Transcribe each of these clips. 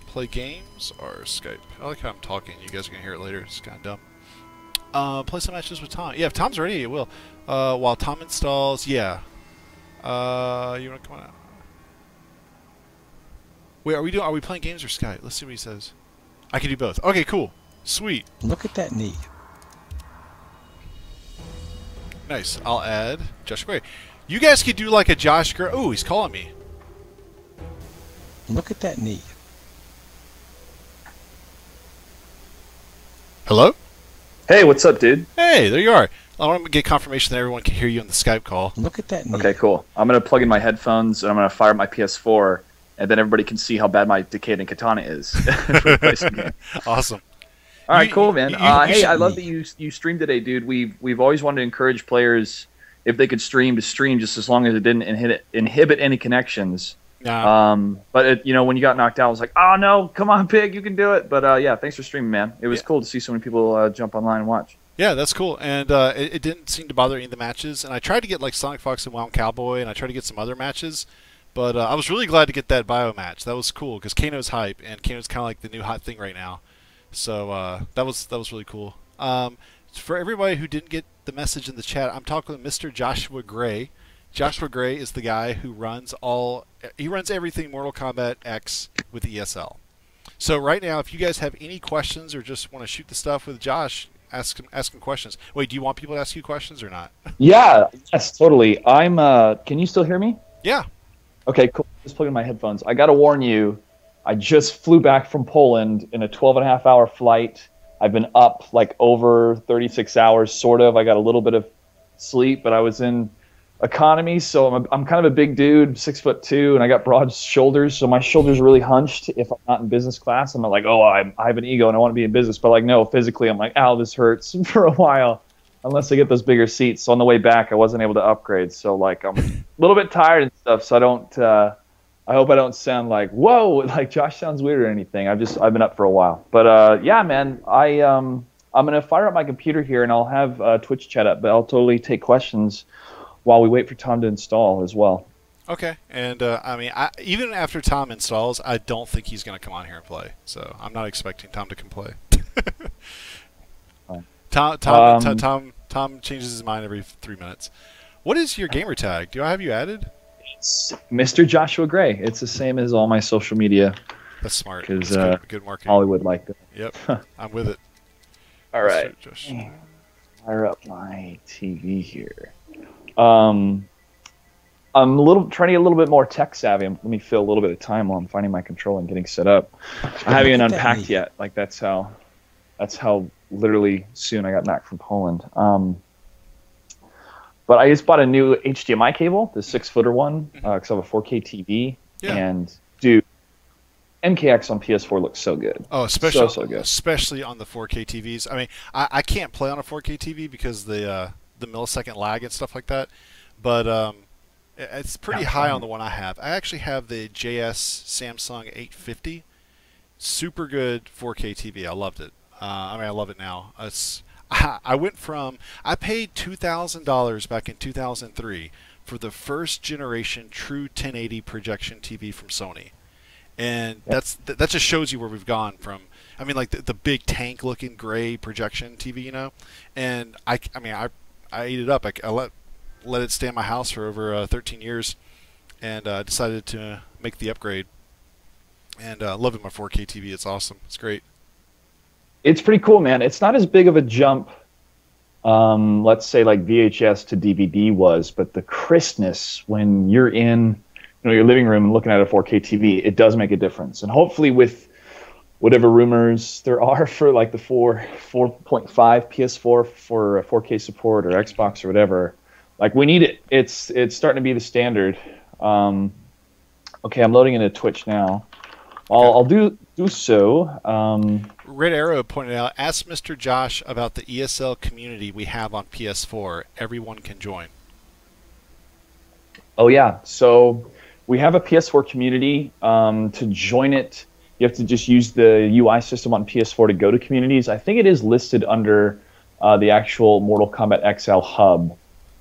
Play games or Skype? I like how I'm talking. You guys are gonna hear it later. It's kind of dumb. Play some matches with Tom. Yeah, if Tom's ready, it will. While Tom installs, yeah. You wanna come on out? Wait, are we playing games or Skype? Let's see what he says. I can do both. Okay, cool. Sweet. Look at that knee. Nice. I'll add Josh Gray. You guys could do like a Josh Gray. Oh, he's calling me. Look at that knee. Hello? Hey, what's up, dude? Hey, there you are. I want to get confirmation that everyone can hear you on the Skype call. Look at that knee. Okay, cool. I'm going to plug in my headphones, and I'm going to fire up my PS4, and then everybody can see how bad my Decade and Katana is. Awesome. All right, cool, man. Hey, I love me. that you streamed today, dude. We've always wanted to encourage players, if they could stream, to stream just as long as it didn't inhibit any connections. Nah. But when you got knocked out, I was like, oh no, come on, Pig, you can do it. But yeah, thanks for streaming, man. It was cool to see so many people jump online and watch. Yeah, that's cool. And it didn't seem to bother any of the matches. And I tried to get like Sonic Fox and Wound Cowboy, and I tried to get some other matches. But I was really glad to get that bio match. That was cool because Kano's hype, and Kano's kind of like the new hot thing right now. So that was really cool. For everybody who didn't get the message in the chat, I'm talking with Mr. Joshua Gray. Joshua Gray is the guy who runs everything Mortal Kombat X with ESL. So right now, if you guys have any questions or just want to shoot the stuff with Josh, ask him questions. Wait, do you want people to ask you questions or not? Yeah, yes, totally. Can you still hear me? Yeah. Okay, cool. Just plug in my headphones. I got to warn you, I just flew back from Poland in a 12-and-a-half-hour flight. I've been up like over 36 hours, sort of. I got a little bit of sleep, but I was in economy, so I'm kind of a big dude, 6'2", and I got broad shoulders, so my shoulders are really hunched. If I'm not in business class, I'm not like, oh, I have an ego and I want to be in business, but like, no, physically, I'm like, ow, this hurts for a while, unless I get those bigger seats. So on the way back, I wasn't able to upgrade, so like I'm a little bit tired and stuff. So I hope I don't sound like, whoa, like Josh sounds weird or anything. I've been up for a while, but yeah, man, I'm gonna fire up my computer here and I'll have Twitch chat up, but I'll totally take questions while we wait for Tom to install as well. Okay. And I mean, even after Tom installs, I don't think he's going to come on here and play. So I'm not expecting Tom to come play. Tom changes his mind every 3 minutes. What is your gamer tag? Do I have you added? It's Mr. Joshua Gray. It's the same as all my social media. That's smart. Because good marketing. Hollywood liked it. Yep. I'm with it. All right. Fire up my TV here. I'm trying to get a little bit more tech savvy. Let me fill a little bit of time while I'm finding my controller and getting set up. I haven't even unpacked yet. Like that's how literally soon I got back from Poland. But I just bought a new HDMI cable, the 6-footer one, because I have a 4K TV. Yeah. And dude, MKX on PS4 looks so good. Oh, especially so good. Especially on the 4K TVs. I mean, I can't play on a 4K TV because the millisecond lag and stuff like that, but it's pretty high on the one I have. I actually have the JS Samsung 850, super good 4K TV. I loved it. I mean, I love it now. I paid $2,000 back in 2003 for the first generation true 1080 projection TV from Sony, and that just shows you where we've gone from. I mean, like the big tank looking gray projection TV, you know, and I ate it up. I let it stay in my house for over 13 years, and decided to make the upgrade. And loving my 4K TV. It's awesome. It's great. It's pretty cool, man. It's not as big of a jump, let's say like VHS to DVD was, but the crispness when you're in your living room and looking at a 4K TV, it does make a difference. And hopefully with whatever rumors there are for like the 4.5 PS4 for 4K support or Xbox or whatever, like we need it. It's starting to be the standard. Okay, I'm loading into Twitch now. I'll do so. Red Arrow pointed out, ask Mr. Josh about the ESL community we have on PS4. Everyone can join. Oh yeah, so we have a PS4 community. To join it, you have to just use the UI system on PS4 to go to communities. I think it is listed under the actual Mortal Kombat XL hub.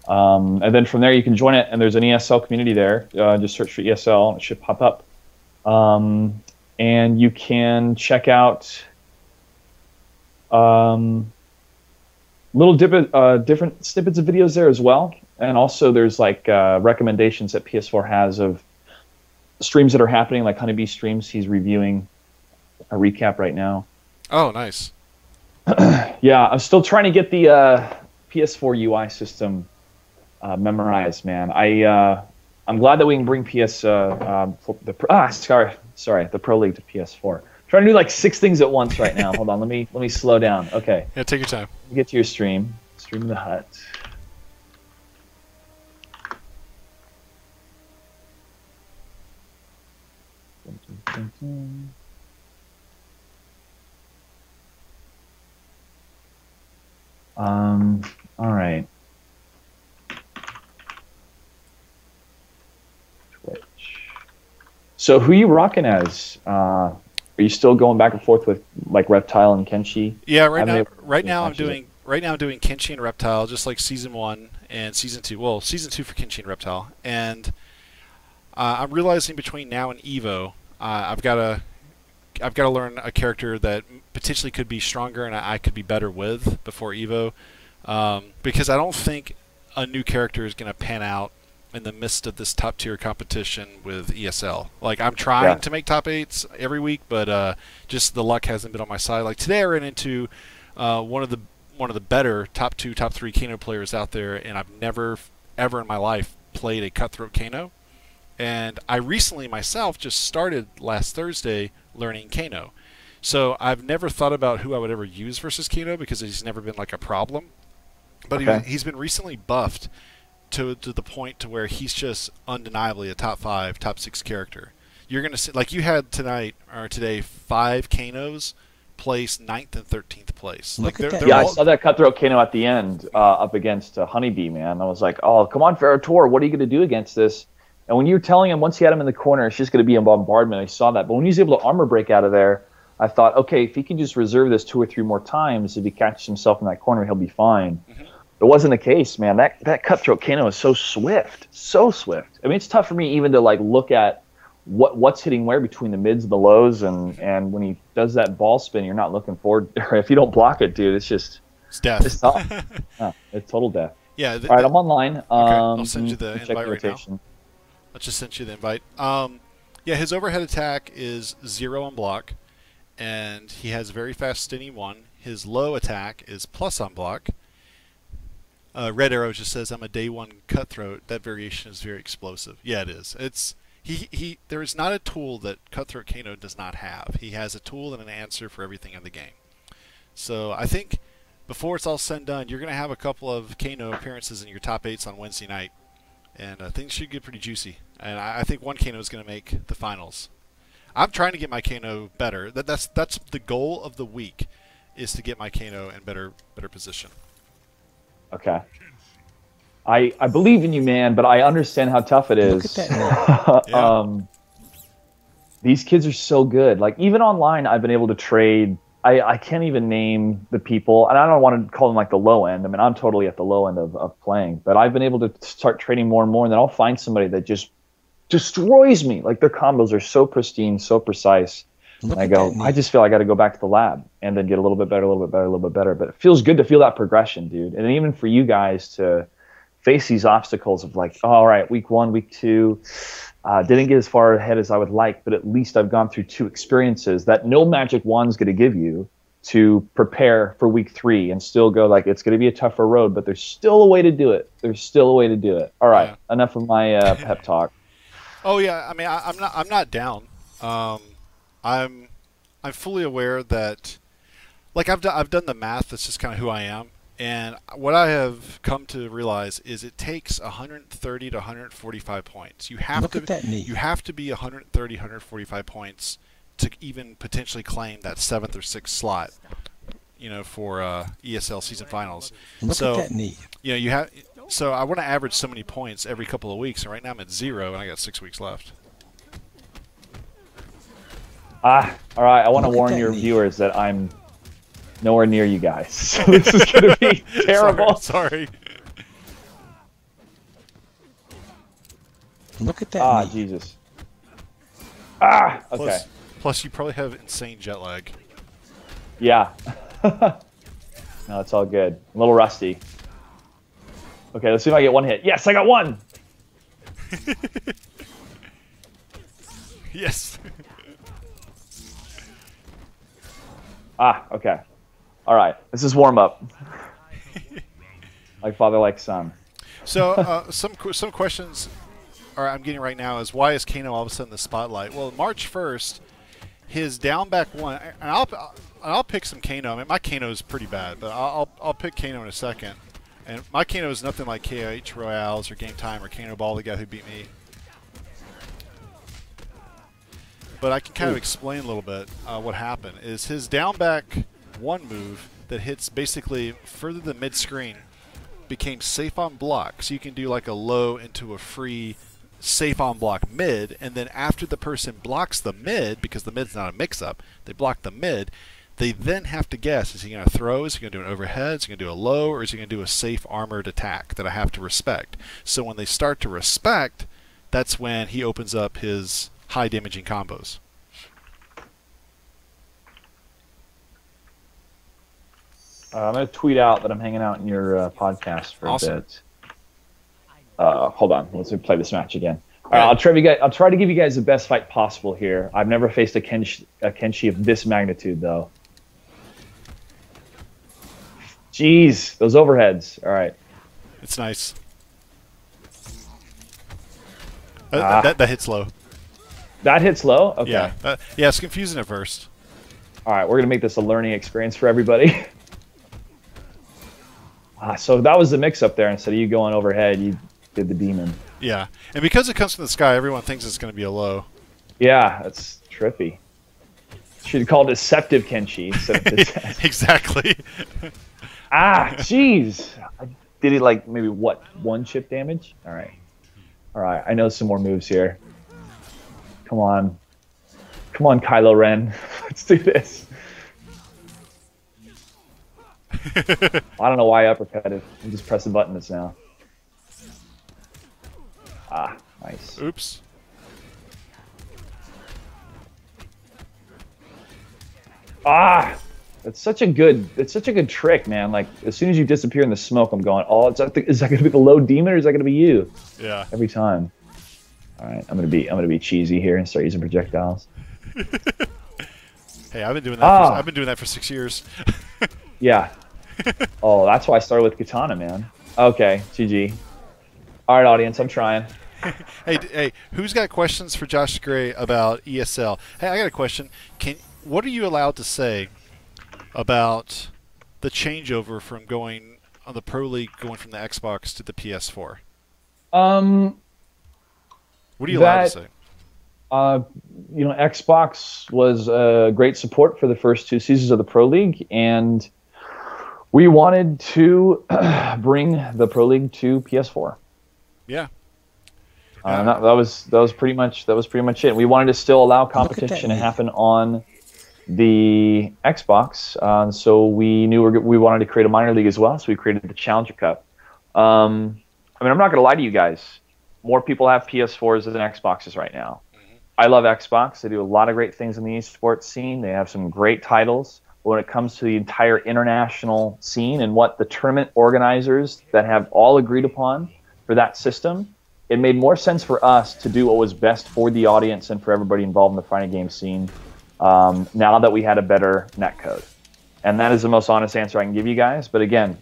And then from there you can join it, and there's an ESL community there. Just search for ESL and it should pop up. and you can check out different snippets of videos there as well. And also there's like recommendations that PS4 has of streams that are happening, like Honeybee streams. He's reviewing a recap right now. Oh, nice. Yeah, I'm still trying to get the PS4 UI system memorized, man. I'm glad that we can bring the Pro League to PS4. Trying to do like 6 things at once right now. Hold on, let me slow down. Okay. Yeah, take your time. Get to your stream. Stream in the hut. All right. Twitch. So who are you rocking as? Are you still going back and forth with like Reptile and Kenshi? Yeah, right now I'm doing Kenshi and Reptile, just like Season 1 and Season 2. Well, Season 2 for Kenshi and Reptile. And I'm realizing between now and Evo, I've got to learn a character that potentially could be stronger and I could be better with before Evo, because I don't think a new character is going to pan out in the midst of this top tier competition with ESL. Like, I'm trying to make top 8s every week, but just the luck hasn't been on my side. Like today I ran into one of the better top 2, top 3 Kano players out there, and I've never ever in my life played a Cutthroat Kano. And I recently myself just started last Thursday learning Kano. So I've never thought about who I would ever use versus Kano because he's never been like a problem. But he's been recently buffed to the point to where he's just undeniably a top 5, top 6 character. You're going to see, like you had tonight or today, 5 Kanos place 9th and 13th place. Like they're I saw that Cutthroat Kano at the end up against Honeybee, man. I was like, oh, come on, Ferrator, what are you going to do against this? And when you were telling him once he had him in the corner, it's just going to be a bombardment, I saw that. But when he was able to armor break out of there, I thought, okay, if he can just reserve this 2 or 3 more times, if he catches himself in that corner, he'll be fine. Mm-hmm. It wasn't the case, man. That Cutthroat Kano is so swift. So swift. I mean, it's tough for me even to like look at what's hitting where between the mids and the lows, and when he does that ball spin, you're not looking forward. If you don't block it, dude, it's death. It's tough. It's total death. Yeah. All right, I'm online. Okay, I'll send you the invite right rotation. now. I just sent you the invite. Yeah, his overhead attack is 0 on block, and he has very fast stinny 1. His low attack is plus on block. Red Arrow just says, I'm a day 1 Cutthroat. That variation is very explosive. Yeah, it is. There is not a tool that Cutthroat Kano does not have. He has a tool and an answer for everything in the game. So I think before it's all said and done, you're going to have a couple of Kano appearances in your top 8s on Wednesday night. And things should get pretty juicy. And I think one Kano is going to make the finals. I'm trying to get my Kano better. That's the goal of the week, is to get my Kano in better position. Okay. I believe in you, man, but I understand how tough it is. Look at that. These kids are so good. Like, even online, I've been able to trade. I can't even name the people, and I don't want to call them like the low end. I mean, I'm totally at the low end of playing, but I've been able to start trading more and more, and then I'll find somebody that just destroys me. Like, their combos are so pristine, so precise. And I go, I just feel I got to go back to the lab and then get a little bit better, a little bit better, a little bit better. But it feels good to feel that progression, dude. And even for you guys to face these obstacles of like, oh, all right, week 1, week 2, didn't get as far ahead as I would like, but at least I've gone through 2 experiences that no magic wand's going to give you to prepare for week 3 and still go like, it's going to be a tougher road, but there's still a way to do it. There's still a way to do it. All right, enough of my pep talk. Oh yeah, I mean, I'm not down. I'm fully aware that, like, I've done the math. That's just kind of who I am, and what I have come to realize is it takes 130 to 145 points. You have You have to be 130, 145 points to even potentially claim that 7th or 6th slot, for ESL season finals. Look at that knee. You have. So I want to average so many points every couple of weeks, and right now I'm at 0, and I got 6 weeks left. All right. I want to warn your viewers that I'm nowhere near you guys. So this is going to be terrible. Sorry. Look at that. Jesus. Okay. Plus, you probably have insane jet lag. Yeah. No, it's all good. I'm a little rusty. Okay, let's see if I get one hit. Yes, I got one! Yes. Okay. All right, this is warm-up. Like father, like son. So, some questions I'm getting right now is, why is Kano all of a sudden the spotlight? Well, March 1st, his down back one, and I'll pick some Kano. I mean, my Kano is pretty bad, but I'll pick Kano in a second. And my Kano is nothing like KH Royales or Game Time or Kano Ball, the guy who beat me. But I can kind of explain a little bit what happened. Is his down back one move that hits basically further than mid-screen became safe on block. So you can do like a low into a free safe on block mid, and then after the person blocks the mid, because the mid's not a mix-up, they block the mid, they then have to guess, is he going to throw, is he going to do an overhead, is he going to do a low, or is he going to do a safe armored attack that I have to respect? So when they start to respect, that's when he opens up his high damaging combos. I'm going to tweet out that I'm hanging out in your podcast for a bit. Hold on, let's play this match again. I'll try to give you guys the best fight possible here. I've never faced a Kenshi of this magnitude, though. Jeez, those overheads. All right. It's nice. That hits low. That hits low? Okay. Yeah, yeah, it's confusing at first. All right, we're going to make this a learning experience for everybody. So that was the mix-up there. Instead of you going overhead, you did the demon. Yeah, and because it comes from the sky, everyone thinks it's going to be a low. Yeah, that's trippy. Should have called deceptive Kenshi instead of Exactly. Jeez. Did he like maybe what, 1 chip damage? All right. All right, I know some more moves here. Come on. Come on, Kylo Ren. Let's do this. I don't know why I uppercutted. I'm just pressing buttons now. Nice. Oops. It's such a good trick, man. Like as soon as you disappear in the smoke, I'm going, oh, is that going to be the low demon, or is that going to be you? Yeah. Every time. All right, I'm gonna be cheesy here and start using projectiles. Hey, I've been doing that. I've been doing that for 6 years. Yeah. Oh, that's why I started with katana, man. Okay, GG. All right, audience, I'm trying. Hey, who's got questions for Josh Gray about ESL? Hey, I got a question. What are you allowed to say about the changeover from going on the Pro League, going from the Xbox to the PS4? What are you allowed to say? Xbox was great support for the first 2 seasons of the Pro League, and we wanted to bring the Pro League to PS4. Yeah. That was pretty much it. We wanted to still allow competition to happen on the Xbox, so we knew we wanted to create a minor league as well. So we created the Challenger Cup. I'm not going to lie to you guys. More people have PS4s than Xboxes right now. I love Xbox. They do a lot of great things in the esports scene. They have some great titles. But when it comes to the entire international scene and what the tournament organizers that have all agreed upon for that system, it made more sense for us to do what was best for the audience and for everybody involved in the fighting game scene now that we had a better netcode. And that is the most honest answer I can give you guys. But again,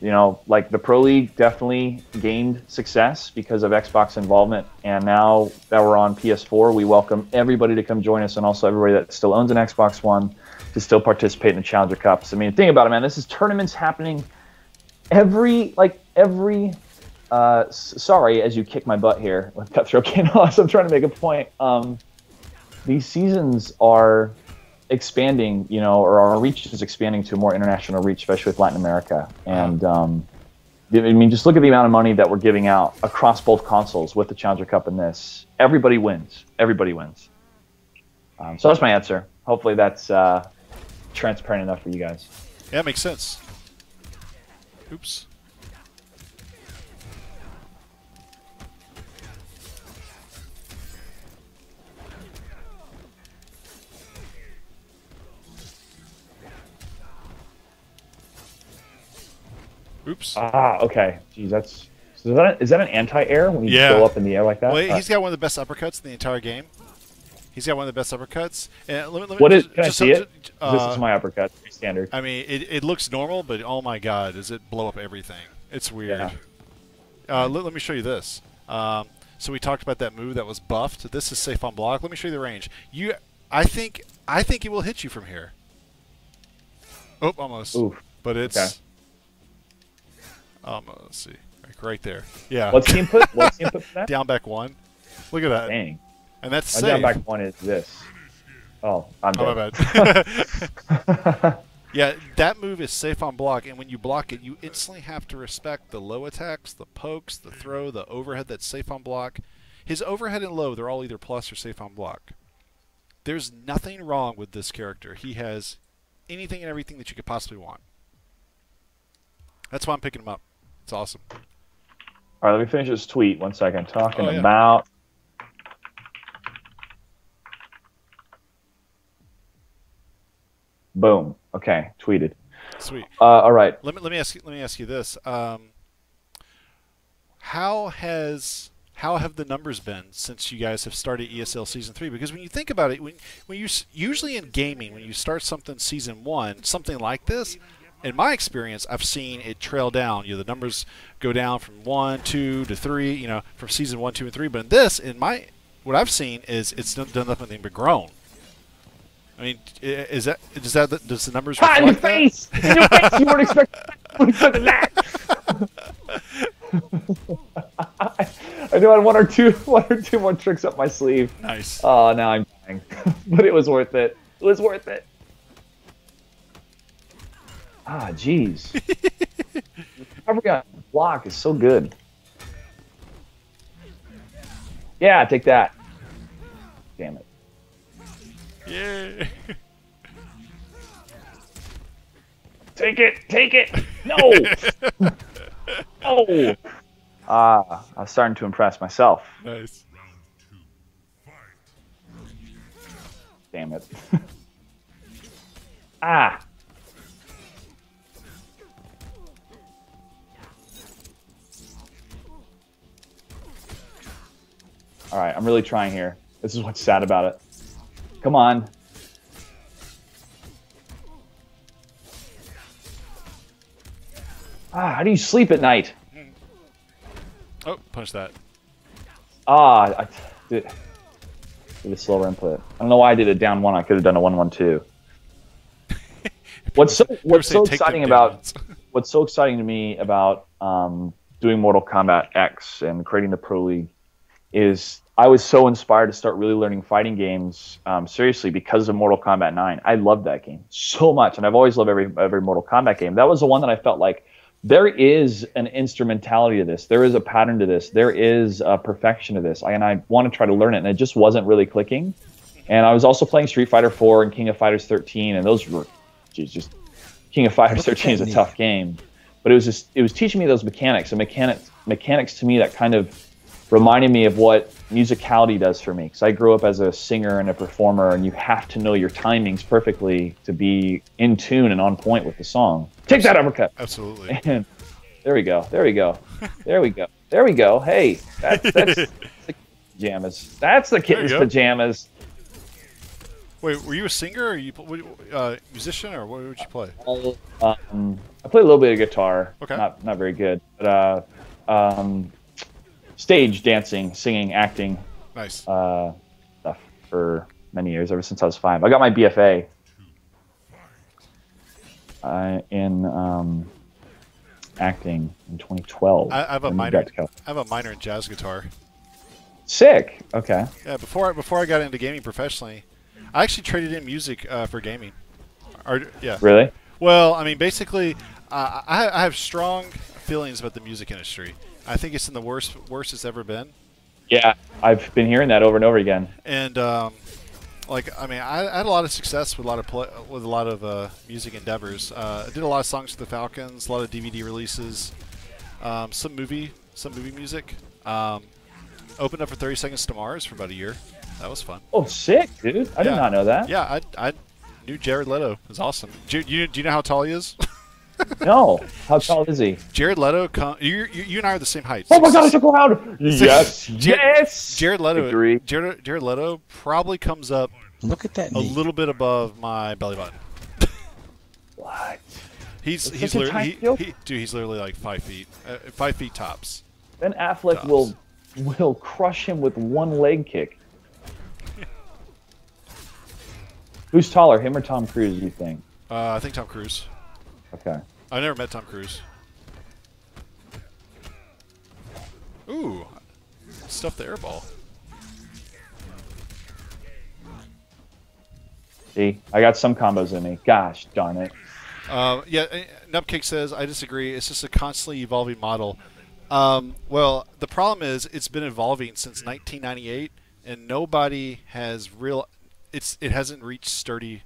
like the Pro League definitely gained success because of Xbox involvement. And now that we're on PS4, we welcome everybody to come join us, and also everybody that still owns an Xbox One to still participate in the Challenger Cups. I mean, think about it, man. This is tournaments happening sorry, as you kick my butt here with Cutthroat Chaos, I'm trying to make a point. These seasons are expanding, or our reach is expanding to a more international reach, especially with Latin America. And just look at the amount of money that we're giving out across both consoles with the Challenger Cup and this. Everybody wins. Everybody wins. So that's my answer. Hopefully that's transparent enough for you guys. Yeah, it makes sense. Oops. Oops. Ah, okay. Jeez, that's so is that an anti-air when you Yeah. go up in the air like that? Well, he's got one of the best uppercuts in the entire game. He's got one of the best uppercuts. And What is? Can I see it? This is Uh, my uppercut, standard. I mean, it looks normal, but oh my god, does it blow up everything? It's weird. Yeah. Let me show you this. So we talked about that move that was buffed. This is safe on block. Let me show you the range. I think it will hit you from here. Oh, almost. Oof. But it's Okay. almost. Let's see, like right there. Yeah. What's the input? What's the input for that? Down back 1. Look at that. Dang. And that's My safe. down back 1 is this. Oh, I'm Oh, dead. my bad. Yeah, that move is safe on block, and when you block it, you instantly have to respect the low attacks, the pokes, the throw, the overhead that's safe on block. His overhead and low, they're all either plus or safe on block. There's nothing wrong with this character. He has anything and everything that you could possibly want. That's why I'm picking him up. It's awesome. All right, let me finish this tweet. 1 second. Talking Oh, yeah. about. Boom. Okay, tweeted. Sweet. All right. Let me ask you this. How have the numbers been since you guys have started ESL Season 3? Because when you think about it, when you usually in gaming, when you start something Season 1, something like this, in my experience, I've seen it trail down. The numbers go down from 1, 2 to 3. From Season 1, 2, and 3. But in this, what I've seen is it's done nothing but grown. I mean, does the numbers reflect In your that? face! In your face! You weren't expecting that! I knew I had one or two more tricks up my sleeve. Nice. Oh, now I'm dying. But it was worth it. It was worth it. Ah, jeez. Recovery on block is so good. Yeah, take that. Damn it. Yeah. Take it! Take it! No! No! I was starting to impress myself. Nice. Damn it. Ah! Alright, I'm really trying here. This is what's sad about it. Come on. How do you sleep at night? Oh, punch that. I did a slower input. I don't know why I did it down 1. I could have done a 1-1-2. What's so exciting about what's so exciting to me about doing Mortal Kombat X and creating the Pro League is I was so inspired to start really learning fighting games seriously because of Mortal Kombat 9. I loved that game so much, and I've always loved every Mortal Kombat game. That was the one that I felt like there is an instrumentality to this. There is a pattern to this. There is a perfection to this. And I want to try to learn it, and it just wasn't really clicking. And I was also playing Street Fighter 4 and King of Fighters 13, and those were, just King of Fighters 13 is a tough game. But it was teaching me those mechanics, and mechanics to me that kind of reminded me of what musicality does for me. Because I grew up as a singer and a performer, and you have to know your timings perfectly to be in tune and on point with the song. Take that uppercut. Absolutely. And there we go. There we go. There we go. There we go. Hey, that's the pajamas. That's the kitten's pajamas. Wait, were you a singer or you musician or what would you play? I play a little bit of guitar. Okay. Not very good, but stage dancing, singing, acting. Nice. Stuff for many years, ever since I was 5. I got my BFA in acting in 2012. I have a minor in jazz guitar. Sick. Okay. Yeah, before I got into gaming professionally, I actually traded in music for gaming. Yeah. Really? Well, I mean, basically, I have strong feelings about the music industry. I think it's in the worst it's ever been. Yeah, I've been hearing that over and over again. And I had a lot of success with a lot of music endeavors. I did a lot of songs for the Falcons, a lot of DVD releases, some movie music. Opened up for 30 Seconds to Mars for about a year. That was fun. Oh, sick, dude! I did not know that. Yeah, I knew Jared Leto. It was awesome. Do you know how tall he is? No. How tall is he? Jared Leto, you and I are the same height. Oh my God, it's a crowd! Yes, yes. Jared Leto. Victory. Jared Leto probably comes up. Look at that a little bit above my belly button. What? He's such a tiny literally he's literally like 5 feet, 5 feet tops. Ben Affleck will crush him with one leg kick. Who's taller, him or Tom Cruise? You think? I think Tom Cruise. Okay. I've never met Tom Cruise. Ooh, stuff the air ball. See, I got some combos in me. Gosh darn it. Yeah, Nubcake says, I disagree. It's just a constantly evolving model. Well, the problem is it's been evolving since 1998, and nobody has it hasn't reached steady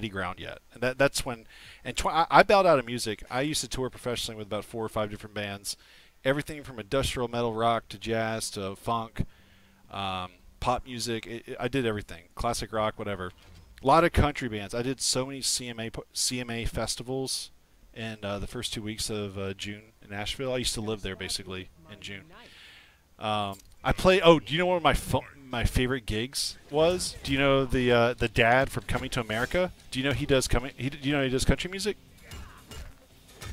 ground yet. And that's when. And I bowed out of music. I used to tour professionally with about 4 or 5 different bands, everything from industrial metal rock to jazz to funk, pop music. I did everything, classic rock, whatever. A lot of country bands. I did so many CMA festivals in the first 2 weeks of June in Nashville. I used to live there basically in June. I play. Oh, do you know what my favorite gigs was? Do you know the dad from Coming to America? Do you know he does do you know he does country music?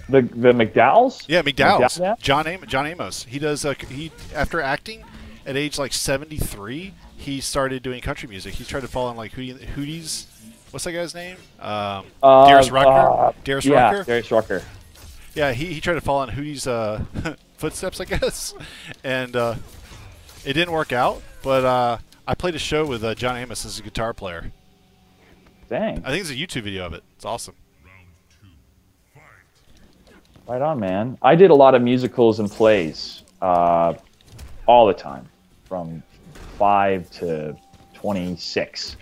The McDowells? Yeah, McDowell's. McDowell? John Amos. He does. He after acting at age like 73, he started doing country music. He tried to follow in like Hootie's. What's that guy's name? Darius Rucker. Darius Rucker. Darius Rucker. Yeah, he tried to follow in Hootie's footsteps, I guess, and it didn't work out. But I played a show with John Amos as a guitar player. Dang. I think there's a YouTube video of it. It's awesome. Right on, man. I did a lot of musicals and plays all the time, from 5 to 26.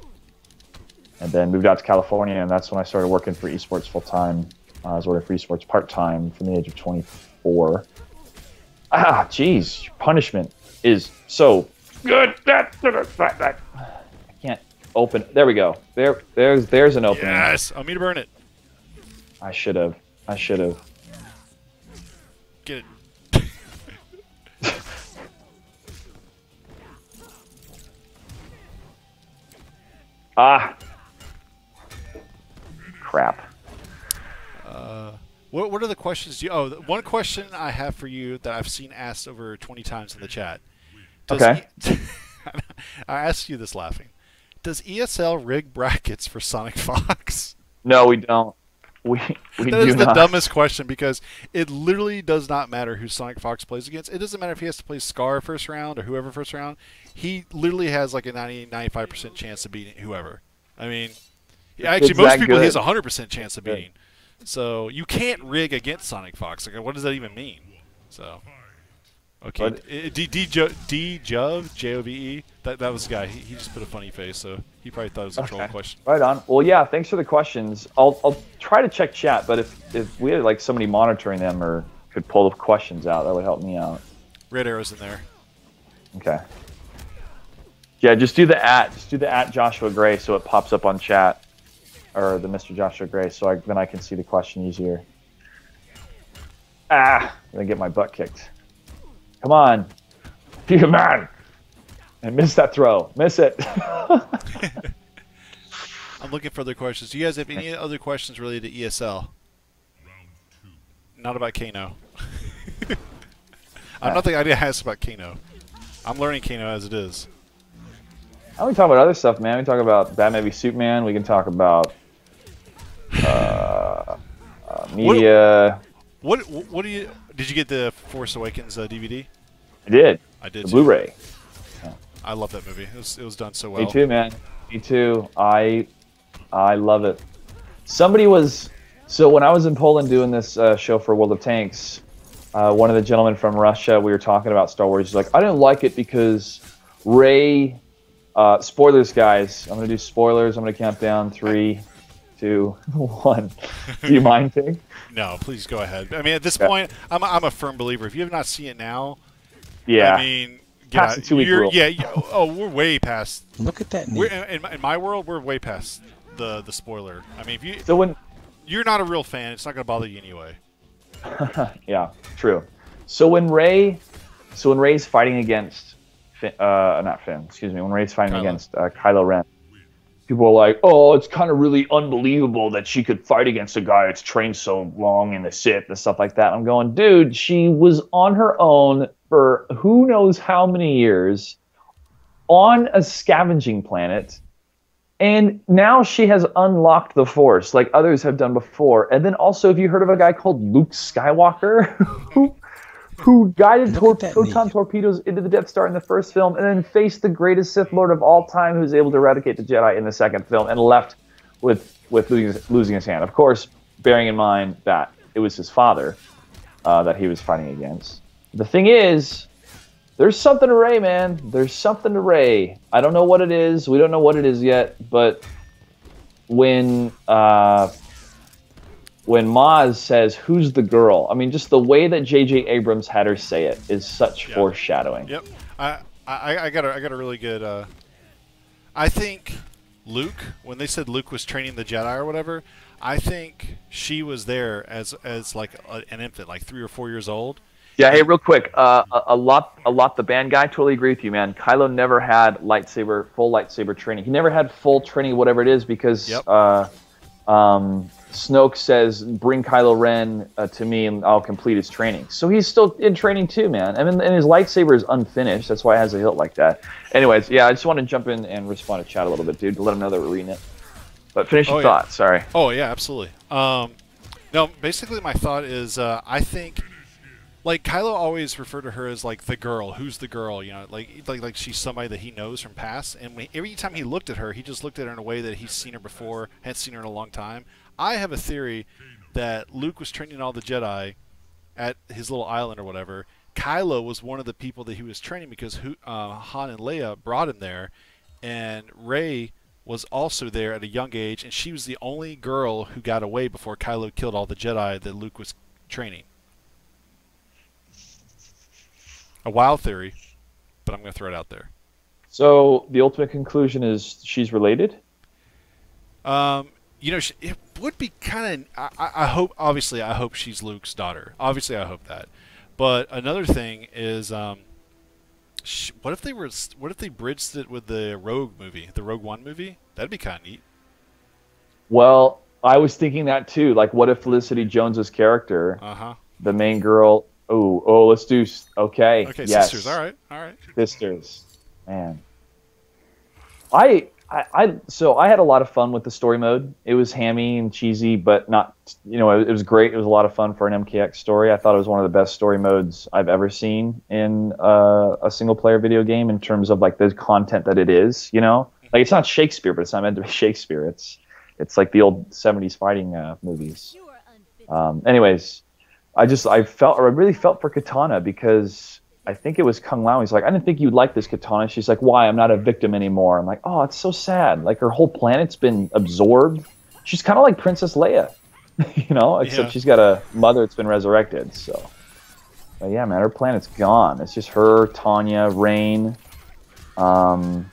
And then moved out to California, and that's when I started working for esports full-time. I was working for esports part-time from the age of 24. Ah, jeez. Punishment is so good. I can't open. There we go. There's an opening. Yes, I'm me to burn it. I should have. Get it. Ah. Crap. What are the questions? One question I have for you that I've seen asked over 20 times in the chat. Okay. I asked you this laughing. Does ESL rig brackets for Sonic Fox? No, we don't. We that do is the not. dumbest question because it literally does not matter who Sonic Fox plays against. It doesn't matter if he has to play Scar first round or whoever first round. He literally has like a 90-95% chance of beating whoever. I mean, actually, most people he has a 100% chance of beating. So you can't rig against Sonic Fox. Like, what does that even mean? So, okay, D-Jove, J-O-V-E. That was the guy. He just put a funny face, so he probably thought it was a troll question. Right on. Well, yeah. Thanks for the questions. I'll try to check chat, but if we had like somebody monitoring them or could pull the questions out, that would help me out. Red arrow's in there. Okay. Yeah, just do the at Joshua Gray so it pops up on chat, or the Mr. Joshua Gray, so then I can see the question easier. Ah, I'm gonna get my butt kicked. Come on, be a man, and miss that throw. Miss it. I'm looking for other questions. Do you guys have any other questions related to ESL? Not about Kano. I'm not the idea to ask about Kano. I'm learning Kano as it is. We can talk about other stuff, man. We can talk about Batman v Superman. We can talk about media. What do you? Did you get the Force Awakens DVD? I did. I did. The Blu-ray. Yeah. I love that movie. It was done so well. Me too, man. Me too. I love it. Somebody was when I was in Poland doing this show for World of Tanks. One of the gentlemen from Russia, we were talking about Star Wars. He's like, I didn't like it because Rey. Spoilers, guys. I'm gonna do spoilers. I'm gonna count down 3, 2, 1. Do you mind, Pig? No, please go ahead. I mean, at this point, I'm a firm believer. If you have not seen it now, yeah. I mean, past the 2-week rule. Yeah. Oh, we're way past. Look at that. In my world, we're way past the spoiler. I mean, if you. So you're not a real fan. It's not going to bother you anyway. Yeah, true. So when Rey's fighting against not Finn, excuse me, when Rey's fighting against Kylo Ren, people are like, "Oh, it's kind of really unbelievable that she could fight against a guy that's trained so long in the Sith and stuff like that." I'm going, dude, she was on her own for who knows how many years on a scavenging planet. And now she has unlocked the Force like others have done before. And then also, have you heard of a guy called Luke Skywalker who guided photon torpedoes into the Death Star in the first film and then faced the greatest Sith Lord of all time who's able to eradicate the Jedi in the second film and left with losing his hand? Of course, bearing in mind that it was his father that he was fighting against. The thing is, there's something to Rey, man. There's something to Rey. I don't know what it is. We don't know what it is yet. But when Maz says, "Who's the girl?" I mean, just the way that J.J. Abrams had her say it is such foreshadowing. Yep. I got a really good. I think Luke, when they said Luke was training the Jedi or whatever, I think she was there as like an infant, like 3 or 4 years old. Yeah, hey, real quick, a lot, the band guy, totally agree with you, man. Kylo never had full lightsaber training. He never had full training, whatever it is, because Snoke says, "Bring Kylo Ren to me, and I'll complete his training." So he's still in training too, man. I mean, and his lightsaber is unfinished. That's why it has a hilt like that. Anyways, yeah, I just want to jump in and respond to chat a little bit, dude, to let them know that we're reading it. But finish your thought. Sorry. Oh yeah, absolutely. No, basically my thought is, I think. Like, Kylo always referred to her as, like, the girl. Who's the girl? You know, like she's somebody that he knows from past. And every time he looked at her, he just looked at her in a way that he's seen her before, hadn't seen her in a long time. I have a theory that Luke was training all the Jedi at his little island or whatever. Kylo was one of the people that he was training because Han and Leia brought him there. And Rey was also there at a young age, and she was the only girl who got away before Kylo killed all the Jedi that Luke was training. A wild theory, but I'm going to throw it out there. So the ultimate conclusion is she's related? You know, it would be kind of. I hope. Obviously, I hope she's Luke's daughter. Obviously, I hope that. But another thing is, what if they bridged it with the Rogue movie, the Rogue One movie? That'd be kind of neat. Well, I was thinking that too. Like, what if Felicity Jones's character, the main girl? Oh, let's do. Okay, yes. Sisters. All right. Sisters, man. So I had a lot of fun with the story mode. It was hammy and cheesy, but not. You know, it was great. It was a lot of fun for an MKX story. I thought it was one of the best story modes I've ever seen in a single player video game in terms of like the content that it is. You know, like it's not Shakespeare, but it's not meant to be Shakespeare. It's like the old '70s fighting movies. Anyways. I really felt for Katana because I think it was Kung Lao. He's like, "I didn't think you'd like this, Katana." She's like, "Why? I'm not a victim anymore." I'm like, "Oh, it's so sad. Like her whole planet's been absorbed." She's kind of like Princess Leia, you know, except she's got a mother that's been resurrected. So, but yeah, man, her planet's gone. It's just her, Tanya, Rain. I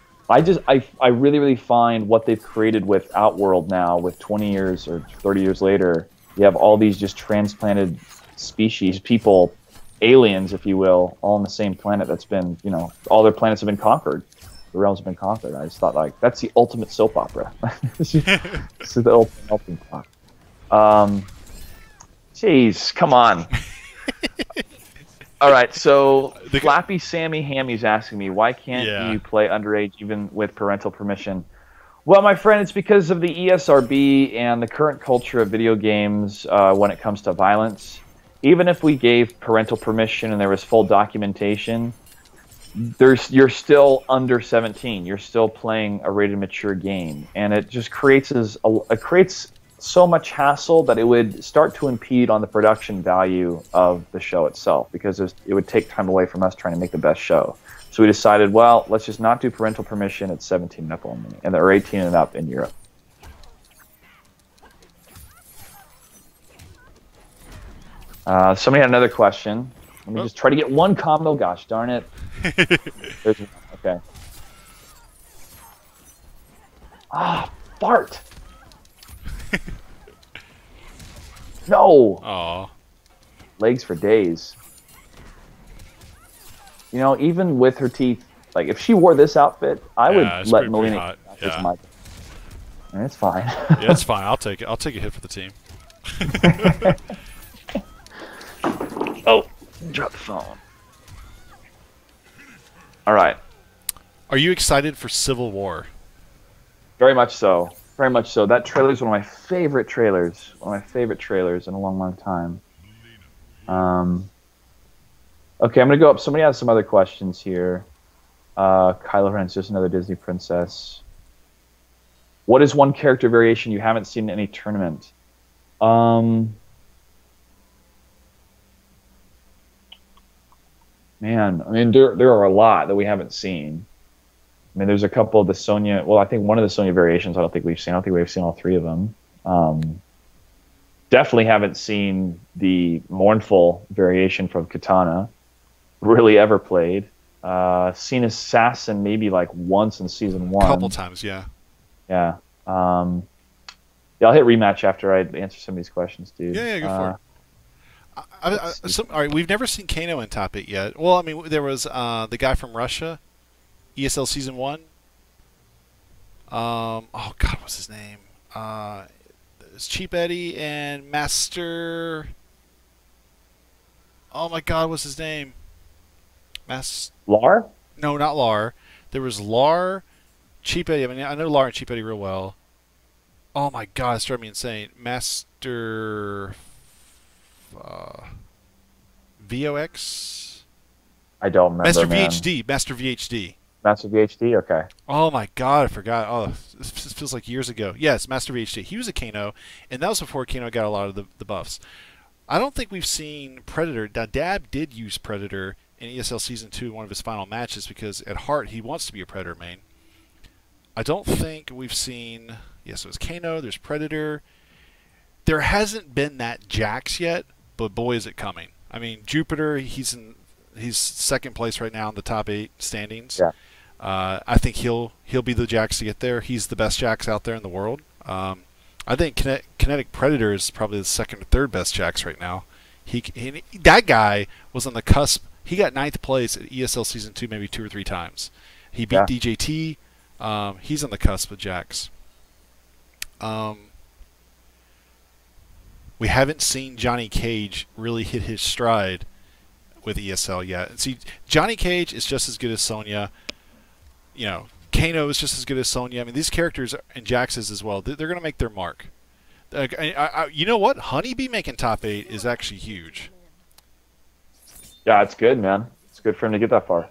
really, really find what they've created with Outworld now, with 20 years or 30 years later, you have all these just transplanted species, people, aliens, if you will, all on the same planet that's been, you know, all their planets have been conquered. The realms have been conquered. I just thought, like, that's the ultimate soap opera. This is the ultimate plot. Jeez, come on. All right, so Flappy Sammy Hammy's asking me, why can't you play underage even with parental permission? Well, my friend, it's because of the ESRB and the current culture of video games when it comes to violence. Even if we gave parental permission and there was full documentation, you're still under 17. You're still playing a rated mature game, and it just creates so much hassle that it would start to impede on the production value of the show itself, because it would take time away from us trying to make the best show. So we decided, well, let's just not do parental permission at 17 and up only, or 18 and up in Europe. Somebody had another question. Let me just try to get one comment. Oh, gosh, darn it. There's one. Okay. Ah, fart. No! Aw. Legs for days. You know, even with her teeth, like if she wore this outfit, I would it's let pretty Melina. hot. Yeah. And it's fine. Yeah, it's fine. I'll take it. I'll take a hit for the team. Oh, drop the phone. All right. Are you excited for Civil War? Very much so. Very much so. That trailer is one of my favorite trailers. One of my favorite trailers in a long, long time. Okay, I'm going to go up. Somebody has some other questions here. Kylo Ren's just another Disney princess. What is one character variation you haven't seen in any tournament? Man, I mean, there are a lot that we haven't seen. I mean, there's a couple of the Sonya. Well, I think one of the Sonya variations I don't think we've seen. I don't think we've seen all three of them. Definitely haven't seen the mournful variation from Katana. Really ever played. Seen Assassin maybe like once in season 1. A couple times, yeah. Yeah. Yeah, I'll hit rematch after I answer some of these questions, dude. Yeah, go for it. All right, we've never seen Kano in top 8 yet. Well, I mean, there was the guy from Russia, ESL Season 1. Oh, God, what's his name? It's Cheap Eddie and Master... Oh, my God, what's his name? Lar? No, not Lar. There was Lar, Cheap Eddie. I mean, I know Lar and Cheap Eddie real well. Oh, my God, it's driving me insane. Master... VOX? I don't remember. Master man. VHD. Master VHD. Master VHD? Okay. Oh my God, I forgot. Oh, this feels like years ago. Yes, Master VHD. He was a Kano, and that was before Kano got a lot of the buffs. I don't think we've seen Predator. Now, Dab did use Predator in ESL Season 2 in one of his final matches because at heart he wants to be a Predator main. I don't think we've seen... Yes, it was Kano. There's Predator. There hasn't been that Jax yet, but boy is it coming. I mean, Jupiter, he's second place right now in the top 8 standings. Yeah. I think he'll be the Jax to get there. He's the best Jax out there in the world. I think Kinetic Predator is probably the second or third best Jax right now. That guy was on the cusp. He got 9th place at ESL Season 2 maybe 2 or 3 times. He beat DJT. He's on the cusp of Jax. We haven't seen Johnny Cage really hit his stride with ESL yet. And see, Johnny Cage is just as good as Sonya. You know, Kano is just as good as Sonya. I mean, these characters and Jax's as well. They're going to make their mark. You know what? Honeybee making top 8 is actually huge. Yeah, it's good, man. It's good for him to get that far.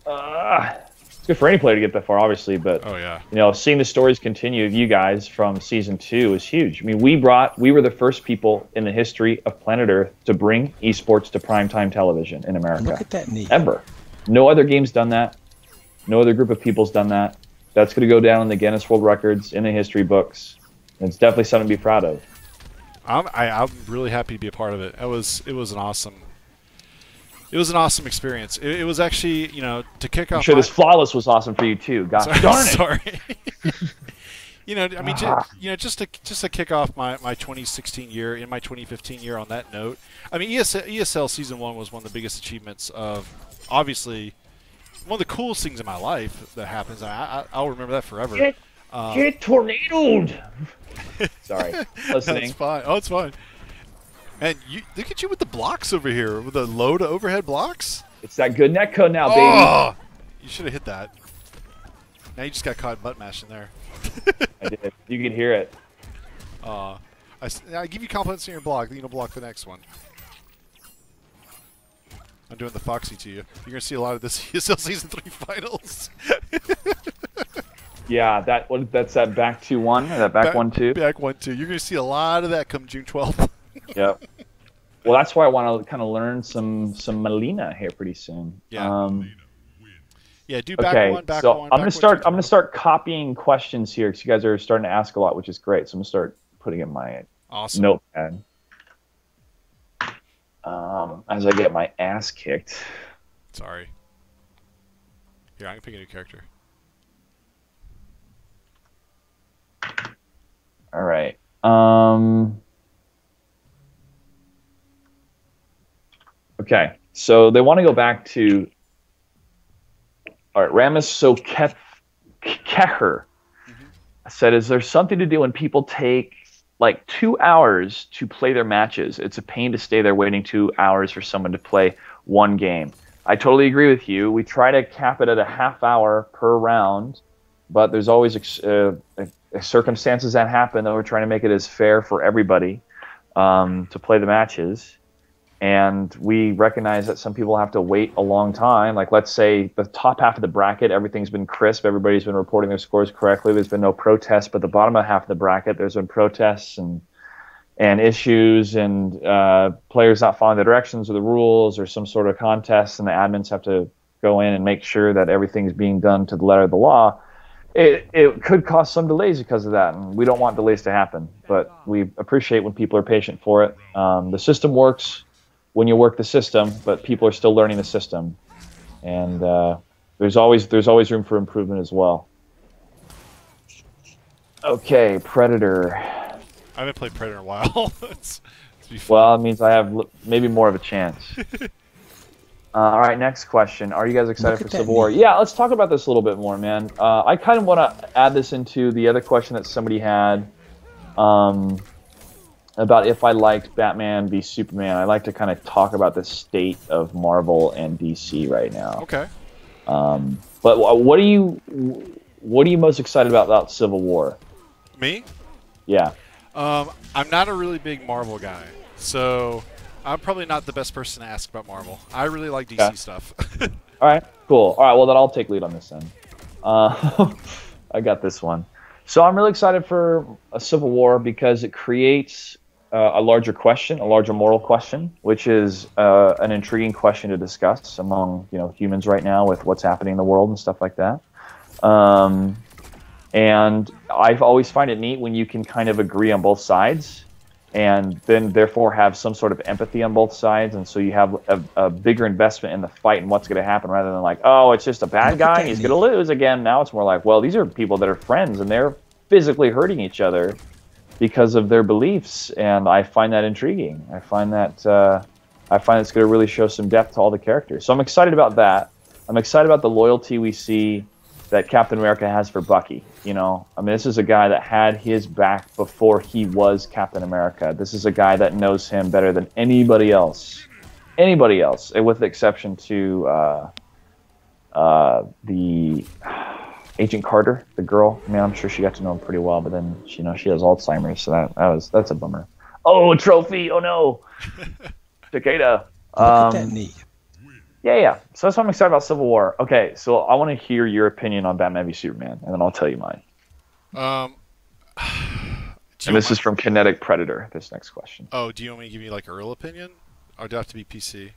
It's good for any player to get that far, obviously, but you know, seeing the stories continue of you guys from Season 2 is huge. I mean, we were the first people in the history of planet Earth to bring esports to primetime television in America. Look at that knee. Ever. No other game's done that. No other group of people's done that. That's going to go down in the Guinness World Records, in the history books. And it's definitely something to be proud of. I'm really happy to be a part of it. It was an awesome experience. It was actually, you know, to kick off. I'm sure this Flawless was awesome for you too. Gosh darn it! Sorry. You know, I mean, just to kick off my 2016 year in my 2015 year on that note. I mean, ESL Season 1 was one of the biggest achievements of, obviously, one of the coolest things in my life that happens. I'll remember that forever. Get tornadoed! Sorry, listening. That's fine. Oh, it's fine. And look at you with the blocks over here, with the low to overhead blocks. It's that good netcode now, baby. Oh, you should have hit that. Now you just got caught butt mashing there. I did. You can hear it. I give you confidence in your block. Then you'll block the next one. I'm doing the Foxy to you. You're gonna see a lot of this ESL Season 3 finals. Yeah, that's that back 2-1 or that back 1-2. Back 1-2. You're gonna see a lot of that come June 12th. Yep. Well, that's why I want to kind of learn some Melina here pretty soon. Yeah. Yeah. Do back okay, one. Back so one. I'm gonna start copying questions here because you guys are starting to ask a lot, which is great. So I'm gonna start putting in my notepad. As I get my ass kicked. Sorry. Here, I can pick a new character. All right. Okay, so they want to go back to. All right, Ramis Keher said, "Is there something to do when people take like 2 hours to play their matches? It's a pain to stay there waiting 2 hours for someone to play one game." I totally agree with you. We try to cap it at a half hour per round, but there's always circumstances that happen that we're trying to make it as fair for everybody to play the matches. And we recognize that some people have to wait a long time. Like, let's say the top half of the bracket, everything's been crisp. Everybody's been reporting their scores correctly. There's been no protests. But the bottom half of the bracket, there's been protests and issues and players not following the directions or the rules or some sort of contest, and the admins have to go in and make sure that everything's being done to the letter of the law. It could cause some delays because of that, and we don't want delays to happen. But we appreciate when people are patient for it. The system works when you work the system, but people are still learning the system, and there's always room for improvement as well. Okay, Predator. I haven't played Predator in a while. Well, it means I have maybe more of a chance. All right, next question. Are you guys excited for Civil War? Yeah, let's talk about this a little bit more, man. I kind of want to add this into the other question that somebody had. About if I liked Batman v Superman. I like to kind of talk about the state of Marvel and DC right now. Okay. But what are you most excited about Civil War? Me? Yeah. I'm not a really big Marvel guy, so I'm probably not the best person to ask about Marvel. I really like DC stuff. All right, cool. All right, well, then I'll take lead on this then. I got this one. So I'm really excited for a Civil War because it creates a larger question, a larger moral question, which is an intriguing question to discuss among humans right now with what's happening in the world and stuff like that. And I've always find it neat when you can kind of agree on both sides, and then therefore have some sort of empathy on both sides, and so you have a bigger investment in the fight and what's going to happen, rather than like, oh, it's just a bad guy and he's going to lose again. Now it's more like, well, these are people that are friends and they're physically hurting each other because of their beliefs, and I find that intriguing. I find it's going to really show some depth to all the characters. So I'm excited about that. I'm excited about the loyalty we see that Captain America has for Bucky. I mean, this is a guy that had his back before he was Captain America. This is a guy that knows him better than anybody else. Anybody else, with the exception to the Agent Carter, the girl. I mean, I'm sure she got to know him pretty well, but then she has Alzheimer's, so that's a bummer. Oh, a trophy! Oh no, Takeda. Look at that knee. Yeah. So that's why I'm excited about Civil War. Okay, so I want to hear your opinion on Batman v Superman, and then I'll tell you mine. And this is from Kinetic Predator. This next question. Oh, do you want me to give you like a real opinion, or do I have to be PC?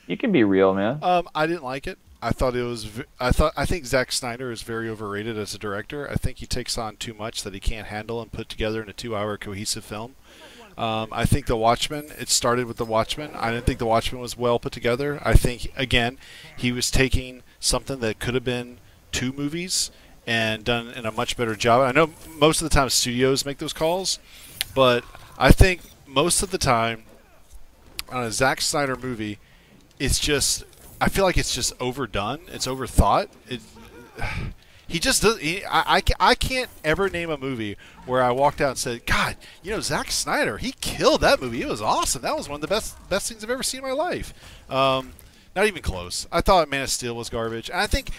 You can be real, man. I didn't like it. I think Zack Snyder is very overrated as a director. I think he takes on too much that he can't handle and put together in a 2-hour cohesive film. I think The Watchmen, it started with The Watchmen. I didn't think The Watchmen was well put together. I think, again, he was taking something that could have been 2 movies and done in a much better job. I know most of the time studios make those calls, but I think most of the time on a Zack Snyder movie, it's just, I feel like it's just overdone. It's overthought. He just does. I can't ever name a movie where I walked out and said, "God, Zack Snyder, he killed that movie. It was awesome. That was one of the best things I've ever seen in my life." Not even close. I thought Man of Steel was garbage. And I think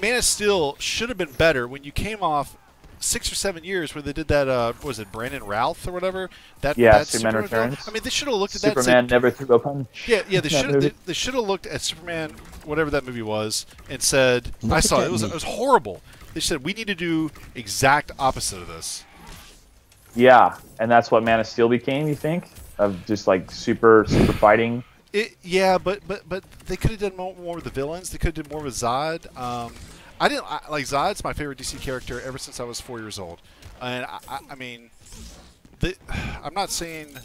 Man of Steel should have been better when you came off 6 or 7 years where they did that. What was it, Brandon Routh or whatever? That Superman Returns. I mean, they should have looked at Superman that. Superman never threw a punch. Yeah. They should have looked at Superman, whatever that movie was, and said, "I saw it. It was horrible." They said, "We need to do exact opposite of this." Yeah, and that's what Man of Steel became. You think of just like super fighting. Yeah, but they could have done more with the villains. They could have done more with Zod. I didn't like Zod's my favorite DC character ever since I was 4 years old, and I mean, I'm not saying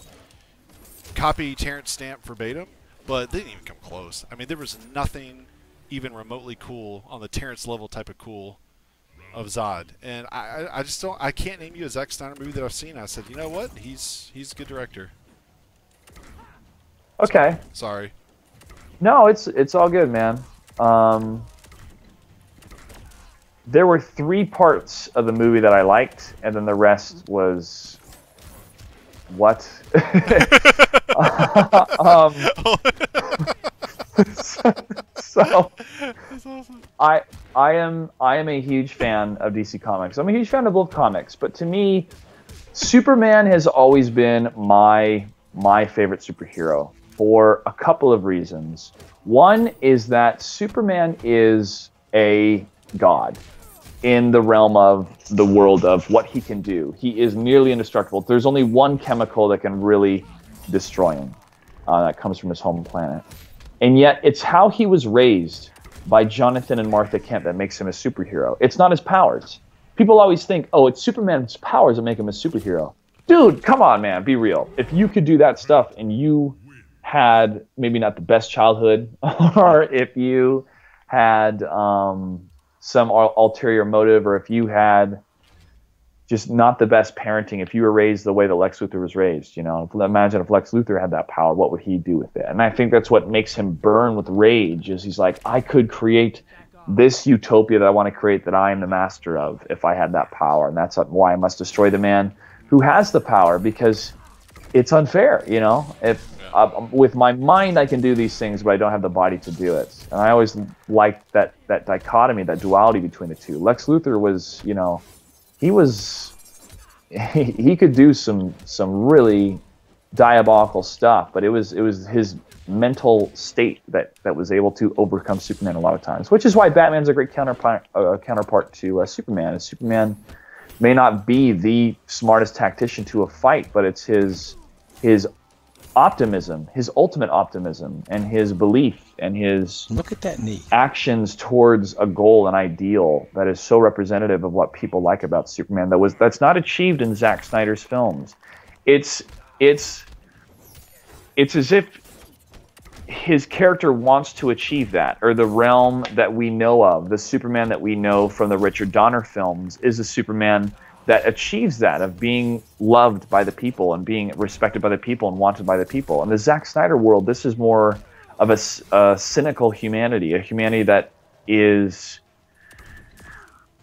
copy Terrence Stamp verbatim, but they didn't even come close. I mean, there was nothing even remotely cool on the Terrence level type of cool of Zod, and I just don't. I can't name you a Zack Snyder movie that I've seen. I said, you know what? He's a good director. Okay. Sorry. No, it's all good, man. There were 3 parts of the movie that I liked, and then the rest was what? So That's awesome. I am a huge fan of DC Comics. I'm a huge fan of both comics, but to me, Superman has always been my favorite superhero for a couple of reasons. One is that Superman is a god in the realm of the world of what he can do. He is nearly indestructible. There's only one chemical that can really destroy him. That comes from his home planet. And yet, it's how he was raised by Jonathan and Martha Kent that makes him a superhero. It's not his powers. People always think, oh, it's Superman's powers that make him a superhero. Dude, come on, man, be real. If you could do that stuff and you had maybe not the best childhood, or if you had some ulterior motive, or if you had just not the best parenting, if you were raised the way that Lex Luthor was raised, you know, imagine if Lex Luthor had that power, what would he do with it? And I think that's what makes him burn with rage, is he's like, I could create this utopia that I want to create that I am the master of if I had that power. And that's why I must destroy the man who has the power, because it's unfair, you know? With my mind, I can do these things, but I don't have the body to do it. And I always liked that dichotomy, that duality between the two. Lex Luthor was, you know, he could do some really diabolical stuff, but it was his mental state that was able to overcome Superman a lot of times, which is why Batman's a great counterpart to Superman. And Superman may not be the smartest tactician to a fight, but it's his optimism, his ultimate optimism, and his belief and his look at that knee actions towards a goal, an ideal that is so representative of what people like about Superman that's not achieved in Zack Snyder's films. It's as if his character wants to achieve that, or the realm that we know of, the Superman that we know from the Richard Donner films, is a Superman that achieves that, of being loved by the people and being respected by the people and wanted by the people. In the Zack Snyder world, this is more of a cynical humanity, a humanity that is,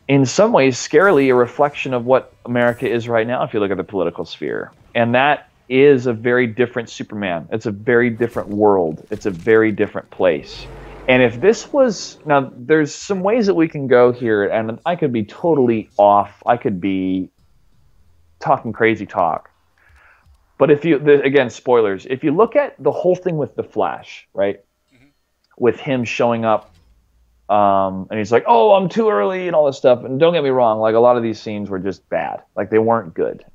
in some ways, scarily a reflection of what America is right now, if you look at the political sphere. And that is a very different Superman. It's a very different world. It's a very different place. And if this was, now there's some ways that we can go here, and I could be totally off. I could be talking crazy talk. But if you, again, spoilers, if you look at the whole thing with the Flash, right? Mm-hmm. With him showing up, and he's like, oh, I'm too early and all this stuff. And don't get me wrong, like a lot of these scenes were just bad. Like they weren't good,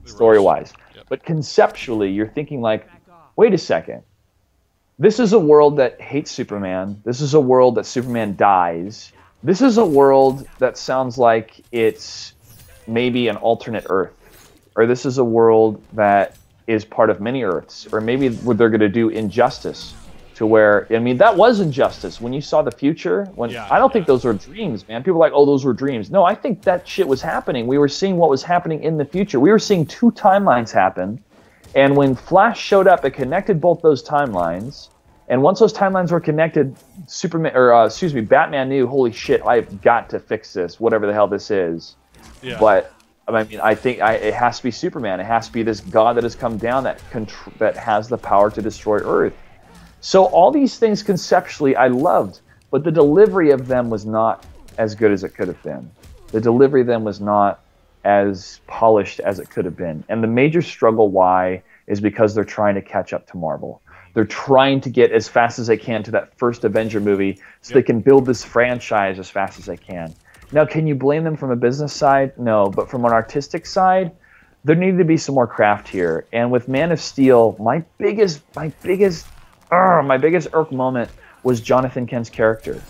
story-wise. Yep. But conceptually, you're thinking like, wait a second. This is a world that hates Superman. This is a world that Superman dies. This is a world that sounds like it's maybe an alternate Earth. Or this is a world that is part of many Earths. Or maybe they're going to do injustice to where, I mean, that was injustice. When you saw the future, I don't think those were dreams, man. People are like, oh, those were dreams. No, I think that shit was happening. We were seeing what was happening in the future. We were seeing 2 timelines happen. And when Flash showed up, it connected both those timelines. And once those timelines were connected, Batman knew, holy shit, I've got to fix this, whatever the hell this is. Yeah. But I mean, I think it has to be Superman. It has to be this god that has come down that has the power to destroy Earth. So all these things conceptually I loved, but the delivery of them was not as good as it could have been. The delivery of them was not as polished as it could have been. And the major struggle why is because they're trying to catch up to Marvel. They're trying to get as fast as they can to that first Avenger movie so they can build this franchise as fast as they can. Now, can you blame them from a business side? No, but from an artistic side, there needed to be some more craft here. And with Man of Steel, my biggest irk moment was Jonathan Kent's character.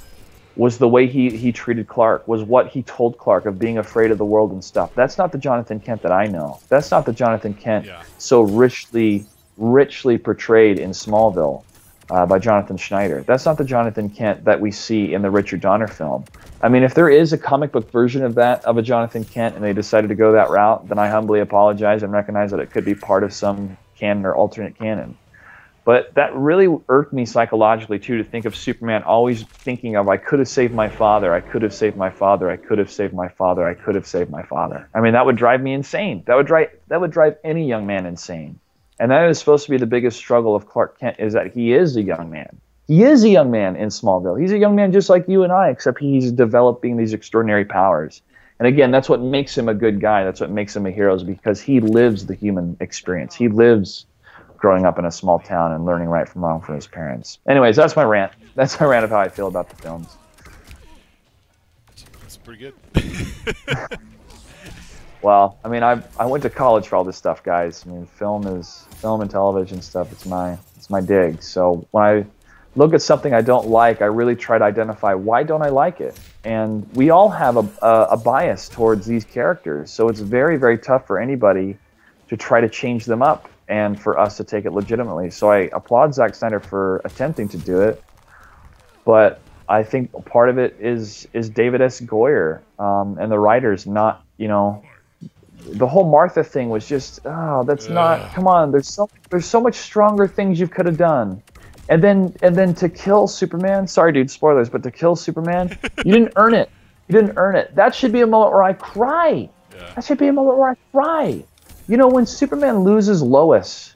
Was the way he treated Clark, was what he told Clark of being afraid of the world and stuff. That's not the Jonathan Kent that I know. That's not the Jonathan Kent so richly portrayed in Smallville by Jonathan Schneider. That's not the Jonathan Kent that we see in the Richard Donner film. I mean, if there is a comic book version of that, of a Jonathan Kent, and they decided to go that route, then I humbly apologize and recognize that it could be part of some canon or alternate canon. But that really irked me psychologically too, to think of Superman always thinking of, I could have saved my father, I could have saved my father, I could have saved my father, I could have saved my father. I mean, that would drive me insane. That would drive any young man insane. And that is supposed to be the biggest struggle of Clark Kent, is that he is a young man. He is a young man in Smallville. He's a young man just like you and I, except he's developing these extraordinary powers. And again, that's what makes him a good guy. That's what makes him a hero, is because he lives the human experience. He lives growing up in a small town and learning right from wrong from his parents. Anyways, that's my rant. That's my rant of how I feel about the films. That's pretty good. Well, I mean, I went to college for all this stuff, guys. I mean, film and television stuff. It's my dig. So when I look at something I don't like, I really try to identify, why don't I like it? And we all have a bias towards these characters. So it's very, very tough for anybody to try to change them up, and for us to take it legitimately. So I applaud Zack Snyder for attempting to do it, but I think part of it is David S. Goyer and the writers not, the whole Martha thing was just, that's not, come on, there's so much stronger things you could have done. And then to kill Superman, sorry dude, spoilers, but to kill Superman, you didn't earn it. You didn't earn it. That should be a moment where I cry. Yeah. That should be a moment where I cry. When Superman loses Lois,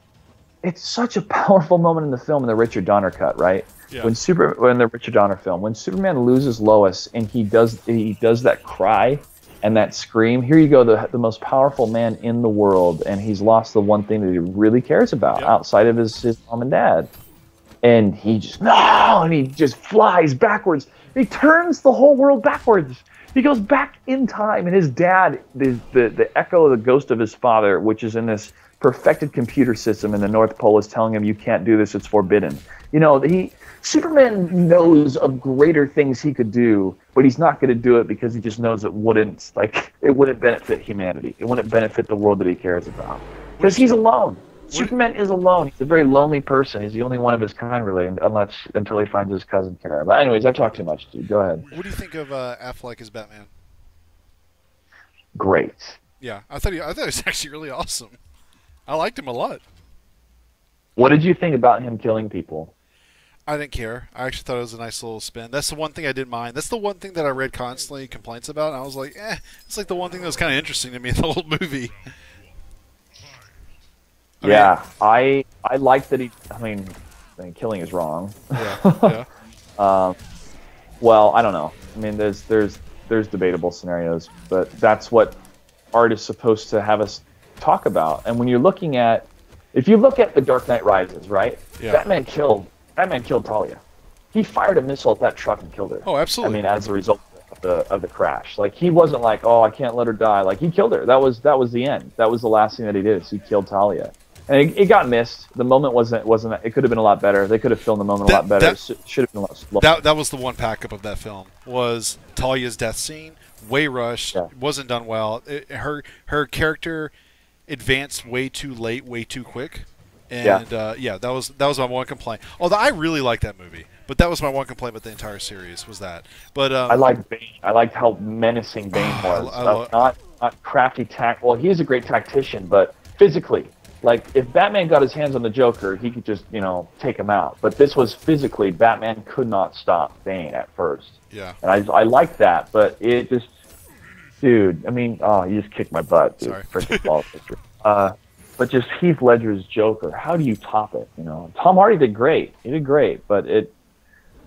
it's such a powerful moment in the film, in the Richard Donner cut, right? Yeah. In the Richard Donner film, when Superman loses Lois and he does that cry and that scream, here you go, the most powerful man in the world, and he's lost the one thing that he really cares about outside of his mom and dad. And he just, no, and he just flies backwards. He turns the whole world backwards. He goes back in time, and his dad, the echo of the ghost of his father, which is in this perfected computer system in the North Pole, is telling him, you can't do this, it's forbidden. Superman knows of greater things he could do, but he's not going to do it because he just knows it wouldn't benefit humanity. It wouldn't benefit the world that he cares about. Because he's alone. Superman is alone. He's a very lonely person. He's the only one of his kind, really, until he finds his cousin Kara. But anyways, I've talked too much, dude. Go ahead. What do you think of Affleck as Batman? Great. Yeah, I thought he was actually really awesome. I liked him a lot. What did you think about him killing people? I didn't care. I actually thought it was a nice little spin. That's the one thing I didn't mind. That's the one thing that I read constantly complaints about, and I was like, it's like the one thing that was kind of interesting to me in the whole movie. I like that killing is wrong. Yeah. Well, I don't know. I mean, there's debatable scenarios, but that's what art is supposed to have us talk about. And when you're looking at, if you look at The Dark Knight Rises, right? Yeah. Batman killed Talia. He fired a missile at that truck and killed her. Oh, absolutely. I mean, as a result of the crash. Like, he wasn't like, oh, I can't let her die. Like, he killed her. That was the end. That was the last thing that he did. Is he killed Talia. And it got missed. The moment wasn't. It could have been a lot better. They could have filmed the moment a lot better. Should have been a lot slower. That was the one pack up of that film, was Talia's death scene. Way rushed. Yeah. Wasn't done well. Her character advanced way too late, way too quick. And that was my one complaint. Although I really liked that movie, but that was my one complaint with the entire series, was that. But I liked Bane. I liked how menacing Bane was. Not crafty Well, he is a great tactician, but physically. Like, if Batman got his hands on the Joker, he could just, take him out. But this was physically, Batman could not stop Bane at first. Yeah. And I liked that, but it just, dude, I mean, you just kicked my butt, dude. Sorry. Freaking ball picture. But just Heath Ledger's Joker, how do you top it? Tom Hardy did great. He did great, but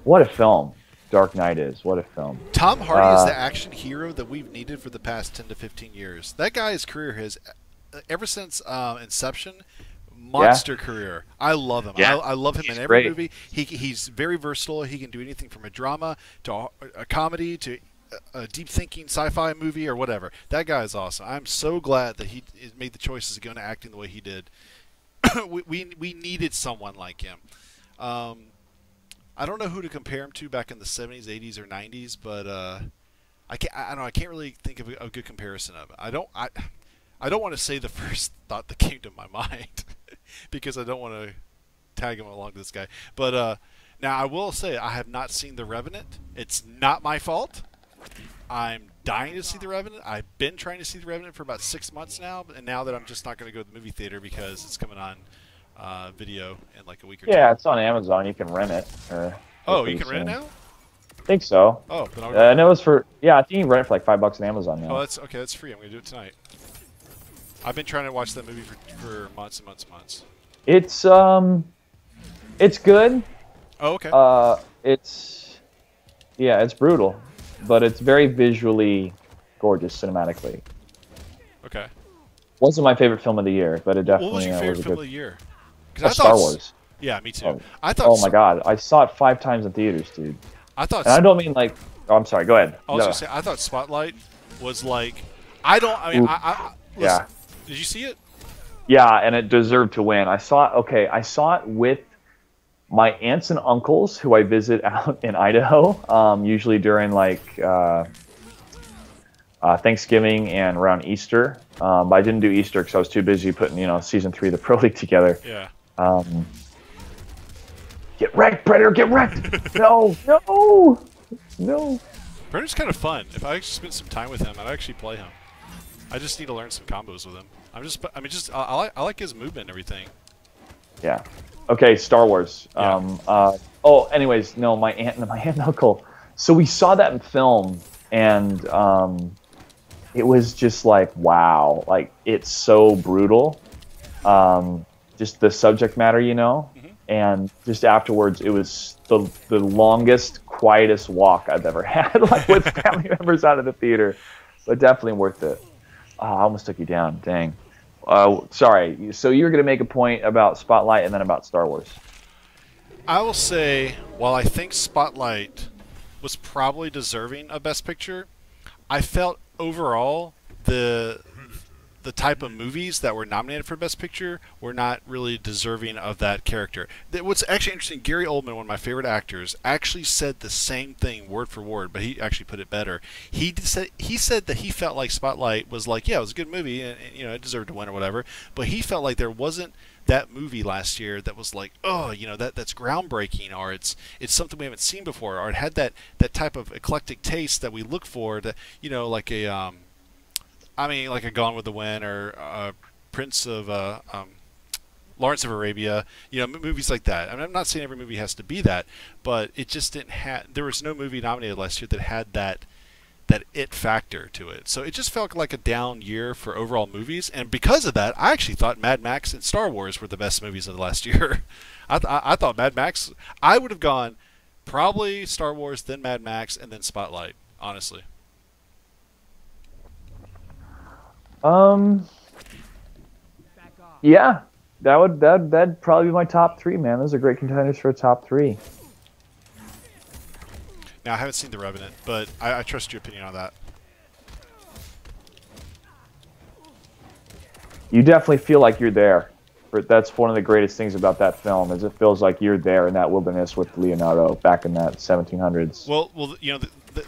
what a film Dark Knight is. What a film. Tom Hardy is the action hero that we've needed for the past 10 to 15 years. That guy's career has, ever since Inception, monster career. I love him. Yeah. I love him in every movie. He's very versatile. He can do anything from a drama to a comedy to a deep thinking sci-fi movie or whatever. That guy is awesome. I'm so glad that he made the choices to go into acting the way he did. we needed someone like him. I don't know who to compare him to back in the 70s, 80s, or 90s, but I can't really think of a good comparison of it. I don't want to say the first thought that came to my mind because I don't want to tag him along to this guy. But now I will say I have not seen The Revenant. It's not my fault. I'm dying to see The Revenant. I've been trying to see The Revenant for about 6 months now, and now that I'm just not going to go to the movie theater because it's coming on video in like a week or two. Yeah, it's on Amazon. You can rent it. Oh, you can rent it now? I think so. Oh, then and it was for I think you can rent it for like $5 on Amazon now. Oh, that's okay. That's free. I'm gonna do it tonight. I've been trying to watch that movie for months and months and months. It's good. Oh, okay. It's brutal, but it's very visually gorgeous cinematically. Okay. Wasn't my favorite film of the year, but it definitely What was your favorite was film of the year? Star Wars. Yeah, me too. Oh, I thought. Oh my god, I saw it 5 times in theaters, dude. I thought. And I don't mean like. Oh, I'm sorry. Go ahead. I was gonna say I thought Spotlight was like. I mean, listen, yeah. Did you see it? Yeah, and it deserved to win. I saw it with my aunts and uncles who I visit out in Idaho, usually during like Thanksgiving and around Easter. But I didn't do Easter because I was too busy putting season 3 of the Pro League together. Yeah. Get wrecked, Predator! Get wrecked! No! Predator's kind of fun. If I actually spent some time with him, I'd actually play him. I just need to learn some combos with him. I like his movement and everything. Yeah. Okay, Star Wars. Yeah. Anyways, no, my aunt and uncle. So we saw that in film, and it was just like, wow, like it's so brutal. Just the subject matter, Mm-hmm. and just afterwards, it was the longest, quietest walk I've ever had, like with family members out of the theater, but definitely worth it. Oh, I almost took you down. Dang. Sorry. So you were going to make a point about Spotlight and then about Star Wars. I will say, while I think Spotlight was probably deserving of Best Picture, I felt overall the type of movies that were nominated for Best Picture were not really deserving of that character. What's actually interesting, Gary Oldman, one of my favorite actors, actually said the same thing word for word, but he actually put it better. He said that he felt like Spotlight was like, yeah, it was a good movie, and it deserved to win or whatever, but he felt like there wasn't that movie last year that was like, oh, that's groundbreaking, or it's something we haven't seen before, or it had that type of eclectic taste that we look for, like a like a Gone with the Wind or Prince of Lawrence of Arabia, movies like that. I mean, I'm not saying every movie has to be that, but it just didn't have. There was no movie nominated last year that had that it factor to it. So it just felt like a down year for overall movies, and because of that, I actually thought Mad Max and Star Wars were the best movies of the last year. I thought Mad Max. I would have gone probably Star Wars, then Mad Max, and then Spotlight. Honestly. Yeah, that'd probably be my top 3, man. Those are great contenders for a top 3. Now, I haven't seen The Revenant, but I trust your opinion on that. You definitely feel like you're there. That's one of the greatest things about that film, is it feels like you're there in that wilderness with Leonardo back in that 1700s. Well,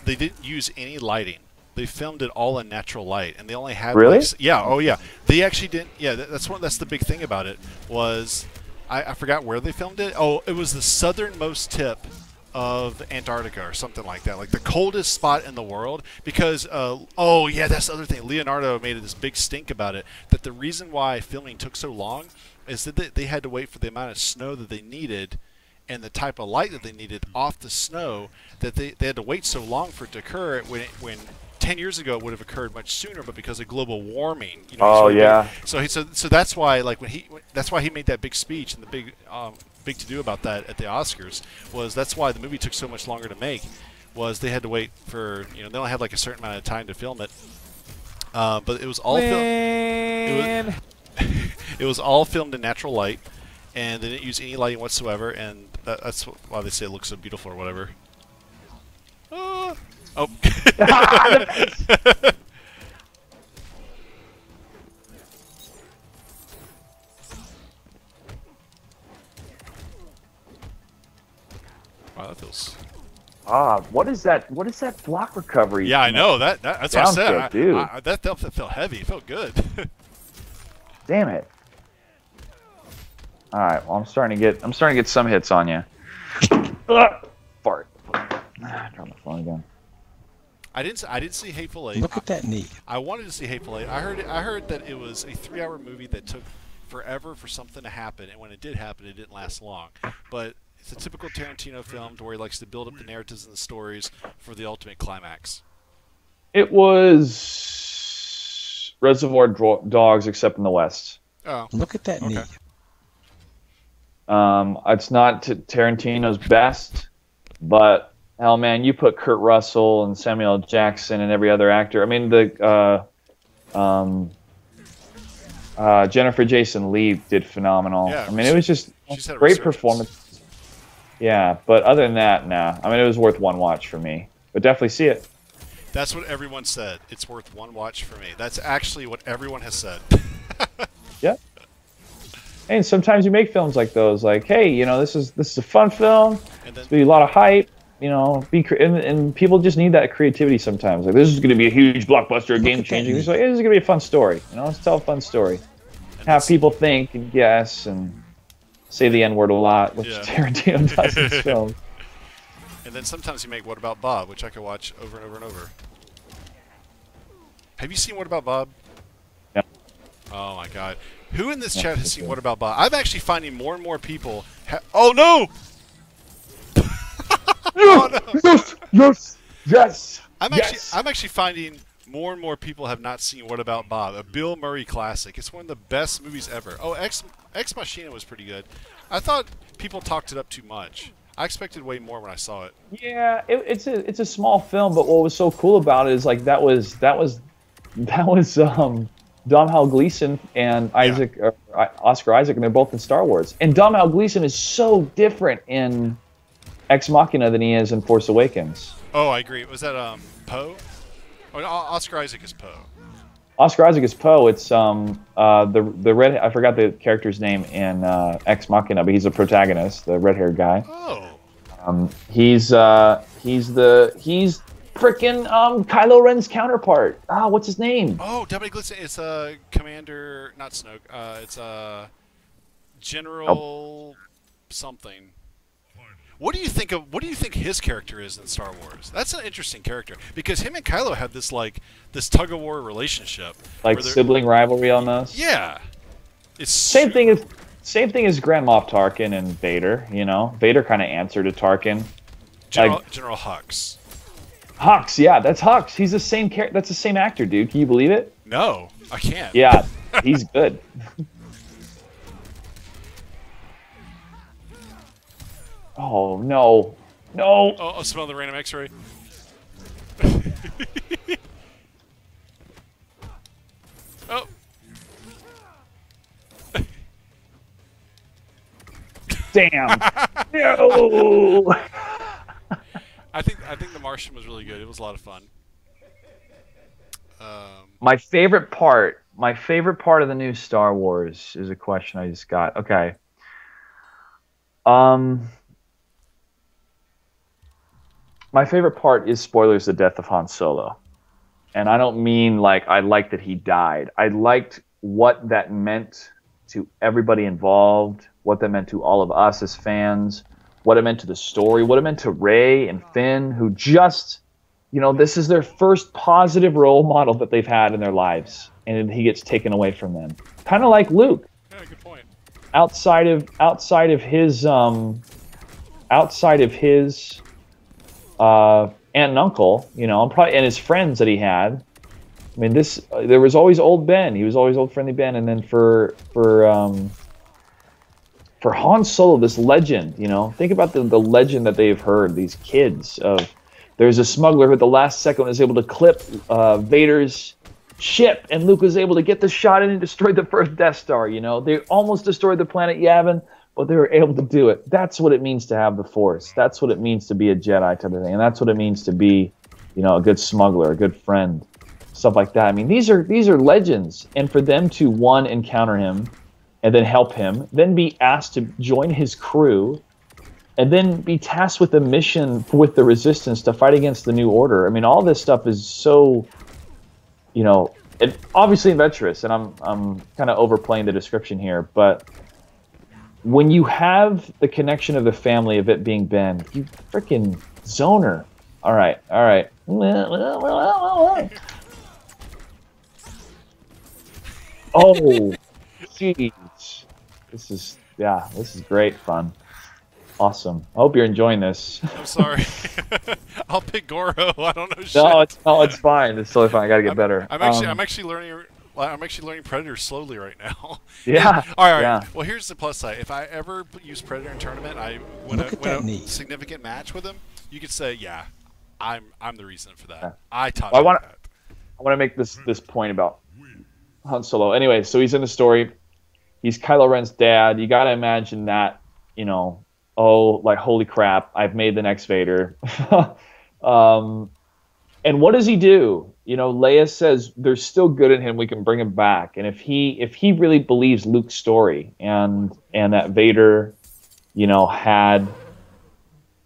they didn't use any lighting. They filmed it all in natural light, and they only had really? They actually didn't. Yeah, that's the big thing about it was I forgot where they filmed it. Oh, it was the southernmost tip of Antarctica or something like that, like the coldest spot in the world. Because that's the other thing. Leonardo made this big stink about it, that the reason why filming took so long is that they had to wait for the amount of snow that they needed and the type of light that they needed off the snow, that they had to wait so long for it to occur when 10 years ago it would have occurred much sooner, but because of global warming, so that's why that's why he made that big speech and the big to do about that at the Oscars. That's why the movie took so much longer to make, was they had to wait for they only had like a certain amount of time to film it. But it was all it was all filmed in natural light, and they didn't use any lighting whatsoever, and that's why they say it looks so beautiful or whatever. Oh. Wow, that feels. What is that? What is that block recovery? Yeah, I know that's what I said. Dude. That felt heavy. It felt good. Damn it! All right, well, I'm starting to get some hits on you. Fart. Drop my phone again. I didn't see Hateful Eight. Look at that knee. I wanted to see Hateful Eight. I heard that it was a 3-hour movie that took forever for something to happen, and when it did happen, it didn't last long. But it's a typical Tarantino film to where he likes to build up the narratives and the stories for the ultimate climax. It was Reservoir Dogs, except in the West. Oh, Look at that knee. It's not Tarantino's best, but hell, man, you put Kurt Russell and Samuel L. Jackson and every other actor. I mean, Jennifer Jason Leigh did phenomenal. Yeah, I mean, it was just had a great resurgence. performance. Yeah, but other than that, nah. I mean, it was worth one watch for me. But definitely see it. That's what everyone said. It's worth one watch for me. That's actually what everyone has said. Yeah. And sometimes you make films like those, like, hey, you know, this is a fun film. And then, There's be a lot of hype. You know, and people just need that creativity sometimes. Like, this is going to be a huge blockbuster, a game changing. It's like, hey, this is going to be a fun story. You know, let's tell a fun story. Have people think and guess and say the N word a lot, which Tarantino does in his films. And then sometimes you make What About Bob, which I could watch over and over and over. Have you seen What About Bob? Yeah. Oh my God. Who in this chat has seen What About Bob? I'm actually finding more and more people. Oh no! Oh, no. Yes. I'm actually finding more and more people have not seen What About Bob, a Bill Murray classic. It's one of the best movies ever. Oh, Ex Machina was pretty good. I thought people talked it up too much. I expected way more when I saw it. Yeah, it's a small film, but what was so cool about it is like that was Domhnall Gleeson and Oscar Isaac, and they're both in Star Wars. And Domhnall Gleeson is so different in Ex Machina than he is in Force Awakens. Oh, I agree. Was that Poe? Oh, no, Oscar Isaac is Poe. Oscar Isaac is Poe. It's the red. I forgot the character's name in Ex Machina, but he's a protagonist, the red-haired guy. Oh. He's frickin' Kylo Ren's counterpart. What's his name? Oh, Dominic Gleeson. It's Commander, not Snoke. It's General something. What do you think his character is in Star Wars? That's an interesting character because him and Kylo have this tug of war relationship, like sibling rivalry almost. Yeah, it's same thing as Grand Moff Tarkin and Vader. You know, Vader kind of answered to Tarkin. General Hux. Hux, yeah, that's Hux. He's the same character. That's the same actor, dude. Can you believe it? No, I can't. Yeah, he's good. Oh, no. No. Oh, I'll smell the random X-ray. Oh. Damn. No. I think The Martian was really good. It was a lot of fun. My favorite part of the new Star Wars is a question I just got. Okay. My favorite part is, spoilers, the death of Han Solo. And I don't mean like I liked that he died. I liked what that meant to everybody involved, what that meant to all of us as fans, what it meant to the story, what it meant to Rey and Finn, who just, you know, this is their first positive role model that they've had in their lives, and he gets taken away from them. Kind of like Luke. Yeah, good point. Outside of his aunt and uncle, you know, and his friends that he had. I mean, there was always old Ben. He was always old friendly Ben, and then for Han Solo, this legend, you know, think about the legend that they've heard. These kids of, there's a smuggler who at the last second was able to clip Vader's ship, and Luke was able to get the shot in and destroy the first Death Star. You know, they almost destroyed the planet Yavin, but they were able to do it. That's what it means to have the Force. That's what it means to be a Jedi type of thing, and that's what it means to be, you know, a good smuggler, a good friend, stuff like that. I mean, these are legends, and for them to encounter him, and then help him, then be asked to join his crew, and then be tasked with a mission with the Resistance to fight against the New Order. I mean, all this stuff is so, you know, obviously adventurous, and I'm kind of overplaying the description here, but when you have the connection of the family of it being Ben, you freaking zoner. All right. Oh, Jeez. This is great fun. Awesome. I hope you're enjoying this. I'm sorry. I'll pick Goro. I don't know shit. It's fine. It's totally fine. I gotta get better. I'm actually learning. I'm actually learning Predator slowly right now. Yeah. All right. Yeah. Well, here's the plus side. If I ever use Predator in tournament, I win a significant match with him. You could say, yeah, I'm the reason for that. Yeah. I taught you that. I want to make this point about Han Solo. Anyway, so he's in the story. He's Kylo Ren's dad. You got to imagine that, like, holy crap, I've made the next Vader. And what does he do? Leia says there's still good in him. We can bring him back. And if he really believes Luke's story and that Vader, had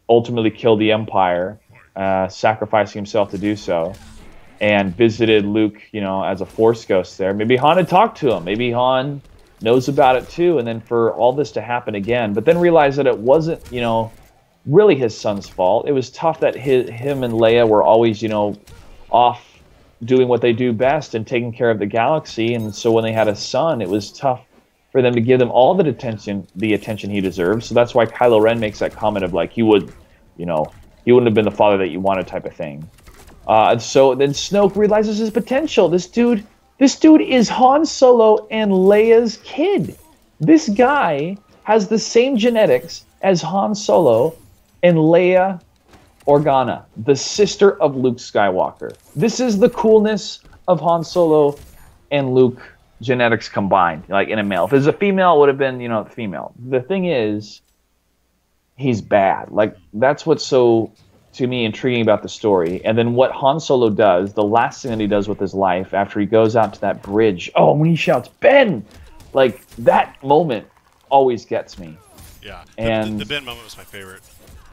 ultimately killed the Empire, sacrificing himself to do so, and visited Luke, as a Force ghost there, maybe Han had talked to him. Maybe Han knows about it too. And then for all this to happen again, but then realize that it wasn't, really his son's fault. It was tough that him and Leia were always, off doing what they do best and taking care of the galaxy. And so when they had a son, it was tough for them to give them all the attention he deserved. So that's why Kylo Ren makes that comment of like, he wouldn't have been the father that you wanted type of thing. And so then Snoke realizes his potential. This dude is Han Solo and Leia's kid. This guy has the same genetics as Han Solo and Leia Organa, the sister of Luke Skywalker. This is the coolness of Han Solo and Luke genetics combined, like in a male. If it was a female, it would have been, female. The thing is, he's bad. Like, that's what's so, to me, intriguing about the story. And then what Han Solo does, the last thing that he does with his life after he goes out to that bridge, when he shouts, Ben! Like, that moment always gets me. Yeah, and the Ben moment was my favorite.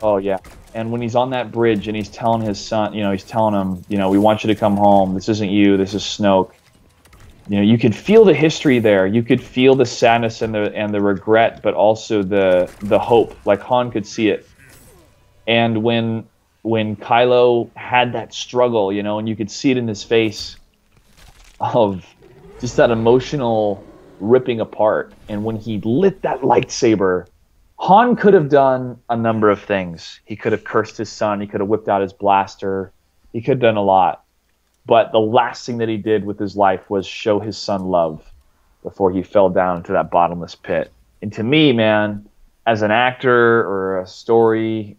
Oh, yeah. And when he's on that bridge and he's telling his son, he's telling him, we want you to come home. This isn't you. This is Snoke. You could feel the history there. You could feel the sadness and the regret, but also the hope. Like Han could see it. And when Kylo had that struggle, and you could see it in his face of just that emotional ripping apart. And when he lit that lightsaber, Han could have done a number of things. He could have cursed his son. He could have whipped out his blaster. He could have done a lot. But the last thing that he did with his life was show his son love before he fell down into that bottomless pit. And to me, man, as an actor or a story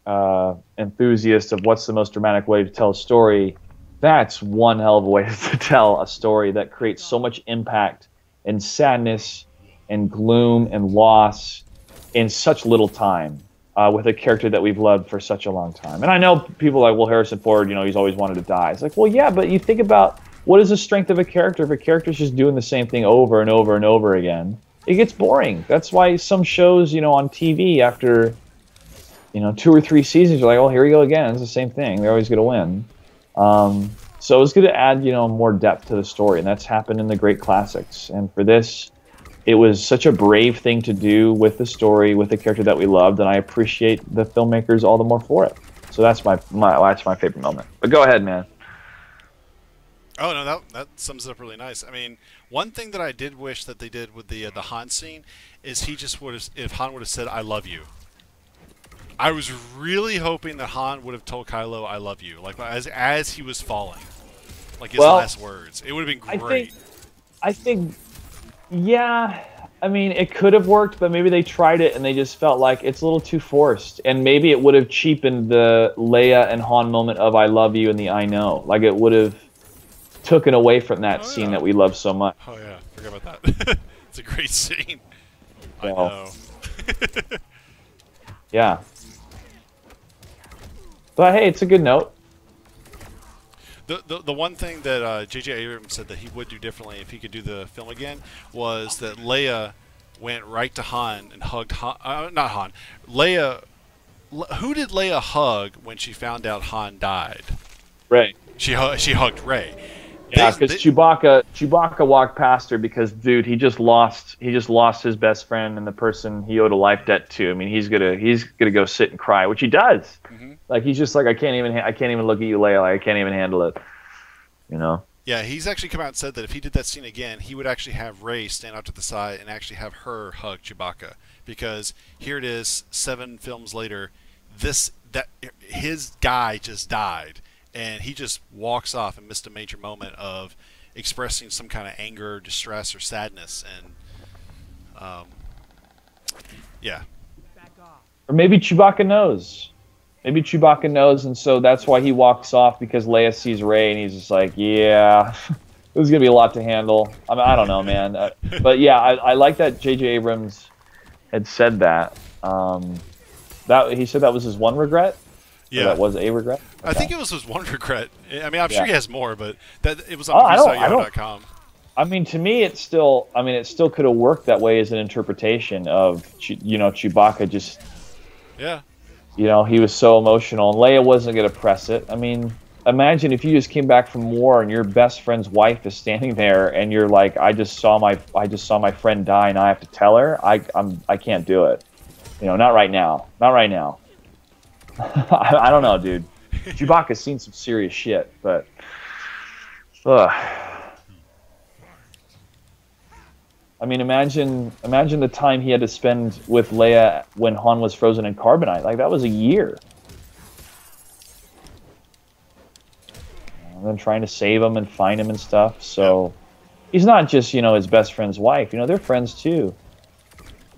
enthusiast of what's the most dramatic way to tell a story, that's one hell of a way to tell a story that creates so much impact and sadness and gloom and loss in such little time, with a character that we've loved for such a long time. And I know people are like, well, Harrison Ford, he's always wanted to die. It's like, well, yeah, but you think about what is the strength of a character if a character's just doing the same thing over and over and over again? It gets boring. That's why some shows, on TV after, 2 or 3 seasons, you're like, oh, here we go again. It's the same thing. They're always going to win. So it's going to add, more depth to the story, and that's happened in the great classics. And for this, it was such a brave thing to do with the story, with the character that we loved, and I appreciate the filmmakers all the more for it. So that's my favorite moment. But go ahead, man. Oh no, that sums it up really nice. I mean, one thing that I did wish that they did with the Han scene is he just would have, if Han would have said "I love you." I was really hoping that Han would have told Kylo "I love you," like as he was falling, like his last words. It would have been great. I think. Yeah, I mean, it could have worked, but maybe they tried it and they just felt like it's a little too forced. And maybe it would have cheapened the Leia and Han moment of I love you and the I know. Like, it would have taken away from that scene that we love so much. Oh, yeah. Forgot about that. It's a great scene. I know. Yeah. But, hey, it's a good note. The one thing that J.J. Abrams said that he would do differently if he could do the film again was that Leia went right to Han and hugged Han. Not Han. Leia. Who did Leia hug when she found out Han died? Rey. She hugged Rey. Yeah, because Chewbacca walked past her because, dude, he just lost his best friend and the person he owed a life debt to. I mean, he's gonna go sit and cry, which he does. Mm-hmm. Like, he's just like, I can't even look at you, Leia. Like, I can't even handle it. Yeah, Yeah, he's actually come out and said that if he did that scene again, he would actually have Rey stand out to the side and actually have her hug Chewbacca, because here it is, 7 films later, his guy just died, and he just walks off and missed a major moment of expressing some kind of anger, distress, or sadness, and yeah. Or maybe Chewbacca knows. Maybe Chewbacca knows, and so that's why he walks off, because Leia sees Rey, and he's just like, yeah, this is going to be a lot to handle. I mean, I don't know, man. But yeah, I like that J.J. Abrams had said that. He said that was his one regret? Yeah. Or that was a regret? Okay. I think it was his one regret. I mean, I'm sure he has more, but it was on freestyleyoda.com. I mean, to me, it still could have worked that way as an interpretation of, Chewbacca just... Yeah. He was so emotional, and Leia wasn't going to press it. I mean, imagine if you just came back from war and your best friend's wife is standing there, and you're like, "I just saw my friend die, and I have to tell her." I can't do it. Not right now. Not right now. I don't know, dude. Chewbacca's seen some serious shit, but. I mean, imagine the time he had to spend with Leia when Han was frozen in carbonite. Like, that was a year. And then trying to save him and find him and stuff. So he's not just, his best friend's wife. They're friends too.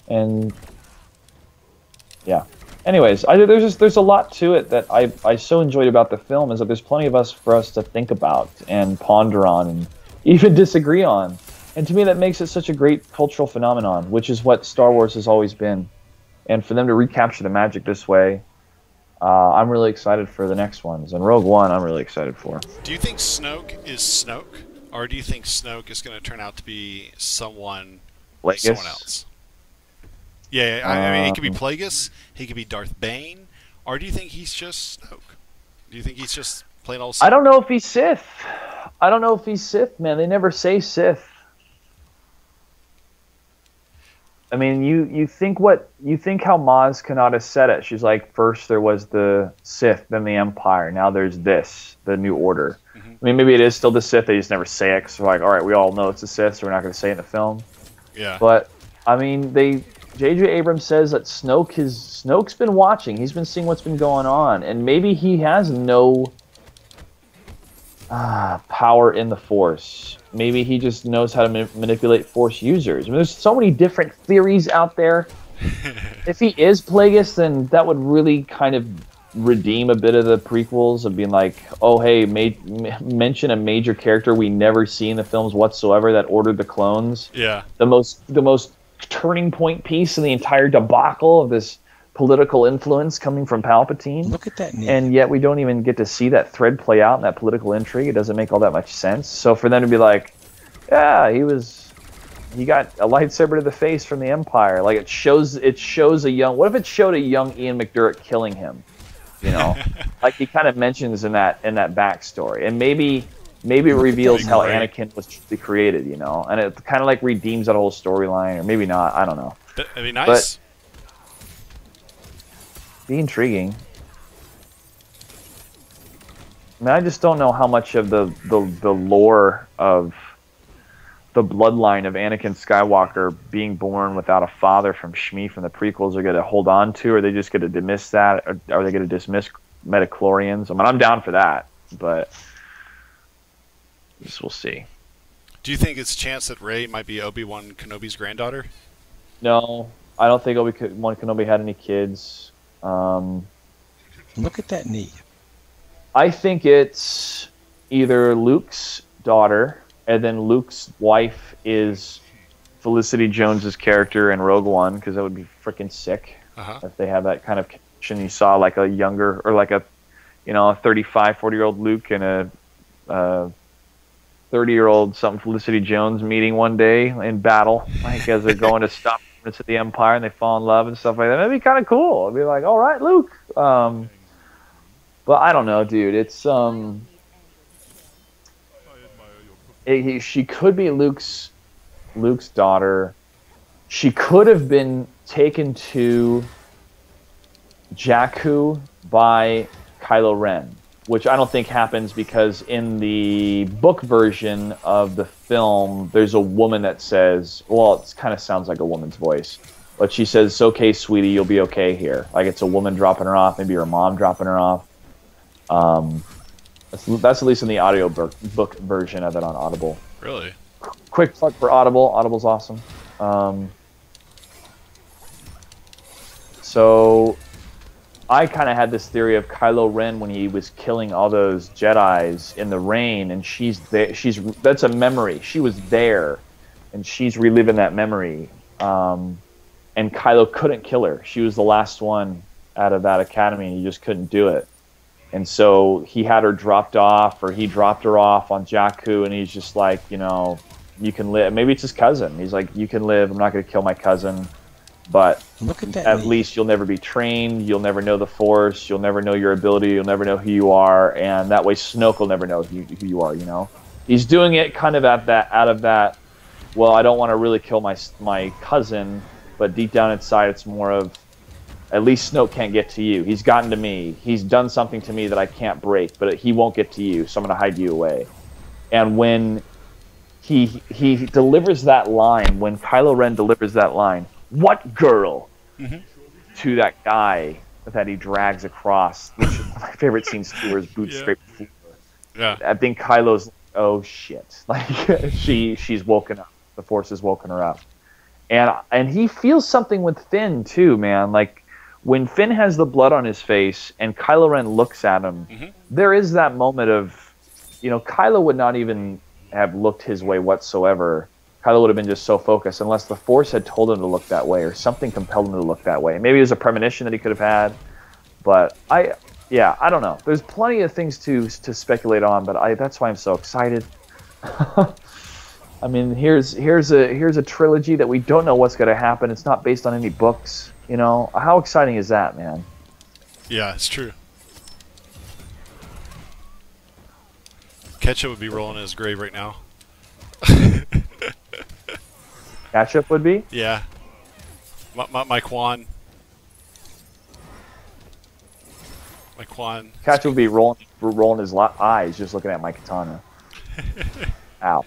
And yeah. Anyways, there's a lot to it that I so enjoyed about the film, is that there's plenty for us to think about and ponder on and even disagree on. And to me, that makes it such a great cultural phenomenon, which is what Star Wars has always been. And for them to recapture the magic this way, I'm really excited for the next ones. And Rogue One, I'm really excited for. Do you think Snoke is Snoke, or do you think Snoke is going to turn out to be someone else? Yeah, I mean, he could be Plagueis, he could be Darth Bane, or do you think he's just Snoke? Do you think he's just plain old Snoke? I don't know if he's Sith. Man. They never say Sith. I mean, you think how Maz Kanata said it. She's like, first there was the Sith, then the Empire. Now there's this, the New Order. Mm-hmm. I mean, maybe it is still the Sith. They just never say it. So like, all right, we all know it's the Sith, so we're not going to say it in the film. Yeah. But I mean, J.J. Abrams says that Snoke's been watching. He's been seeing what's been going on, and maybe he has no power in the Force. Maybe he just knows how to manipulate Force users. I mean, there's so many different theories out there. If he is Plagueis, then that would really kind of redeem a bit of the prequels of being like, oh, hey, mention a major character we never see in the films whatsoever that ordered the clones. Yeah. The most turning point piece in the entire debacle of this political influence coming from Palpatine. Look at that. And yet we don't even get to see that thread play out in that political intrigue. It doesn't make all that much sense. So for them to be like, yeah, he got a lightsaber to the face from the Empire. Like, it shows a young, what if it showed a young Ian McDiarmid killing him? Like he kind of mentions in that backstory. And maybe it reveals how Anakin was truly created, and it kind of like redeems that whole storyline, or maybe not. I don't know. That'd be nice. But be intriguing. I mean, I just don't know how much of the lore of the bloodline of Anakin Skywalker being born without a father from Shmi from the prequels are going to hold on to, or are they just going to dismiss that, or are they going to dismiss midichlorians? I mean, I'm down for that, but we'll see. Do you think it's a chance that Rey might be Obi-Wan Kenobi's granddaughter? No, I don't think Obi-Wan Kenobi had any kids. Look at that knee. I think it's either Luke's daughter, and then Luke's wife is Felicity Jones's character in Rogue One, because that would be freaking sick if they have that kind of connection. You saw like a younger, or like a 35, 40-year-old Luke and a 30-year-old Felicity Jones meeting one day in battle, like as they're going to stop to the Empire and they fall in love and stuff like that. That'd be kind of cool. I'd be like, all right, Luke. But I don't know, dude. It's she could be Luke's daughter. She could have been taken to Jakku by Kylo Ren. which I don't think happens because in the book version of the film, there's a woman that says, well, it kind of sounds like a woman's voice, but she says, "It's okay, sweetie, you'll be okay here." Like it's a woman dropping her off, maybe her mom dropping her off. That's at least in the audio book version of it on Audible. Really? Quick plug for Audible. Audible's awesome. So I kind of had this theory of Kylo Ren when he was killing all those Jedis in the rain, and she's there. That's a memory. She was there, and she's reliving that memory. And Kylo couldn't kill her. She was the last one out of that academy, and he just couldn't do it. And so he had her dropped off, or he dropped her off on Jakku, and he's just like, you know, you can live. Maybe it's his cousin. He's like, you can live. I'm not going to kill my cousin. But Look at that at least you'll never be trained. You'll never know the Force. You'll never know your ability. You'll never know who you are. And that way Snoke will never know who you are, you know? He's doing it kind of out of that, well, I don't want to really kill my cousin, but deep down inside it's more of, at least Snoke can't get to you. He's gotten to me. He's done something to me that I can't break, but he won't get to you, so I'm going to hide you away. And when he delivers that line, when Kylo Ren delivers that line, "What girl?" to that guy that he drags across, which is my favorite scene too, where his boots scrape the floor. Yeah. I think Kylo's like, oh shit. Like she's woken up. The Force has woken her up. And he feels something with Finn too, man. Like when Finn has the blood on his face and Kylo Ren looks at him, there is that moment of, you know, Kylo would not even have looked his way whatsoever. Kylo would have been just so focused unless the Force had told him to look that way or something compelled him to look that way. Maybe it was a premonition that he could have had, but I don't know. There's plenty of things to speculate on, but that's why I'm so excited. I mean, here's a trilogy that we don't know what's going to happen. It's not based on any books. You know, how exciting is that, man? Yeah, it's true. Ketchup would be rolling in his grave right now. Ketchup would be? Yeah. My Quan. My Quan. Ketchup would be rolling his eyes just looking at my katana. Ow.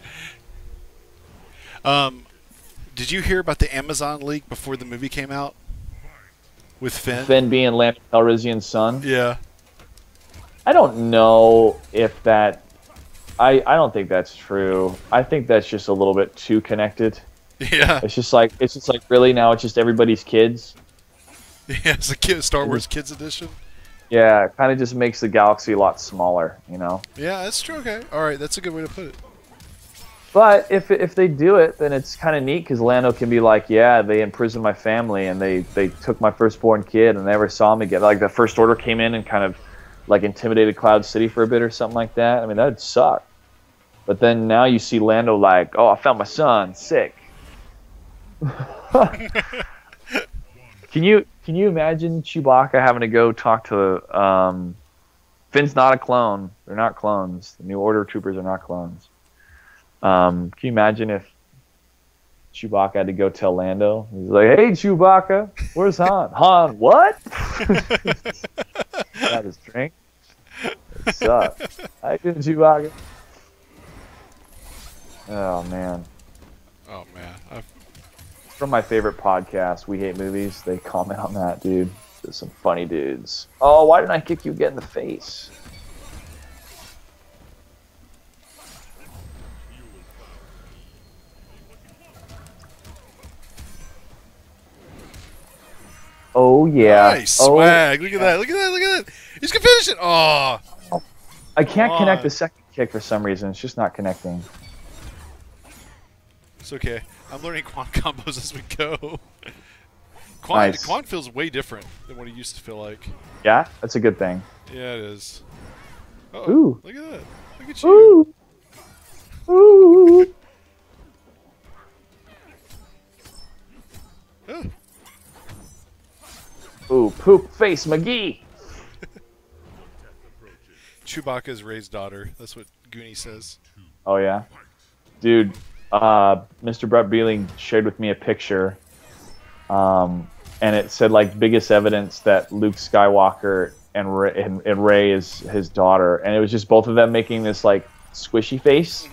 Did you hear about the Amazon leak before the movie came out? With Finn? Finn being Lando Calrissian's son? Yeah. I don't know if that... I don't think that's true. I think that's just a little bit too connected. Yeah. It's just like really now it's just everybody's kids. Yeah, it's a Star Wars Kids Edition. Yeah, it kind of just makes the galaxy a lot smaller, you know? Yeah, that's true. Okay. All right, that's a good way to put it. But if they do it, then it's kind of neat because Lando can be like, yeah, they imprisoned my family and they took my firstborn kid and never saw him again. Like the First Order came in and kind of like intimidated Cloud City for a bit or something like that. I mean, that'd suck. But then now you see Lando like, oh, I found my son, sick. Can you imagine Chewbacca having to go talk to Finn's not a clone. They're not clones. The New Order troopers are not clones. Can you imagine if Chewbacca had to go tell Lando? He's like, hey, Chewbacca, where's Han? Han, what? Got his drink. It sucks. I didn't Chewbacca. Oh, man. Oh, man. From my favorite podcast, We Hate Movies, they comment on that, dude. There's some funny dudes. Oh, why didn't I kick you again in the face? Oh, yeah. Nice swag. Look at that. Look at that. Look at that. He's going to finish it. Oh. I can't connect the second kick for some reason. It's just not connecting. It's okay. I'm learning Quan combos as we go. Nice. Quan feels way different than what he used to feel like. Yeah? That's a good thing. Yeah, it is. Uh-oh. Ooh. Look at that. Look at you. Ooh. Ooh. Oh. Ooh, poop face McGee. Chewbacca's Ray's daughter. That's what Goonie says. Oh, yeah? Dude, Mr. Brett Beeling shared with me a picture, and it said, like, biggest evidence that Luke Skywalker and Rey is his daughter, and it was just both of them making this like squishy face.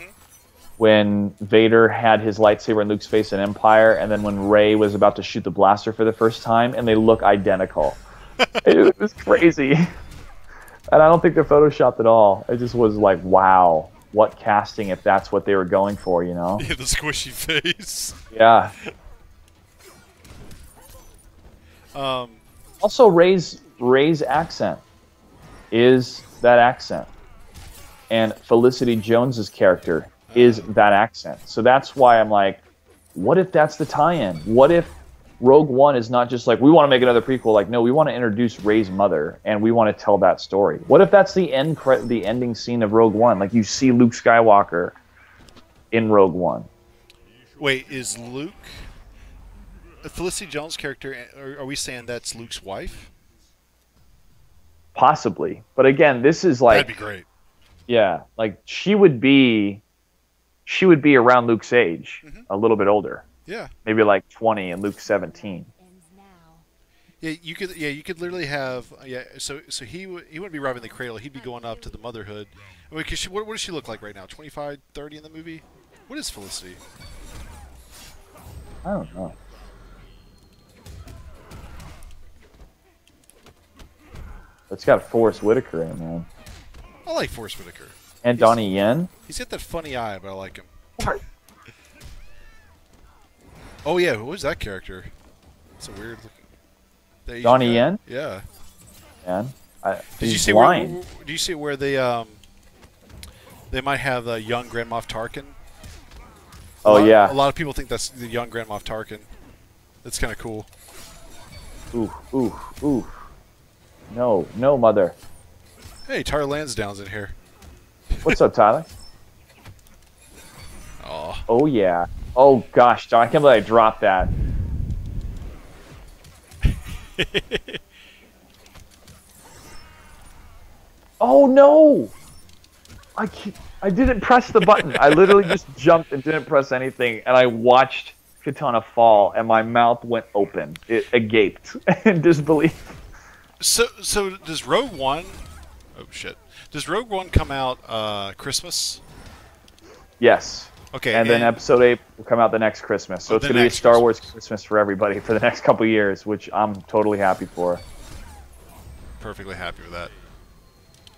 When Vader had his lightsaber in Luke's face in Empire, and then when Rey was about to shoot the blaster for the first time, and they look identical. It was crazy. And I don't think they're photoshopped at all. It just was like, wow, what casting if that's what they were going for, you know? Yeah, the squishy face. Yeah. Also, Rey's accent is that accent. And Felicity Jones's character is that accent. So that's why I'm like, what if that's the tie-in? What if Rogue One is not just like, we want to make another prequel? Like, no, we want to introduce Rey's mother, and we want to tell that story. What if that's the ending scene of Rogue One? Like, you see Luke Skywalker in Rogue One. Wait, is Luke... Felicity Jones' character, are we saying that's Luke's wife? Possibly. But again, this is like... That'd be great. Yeah, like, she would be around Luke's age, a little bit older. Yeah. Maybe like 20 and Luke's 17. Yeah, you could literally have So he wouldn't be robbing the cradle. He'd be going up to the motherhood. I mean, what does she look like right now? 25, 30 in the movie? What is Felicity? I don't know. It's got Forrest Whitaker in it, man. I like Forrest Whitaker. And Donnie Yen. He's got that funny eye, but I like him. Oh yeah, who was that character? It's a weird looking. Donnie Yen? Yeah. Man, Did you see blind. where? Do you see where they might have the young Grand Moff Tarkin? Yeah. A lot of people think that's the young Grand Moff Tarkin. That's kind of cool. Ooh. No, mother. Hey, Tyler Lansdowne's in here. What's up, Tyler? Oh yeah. Oh gosh, John, I can't believe I dropped that. Oh no! I didn't press the button. I literally just jumped and didn't press anything, and I watched Katana fall, and my mouth went open. It gaped in disbelief. So does Rogue One? Oh shit! Does Rogue One come out Christmas? Yes. Okay. And then Episode 8 will come out the next Christmas. So it's going to be a Star Wars Christmas for everybody for the next couple years, which I'm totally happy for. Perfectly happy with that.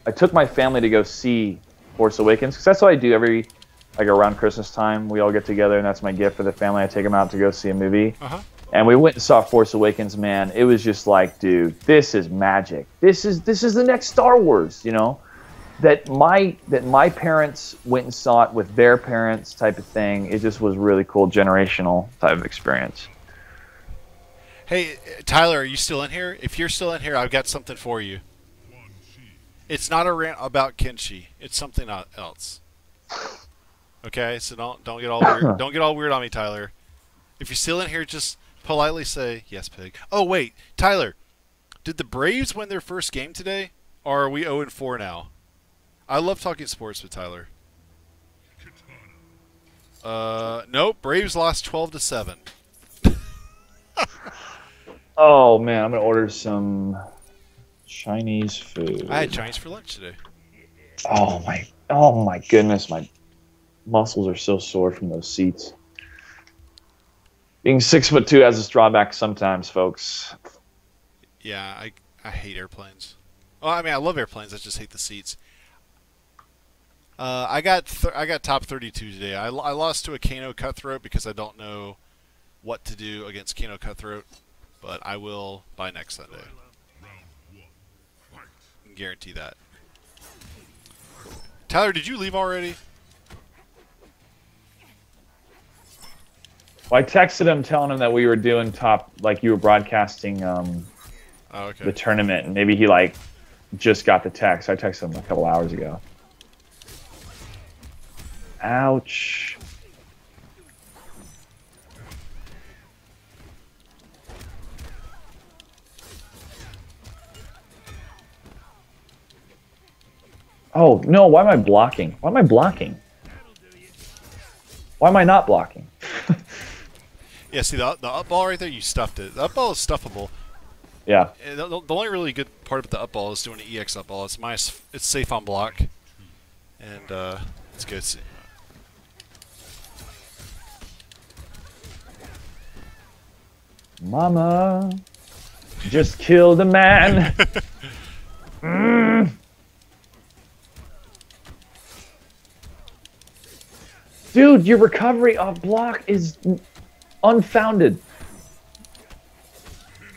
I took my family to go see Force Awakens because that's what I do like around Christmas time. We all get together, and that's my gift for the family. I take them out to go see a movie. And we went and saw Force Awakens, man. It was just like, dude, this is magic. This is the next Star Wars, you know? That my parents went and saw it with their parents type of thing. It just was really cool, generational type of experience. Hey, Tyler, are you still in here? If you're still in here, I've got something for you. It's not a rant about Kenshi. It's something else. Okay, so don't get all weird. Don't get all weird on me, Tyler. If you're still in here, just politely say yes, pig. Oh wait, Tyler, did the Braves win their first game today, or are we 0-4 now? I love talking sports with Tyler. Nope. Braves lost 12-7. Oh man, I'm gonna order some Chinese food. I had Chinese for lunch today. Oh my goodness, my muscles are so sore from those seats. Being 6'2" has its drawbacks sometimes, folks. Yeah, I hate airplanes. Well, I mean, I love airplanes. I just hate the seats. I got top 32 today. I lost to a Kano Cutthroat because I don't know what to do against Kano Cutthroat, but I will by next Sunday. I can guarantee that. Tyler, did you leave already? Well, I texted him telling him that we were doing top, like you were broadcasting okay. the tournament, and maybe he like just got the text. I texted him a couple hours ago. Ouch. Oh, no, why am I blocking? Why am I blocking? Why am I not blocking? Yeah, see, the up ball right there, you stuffed it. The up ball is stuffable. Yeah. The only really good part of the up ball is doing an EX up ball. It's safe on block, and it's good. Mama just killed a man. Dude, your recovery off block is unfounded.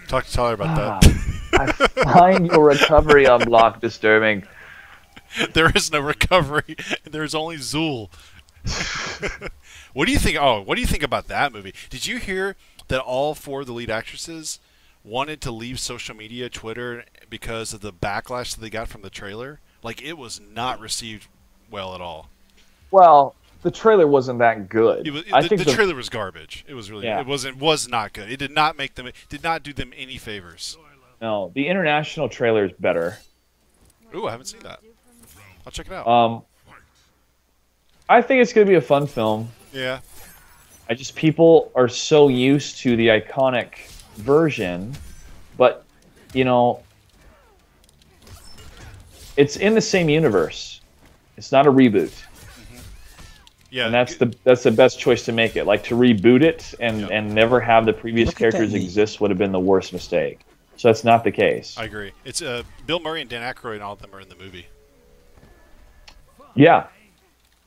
Talk to Tyler about that. I find your recovery on block disturbing. There is no recovery. There's only Zool. What do you think? Oh, what do you think about that movie? Did you hear that all 4 of the lead actresses wanted to leave social media, Twitter, because of the backlash that they got from the trailer? Like, it was not received well at all. Well, the trailer wasn't that good. The trailer was garbage. It was really was not good. It did not do them any favors. No, the international trailer is better. Ooh, I haven't seen that. I'll check it out. I think it's going to be a fun film. Yeah. People are so used to the iconic version, but it's in the same universe. It's not a reboot. Yeah, and that's the best choice to make it. Like, to reboot it and never have the previous characters exist would have been the worst mistake. So that's not the case. I agree. It's Bill Murray and Dan Aykroyd and all of them are in the movie. Yeah,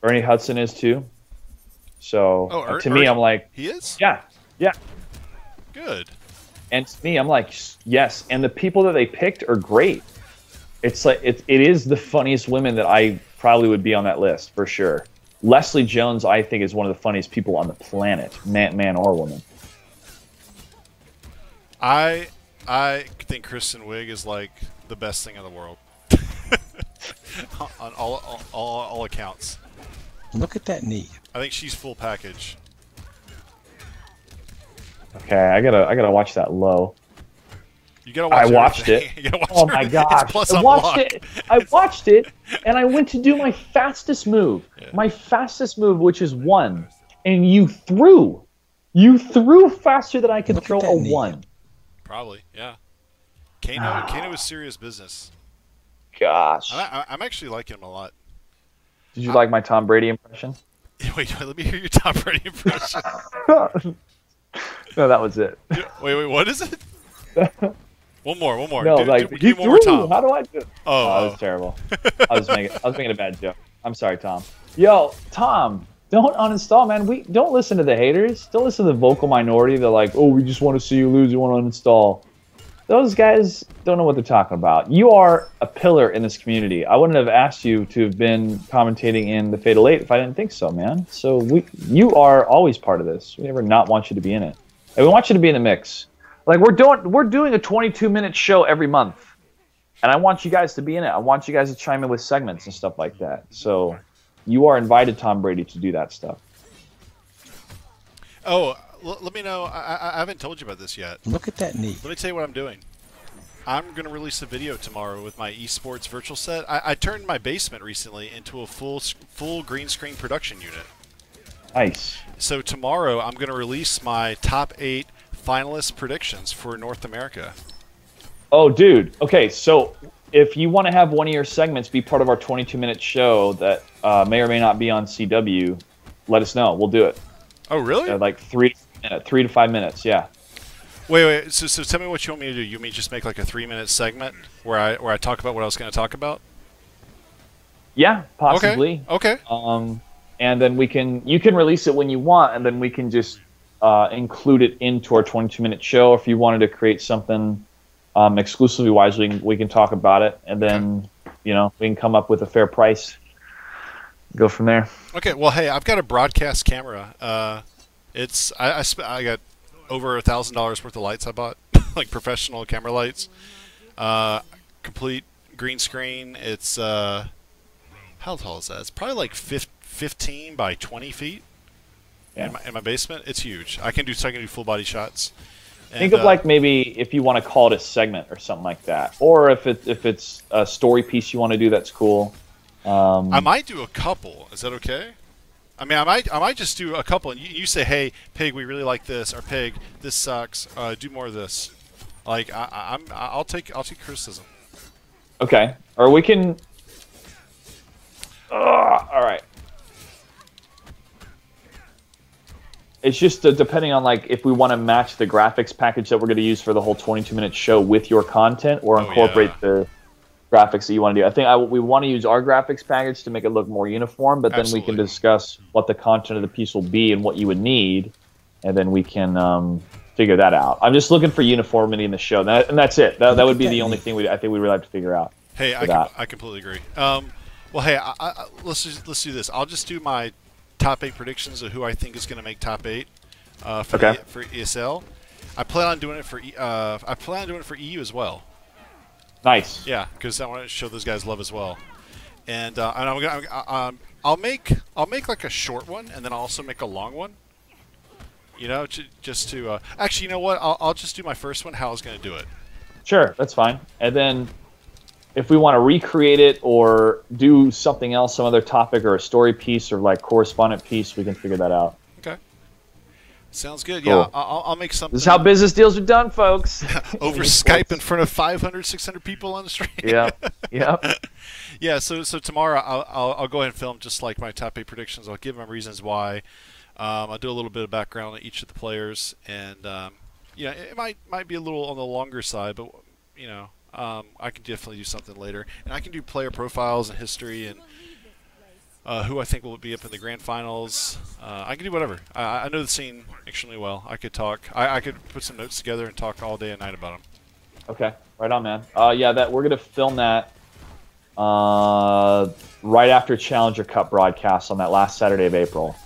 Ernie Hudson is too. So to me, I'm like, he is. Yeah. Good. And to me, I'm like, yes. And the people that they picked are great. It's like it is the funniest women that I probably would be on that list for sure. Leslie Jones, I think, is one of the funniest people on the planet, man or woman. I think Kristen Wiig is like the best thing in the world, on all accounts. Look at that knee. I think she's full package. Okay, I gotta watch that low. You gotta watch. I watched it. You gotta watch oh my gosh! I watched it, and I went to do my fastest move. Yeah. My fastest move, which is 1, and you threw faster than I could throw a 1. Probably, yeah. Kano is serious business. Gosh, I'm actually liking him a lot. Did you like my Tom Brady impression? Wait, let me hear your Tom Brady impression. No, that was it. Wait, what is it? One more. No, do one more time. How do I do it? Oh, that was terrible. I was making a bad joke. I'm sorry, Tom. Yo, Tom, don't uninstall, man. Don't listen to the haters. Don't listen to the vocal minority. They're like, oh, we just want to see you lose. You want to uninstall. Those guys don't know what they're talking about. You are a pillar in this community. I wouldn't have asked you to have been commentating in the Fatal 8 if I didn't think so, man. So you are always part of this. We never not want you to be in it. And we want you to be in the mix. Like, we're doing a 22-minute show every month, and I want you guys to be in it. I want you guys to chime in with segments and stuff like that. So you are invited, Tom Brady, to do that stuff. Oh, let me know. I haven't told you about this yet. Look at that knee. Let me tell you what I'm doing. I'm going to release a video tomorrow with my esports virtual set. I turned my basement recently into a full green screen production unit. Nice. So tomorrow I'm going to release my top 8 finalist predictions for North America. Oh, dude. Okay, so if you want to have one of your segments be part of our 22-minute show that may or may not be on CW, let us know. We'll do it. Oh, really? Like 3 to 5 minutes, yeah. Wait. So tell me what you want me to do. You want me to just make like a 3-minute segment where I talk about what I was going to talk about? Yeah, possibly. Okay. And then you can release it when you want, and then we can just include it into our 22-minute show. If you wanted to create something exclusively wise, we can talk about it, and then we can come up with a fair price. Go from there. Okay. Well, hey, I've got a broadcast camera. I got over $1,000 worth of lights I bought, like professional camera lights. Complete green screen. It's how tall is that? It's probably like 15 by 20 feet. Yeah. In my basement. It's huge. I can do full body shots. Think of like maybe if you want to call it a segment or something like that, or if it's a story piece you want to do, that's cool. I might do a couple. Is that okay? I mean, I might just do a couple, and you say, "Hey, Pig, we really like this," or "Pig, this sucks. Do more of this." Like I'll take criticism. Okay. Or we can. All right. It's just depending on like if we want to match the graphics package that we're going to use for the whole 22-minute show with your content, or incorporate the graphics that you want to do. I think we want to use our graphics package to make it look more uniform, but then we can discuss what the content of the piece will be and what you would need, and then we can figure that out. I'm just looking for uniformity in the show, and that's it. That would be the only thing I think we really have to figure out. Hey, I completely agree. Well, hey, let's do this. I'll just do my top 8 predictions of who I think is going to make top 8 for ESL. I plan on doing it for EU as well. Nice. Yeah, because I want to show those guys love as well. And I'll make like a short one, and then I'll also make a long one. You know, just to actually, you know what? I'll just do my first one. How I was going to do it. Sure, that's fine. And then if we want to recreate it or do something else, some other topic or a story piece or like correspondent piece, we can figure that out. Okay. Sounds good. Cool. Yeah, I'll make something. This is how business deals are done, folks. Over Skype in front of 500, 600 people on the street. Yeah. Yep. Yeah. So tomorrow I'll go ahead and film just like my top 8 predictions. I'll give them reasons why. I'll do a little bit of background on each of the players, and yeah, it might be a little on the longer side, but you know, I can definitely do something later, and I can do player profiles and history and who I think will be up in the grand finals. I can do whatever. I know the scene extremely well. I could talk. I could put some notes together and talk all day and night about them. Okay, right on, man. Yeah, we're gonna film that right after Challenger Cup broadcast on that last Saturday of April.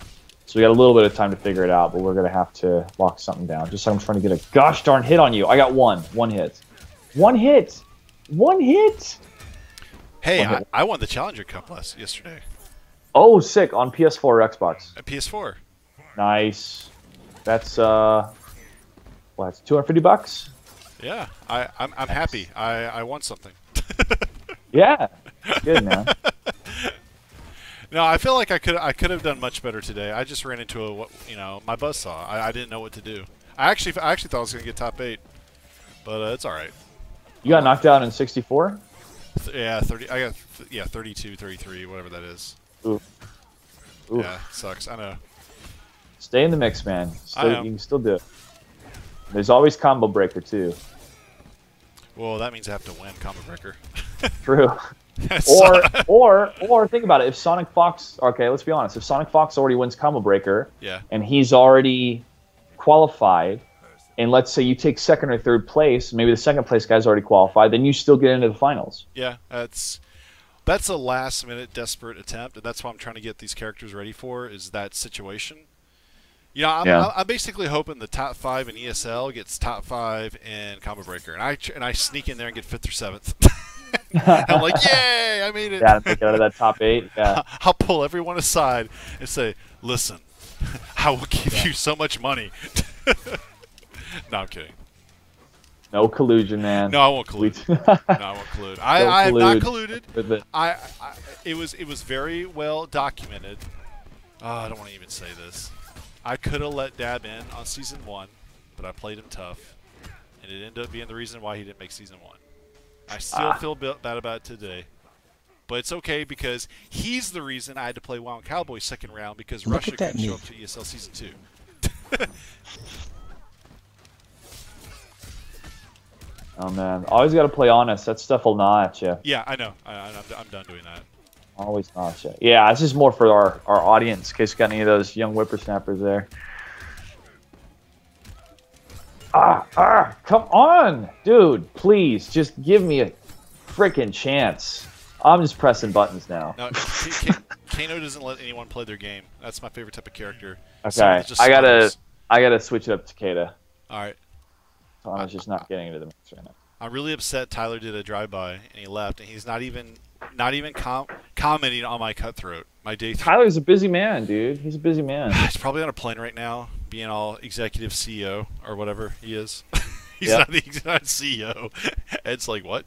So we got a little bit of time to figure it out, but we're gonna have to lock something down. Just like I'm trying to get a gosh darn hit on you. I got one hit. One hit. Hey, I won the Challenger Cup yesterday. Oh, sick! On PS4 or Xbox? PS4. Nice. That's that's $250. Yeah, I'm happy. I won something. Yeah, good man. No, I feel like I could have done much better today. I just ran into my buzzsaw. I didn't know what to do. I actually thought I was gonna get top 8, but it's all right. You got knocked out in 64? Yeah, 30. I got 32, 33, whatever that is. Oof. Yeah, sucks. I know. Stay in the mix, man. You can still do it. There's always combo breaker too. Well, that means I have to win combo breaker. True. or think about it. If Sonic Fox, okay, let's be honest. If Sonic Fox already wins combo breaker, yeah, and he's already qualified, and let's say you take second or third place, maybe the second place guy's already qualified, then you still get into the finals. Yeah, that's a last minute desperate attempt, and that's what I'm trying to get these characters ready for, is that situation. You know, I'm basically hoping the top 5 in ESL gets top 5 in combo breaker, and I sneak in there and get 5th or 7th. I'm like, yay, I made it. Yeah, make it out of that top 8. Yeah. I'll pull everyone aside and say, listen, I will give you so much money. No, I'm kidding. No collusion, man. No, I won't collude. No, I won't collude. I have not colluded. It was very well documented. I don't want to even say this. I could have let Dab in on Season 1, but I played him tough, and it ended up being the reason why he didn't make Season 1. I still feel bad about it today. But it's okay because he's the reason I had to play Wild Cowboy second round because Russia couldn't show up to ESL Season 2. Oh, man. Always got to play honest. That stuff will gnaw at you. Yeah, I know. I'm done doing that. Always gnaw at you. Yeah, it's just more for our audience in case you got any of those young whippersnappers there. Come on, dude. Please, just give me a freaking chance. I'm just pressing buttons now. No, Kano doesn't let anyone play their game. That's my favorite type of character. Okay, I gotta switch it up to Kata. All right. So I'm just not getting into the mix right now. I'm really upset. Tyler did a drive-by and he left, and he's not even commenting on my cutthroat. My day. Tyler's a busy man, dude. He's a busy man. He's probably on a plane right now, being all executive CEO or whatever he is. He's not CEO. Ed's like, what?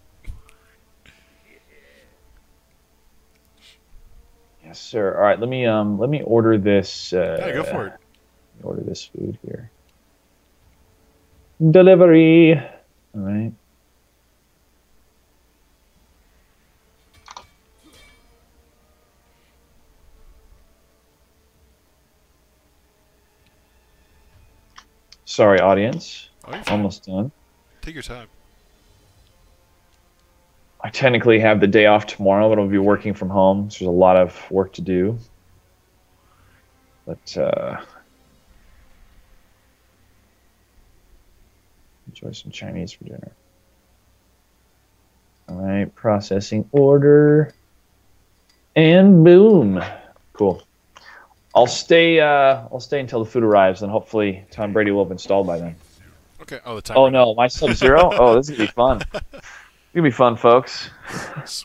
Yes, sir. All right, let me order this. Yeah, go for it. Order this food here. Delivery. All right. Sorry, audience. Oh, you're fine. Almost done. Take your time. I technically have the day off tomorrow, but I'll be working from home, so there's a lot of work to do. But enjoy some Chinese for dinner. All right, processing order, and boom, cool. I'll stay until the food arrives, and hopefully Tom Brady will have installed by then. Okay. Oh, the time. Oh no, my Sub-Zero. Oh, this is gonna be fun. It's gonna be fun, folks.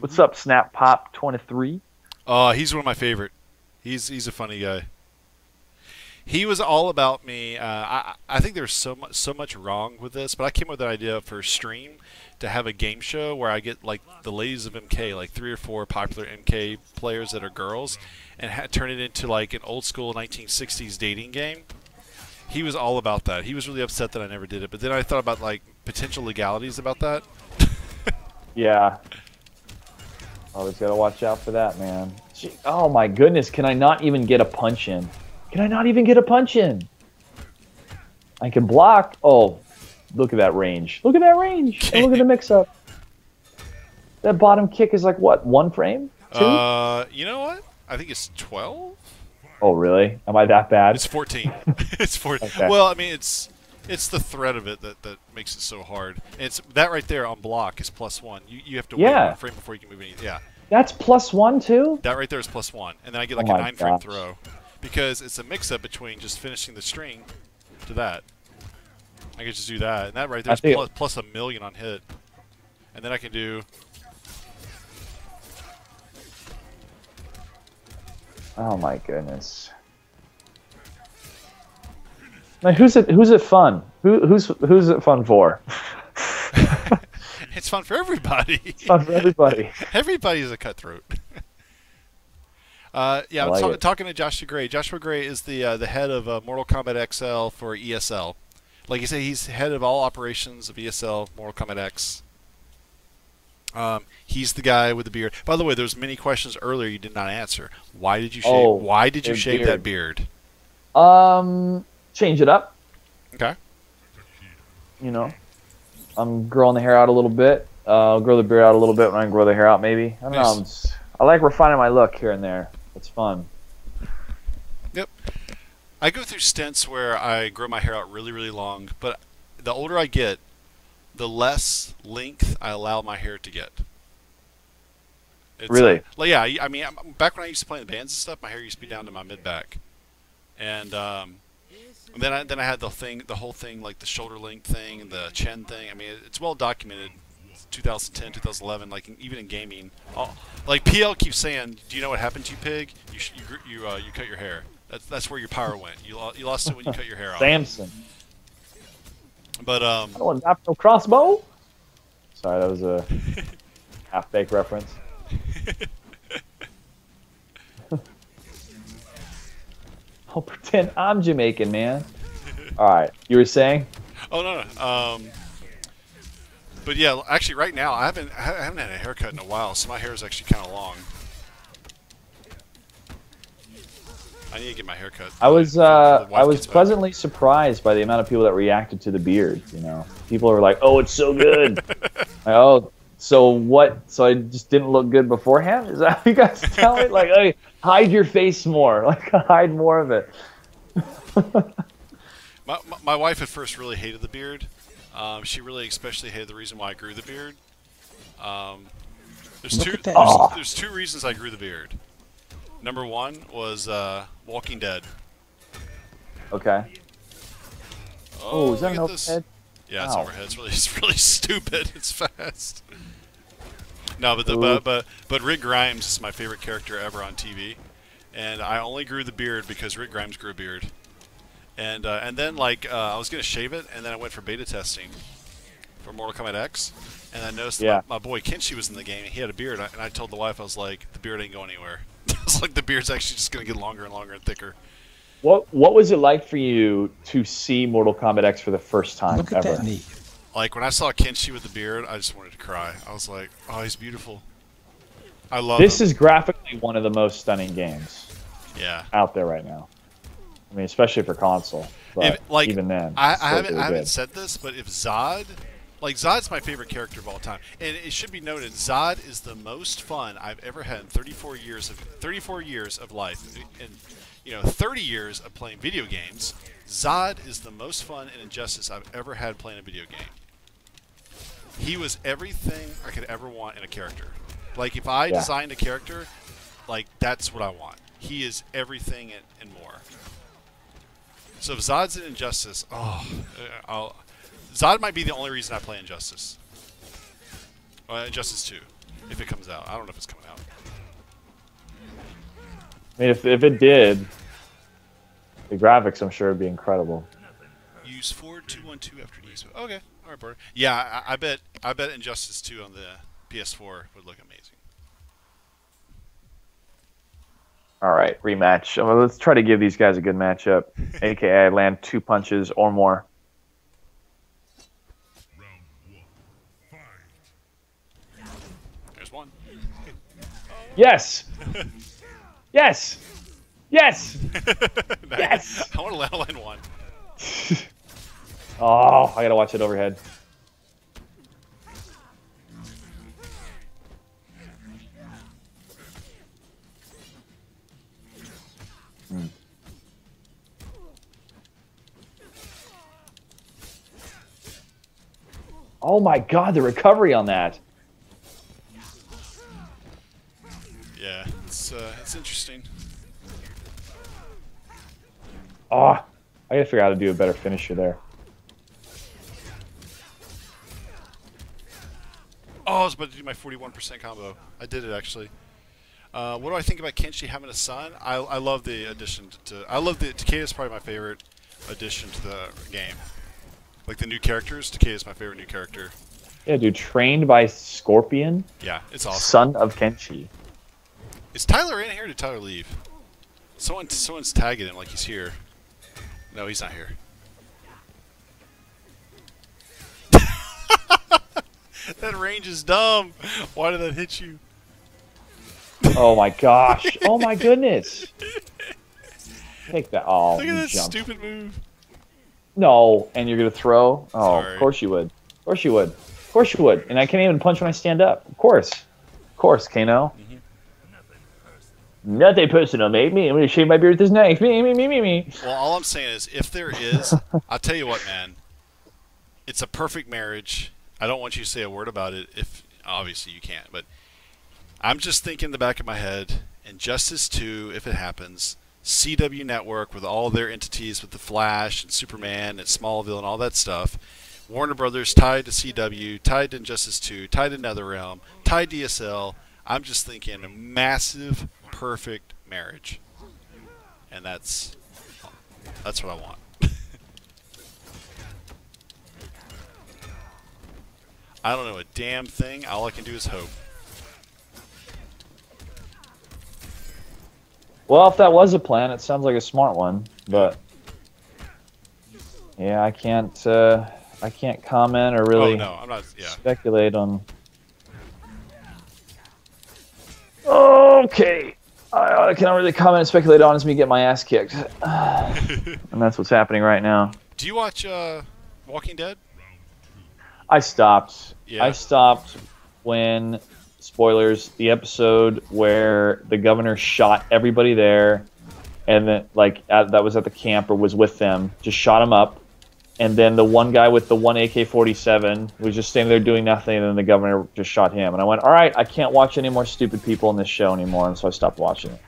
What's up, Snap Pop 23? He's one of my favorite. He's a funny guy. He was all about me. I think there's so much wrong with this, but I came up with an idea for a stream to have a game show where I get like the ladies of MK, like 3 or 4 popular MK players that are girls, and turn it into like an old school 1960s dating game. He was all about that. He was really upset that I never did it, but then I thought about like potential legalities about that. Yeah. Always gotta watch out for that, man. Gee, oh my goodness, can I not even get a punch in? Can I not even get a punch in? I can block. Oh, look at that range. Look at that range. And look at the mix-up. That bottom kick is like, what, 1 frame? 2? You know what? I think it's 12. Oh, really? Am I that bad? It's 14. It's 14. Okay. Well, I mean, it's the threat of it that makes it so hard. It's that right there on block is +1. You have to wait 1 frame before you can move anything. Yeah. That's +1 too? That right there is +1, and then I get like Oh a my 9-frame gosh. throw, because it's a mix-up between just finishing the string to that. I can just do that, and that right there is plus 1,000,000 on hit, and then I can do. Oh my goodness. Now, who's it fun? Who's it fun for? It's fun for everybody. It's fun for everybody. Everybody's a cutthroat. Yeah, I'm talking to Joshua Gray. Joshua Gray is the head of Mortal Kombat XL for ESL. Like you say, he's head of all operations of ESL Mortal Kombat X. He's the guy with the beard. By the way, there was many questions earlier you did not answer. Why did you shave? Why did you shave that beard? Change it up. Okay. You know, I'm growing the hair out a little bit. I'll grow the beard out a little bit when I grow the hair out, maybe. I don't know. I like refining my look here and there. It's fun. Yep. I go through stints where I grow my hair out really, really long, but the older I get, the less length I allow my hair to get. Really? Like, yeah, I mean, back when I used to play in the bands and stuff, my hair used to be down to my mid-back. And then I had the whole thing, like the shoulder length thing and the chin thing. I mean, it's well documented. 2010, 2011, like even in gaming, like PL keeps saying, "Do you know what happened to you, pig? You cut your hair. That's where your power went. You lost it when you cut your hair off." Samson. But I don't want to have no crossbow. Sorry, that was a half-baked reference. I'll pretend I'm Jamaican, man. All right, you were saying? Oh no. But yeah, actually, right now I haven't had a haircut in a while, so my hair is actually kind of long. I need to get my hair cut. I was pleasantly surprised by the amount of people that reacted to the beard. You know, people were like, "Oh, it's so good." Oh, so what? So I just didn't look good beforehand? Is that what you guys tell me? Like, hey, hide your face more. Like, hide more of it. My wife at first really hated the beard. She really especially hated the reason why I grew the beard. There's 2 reasons I grew the beard. Number 1 was Walking Dead. Okay. Oh, is that an look at overhead? Yeah, it's overhead. It's really stupid. It's fast. No, but Rick Grimes is my favorite character ever on TV, and I only grew the beard because Rick Grimes grew a beard. And then like I was gonna shave it, and then I went for beta testing for Mortal Kombat X, and I noticed that my boy Kenshi was in the game. And he had a beard, and I told the wife, I was like, the beard ain't going anywhere. I was like, the beard's actually just gonna get longer and longer and thicker. What was it like for you to see Mortal Kombat X for the first time Look at ever? that knee. Like when I saw Kenshi with the beard, I just wanted to cry. I was like, oh, he's beautiful. I love This him. is graphically one of the most stunning games Yeah. out there right now. I mean, especially for console. But even then, I haven't said this, but if Zod, like Zod's my favorite character of all time, and it should be noted, Zod is the most fun I've ever had in 34 years of life, and 30 years of playing video games. Zod is the most fun and Injustice I've ever had playing a video game. He was everything I could ever want in a character. Like if I designed a character, like that's what I want. He is everything and more. So if Zod's in Injustice, Zod might be the only reason I play Injustice. Injustice 2, if it comes out. I don't know if it's coming out. I mean, if it did, the graphics I'm sure would be incredible. Use 4212 after use. Okay, all right, Porter. Yeah, I bet Injustice 2 on the PS4 would look amazing. All right, rematch. Well, let's try to give these guys a good matchup. AKA land 2 punches or more. There's one. Yes! Yes! Yes! Nice. Yes! I want to land one. Oh, I gotta watch it overhead. Oh my god, the recovery on that. Yeah, it's interesting. Oh, I gotta figure out how to do a better finisher there. Oh, I was about to do my 41% combo. I did it actually. What do I think about Kenshi having a son? I love the addition to. I love the Takeda's probably my favorite addition to the game. Like the new characters, Takeda's my favorite new character. Yeah, dude, trained by Scorpion. Yeah, it's awesome. Son of Kenshi. Is Tyler in here or did Tyler leave? Someone's tagging him like he's here. No, he's not here. That range is dumb. Why did that hit you? Oh my gosh. Oh my goodness. Take that. Oh, Look at that jumped. stupid move. No, and you're gonna throw? Oh, Sorry. of course you would. Of course you would. Of course you would. And I can't even punch when I stand up. Of course, Kano. Mm-hmm. Nothing personal, mate. Me, I'm gonna shave my beard with this knife. Me. Well, all I'm saying is, if there is, I'll tell you what, man. It's a perfect marriage. I don't want you to say a word about it. If obviously you can't, but I'm just thinking in the back of my head, Injustice 2, if it happens, CW Network with all their entities with the Flash and Superman and Smallville and all that stuff, Warner Brothers tied to CW, tied to Injustice 2, tied to NetherRealm, tied to ESL. I'm just thinking a massive, perfect marriage, and that's what I want. I don't know a damn thing. All I can do is hope. Well, if that was a plan, it sounds like a smart one. But yeah, I can't comment or really I'm not. Yeah. speculate on. Okay, I cannot really comment and speculate on as me get my ass kicked, and that's what's happening right now. Do you watch Walking Dead? I stopped. Yeah. I stopped when, spoilers, the episode where the governor shot everybody there, and then that was at the camp or was with them, just shot him up, and then the one guy with the one AK-47 was just standing there doing nothing, and then the governor just shot him. And I went, all right, I can't watch any more stupid people in this show anymore, and so I stopped watching it.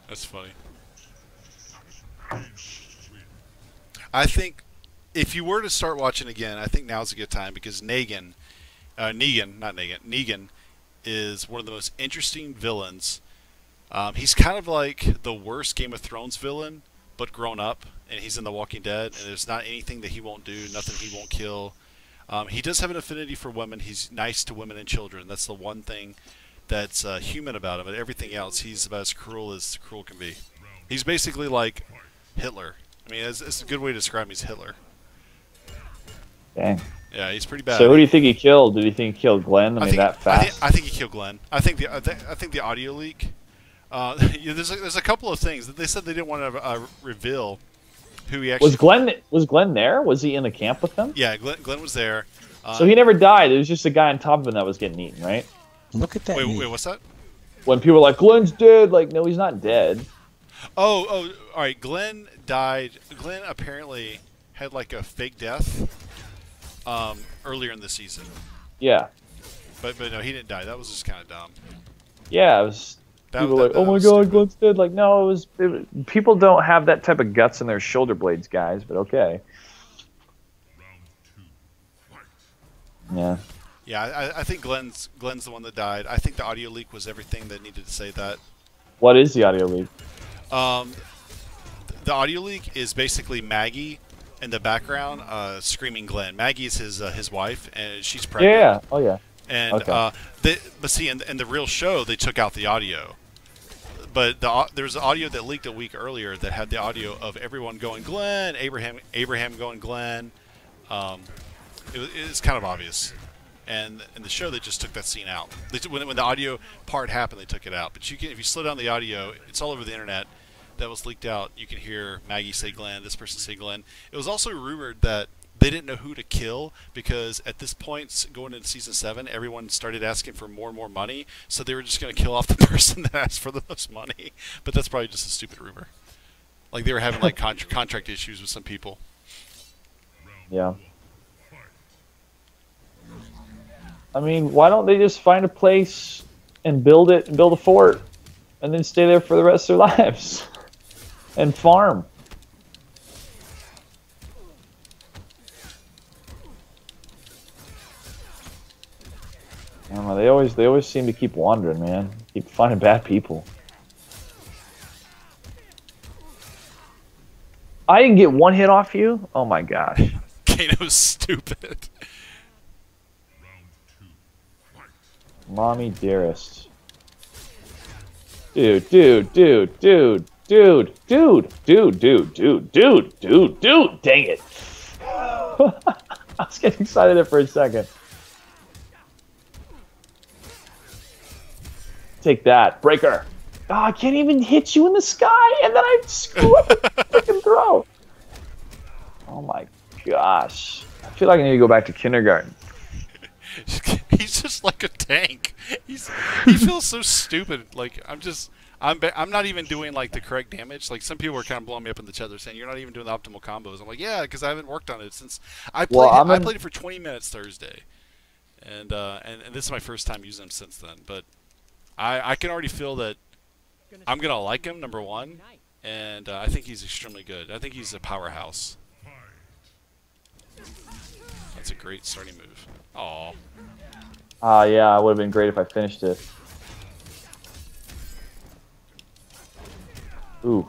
That's funny. I think if you were to start watching again, I think now's a good time because Negan is one of the most interesting villains. He's kind of like the worst Game of Thrones villain, but grown up, and he's in The Walking Dead, and there's not anything that he won't do, nothing he won't kill. He does have an affinity for women. He's nice to women and children. That's the one thing that's human about him, but everything else, he's about as cruel can be. He's basically like Hitler. I I mean, it's a good way to describe him. He's Hitler. Dang. Yeah, he's pretty bad. So who do you think he killed? Did you think he killed Glenn? I mean, that fast? I think he killed Glenn. I think the audio leak. There's a couple of things that they said they didn't want to reveal who he actually was Glenn there? Was he in the camp with them? Yeah, Glenn was there. So he never died. It was just a guy on top of him that was getting eaten, right? Look at that knee. Wait, what's that? When people were like, Glenn's dead, like, no, he's not dead. Oh, all right. Glenn died. Glenn apparently had like a fake death earlier in the season. Yeah. But no, he didn't die. That was just kind of dumb. Yeah, it was. People were like, oh my god, Glenn's dead. Like, no, people don't have that type of guts in their shoulder blades, guys, but okay. Yeah. Yeah, I think Glenn's the one that died. I think the audio leak was everything that needed to say that. What is the audio leak? The audio leak is basically Maggie in the background screaming Glenn. Maggie is his wife, and she's pregnant. Yeah. Oh yeah. And okay. But see, in the real show, they took out the audio. But there was audio that leaked a week earlier that had the audio of everyone going Glenn, Abraham going Glenn. It's kind of obvious. And in the show, they just took that scene out. When the audio part happened, they took it out. But if you slow down the audio, it's all over the internet. That was leaked out. You can hear Maggie say Glenn, this person say Glenn. It was also rumored that they didn't know who to kill because at this point, going into season 7, everyone started asking for more and more money. So they were just going to kill off the person that asked for the most money. But that's probably just a stupid rumor. Like they were having like contract issues with some people. Yeah. I mean, why don't they just find a place and build a fort, and then stay there for the rest of their lives and farm? I don't know. They always seem to keep wandering, man. Keep finding bad people. I didn't get one hit off you? Oh my gosh. Kano's stupid. Mommy dearest. Dude, dang it. I was getting excited there for a second. Take that. Breaker. Oh, I can't even hit you in the sky, and then I screw up the freaking throw. Oh my gosh. I feel like I need to go back to kindergarten. He's just like a tank. He feels so stupid. Like I'm not even doing like the correct damage. Like some people are kind of blowing me up in the chat. They're saying you're not even doing the optimal combos. I'm like, yeah, because I haven't worked on it since I played. I played it for 20 minutes Thursday, and this is my first time using him since then. But I can already feel that I'm gonna like him, number one, and I think he's extremely good. I think he's a powerhouse. That's a great starting move. Aw. Yeah, it would have been great if I finished it. Ooh.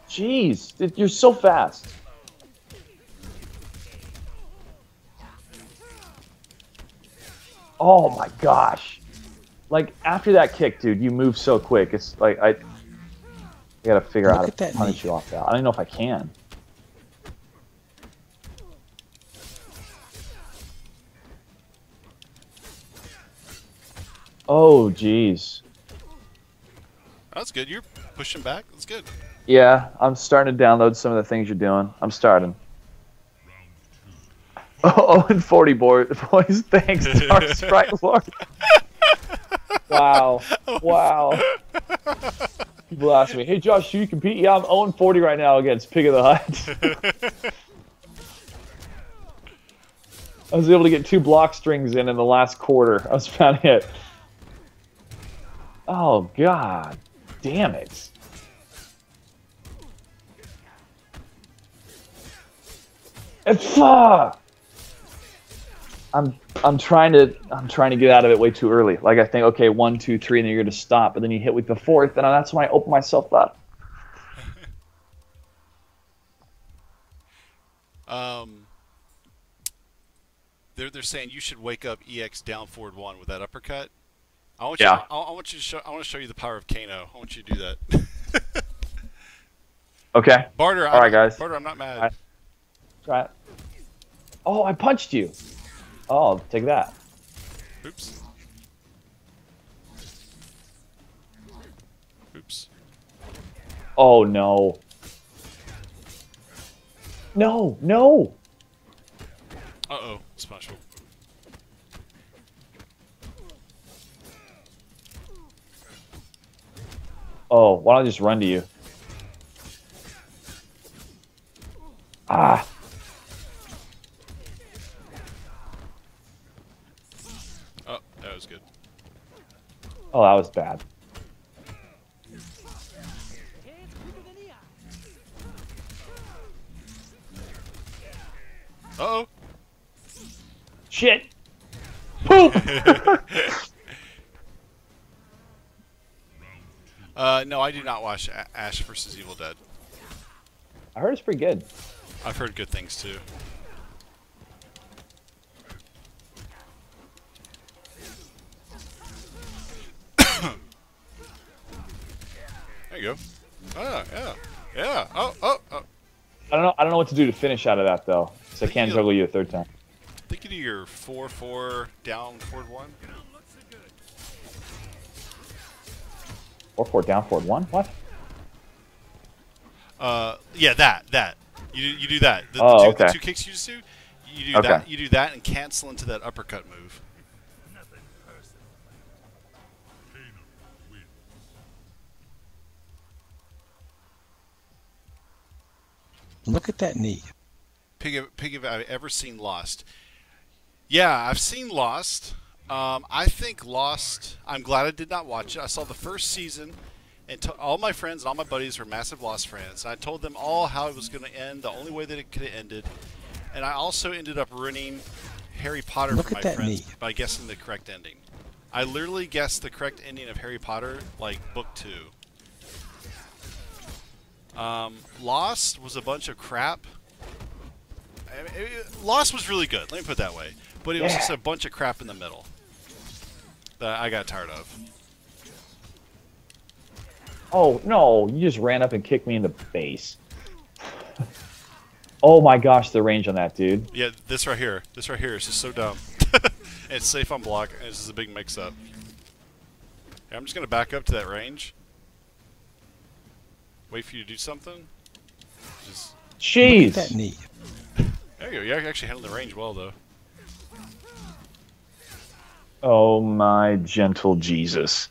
Jeez, you're so fast. Oh my gosh. Like, after that kick, dude, you move so quick. It's like, I gotta figure out how to punish you off that. I don't even know if I can. Oh, jeez. That's good. You're pushing back. That's good. Yeah, I'm starting to download some of the things you're doing. I'm starting. Oh, and 40 boys. Thanks, Dark Sprite Lord. Wow. Wow. People ask me, hey, Josh, do you compete? Yeah, I'm 0-40 right now against Pig of the Hut. I was able to get 2 block strings in the last quarter. I was about to hit. Oh, God. Damn it. I'm trying to get out of it way too early. Like I think, okay, 1, 2, 3, and then you're gonna stop, but then you hit with the 4th, and that's when I open myself up. They're saying you should wake up EX down forward 1 with that uppercut. I want to show you the power of Kano. I want you to do that. Okay. Barter, All right, guys. Barter, I'm not mad. All right. Try it. Oh, I punched you. Oh, I'll take that. Oops. Oops. Oh, no. No, no. Uh-oh. Special. Oh, why don't I just run to you? Ah. Oh, that was good. Oh, that was bad. Uh-oh. Shit. Poop. No, I do not watch Ash vs. Evil Dead. I heard it's pretty good. I've heard good things too. There you go. Oh, yeah. Yeah. Oh, oh, oh. I don't know what to do to finish out of that though. So I can't juggle you a third time. I think you do your 4-4 down forward 1. 4-4 down forward 1. What? Yeah, that. You do that. Oh, the okay. two kicks you just do. You do that. You do that and cancel into that uppercut move. Look at that knee. Pig, have I ever seen Lost? Yeah, I've seen Lost. I think Lost. I'm glad I did not watch it. I saw the first season, and all my friends and all my buddies were massive Lost fans. And I told them all how it was going to end, the only way that it could have ended. And I also ended up ruining Harry Potter Look for at my that friends knee. by guessing the correct ending. I literally guessed the correct ending of Harry Potter, like book 2. Lost was a bunch of crap. I mean, Lost was really good, let me put it that way. But it was just a bunch of crap in the middle that I got tired of. Oh, no. You just ran up and kicked me in the face. Oh my gosh, the range on that, dude. Yeah, this right here is just so dumb. It's safe on block, and it's just a big mix-up. Yeah, I'm just going to back up to that range. Wait for you to do something. Just... Jeez. Look at that knee. There you go. You actually handled the range well, though. Oh my gentle Jesus.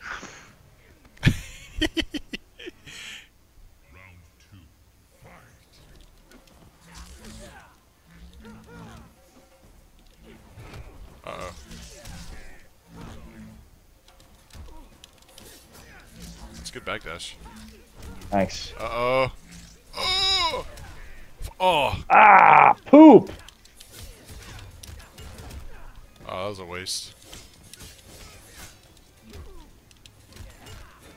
Uh-oh. It's a good backdash. Thanks. Uh-oh. Oh! Oh! Ah, poop. Oh, that was a waste.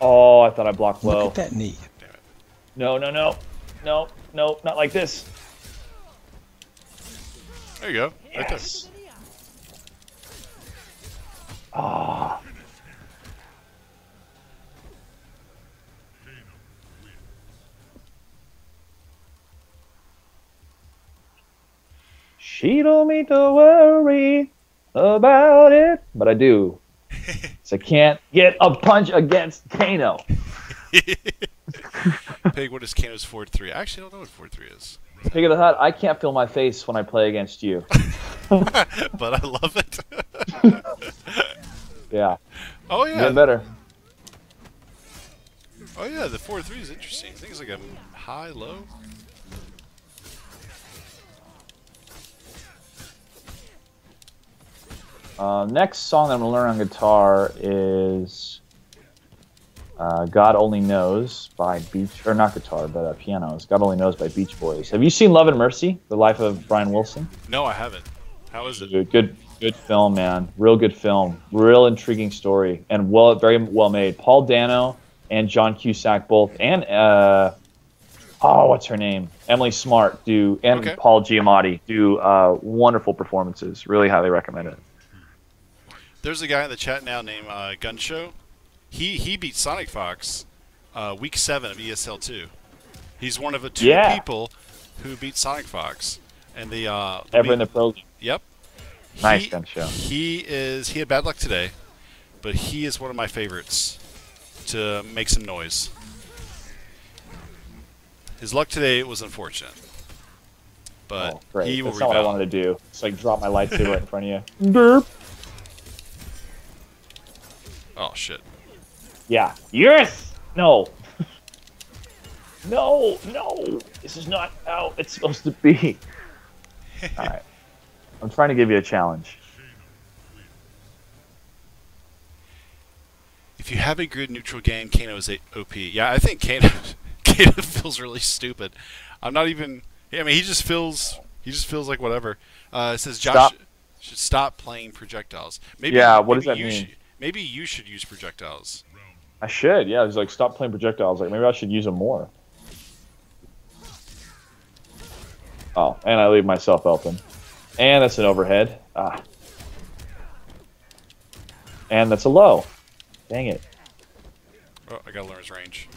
Oh, I thought I blocked low. Look at that knee. Damn it. No, no, no. No, no, not like this. There you go. Right there. Yes. Ah. She told me to worry about it, but I do. So I can't get a punch against Kano. Pig, what is Kano's forward 3? I actually don't know what forward 3 is. Pig of the Hut, I can't feel my face when I play against you. But I love it. Yeah. Oh, yeah. Getting better. Oh, yeah, the forward 3 is interesting. I think it's like a high, low. Next song that I'm going to learn on guitar is God Only Knows by Beach, or not guitar, but pianos. God Only Knows by Beach Boys. Have you seen Love and Mercy, The Life of Brian Wilson? No, I haven't. How is it? Dude, good film, man. Real good film. Real intriguing story, and very well made. Paul Dano and John Cusack both, and what's her name? Emily Smart and Okay. Paul Giamatti do wonderful performances. Really highly recommend it. There's a guy in the chat now named Gun Show. He beat Sonic Fox week 7 of ESL2. He's one of the 2 Yeah. people who beat Sonic Fox, and Ever in the pro league. Yep. Nice, gun show. He had bad luck today, but he is one of my favorites to make some noise. His luck today was unfortunate, but great. he will That's not rebound. what I wanted to do. It's like drop my lightsaber right in front of you. Derp. Oh shit! Yeah. Yes. No. No. No. This is not how it's supposed to be. All right. I'm trying to give you a challenge. If you have a good neutral game, Kano is OP. Yeah, I think Kano feels really stupid. I'm not even. I mean, he just feels like whatever. It says Josh should stop playing projectiles. Maybe. Yeah. What does that mean? Maybe you should use projectiles. I should. Yeah. It's like stop playing projectiles. Like maybe I should use them more. Oh, and I leave myself open. And that's an overhead. Ah. And that's a low. Dang it. Oh, I gotta learn his range.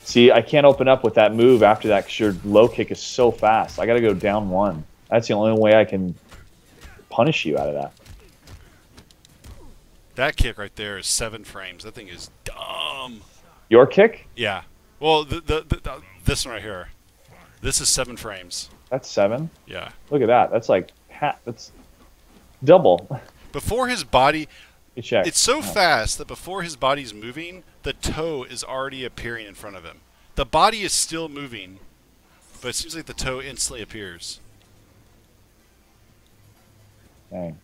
See, I can't open up with that move after that because your low kick is so fast. I gotta go down 1. That's the only way I can punish you out of that. That kick right there is 7 frames. That thing is dumb. Your kick? Yeah. Well, this one right here. This is 7 frames. That's 7? Yeah. Look at that. That's like that's double. Before his body, Good check. it's so fast that before his body's moving, the toe is already appearing in front of him. The body is still moving, but it seems like the toe instantly appears. Dang.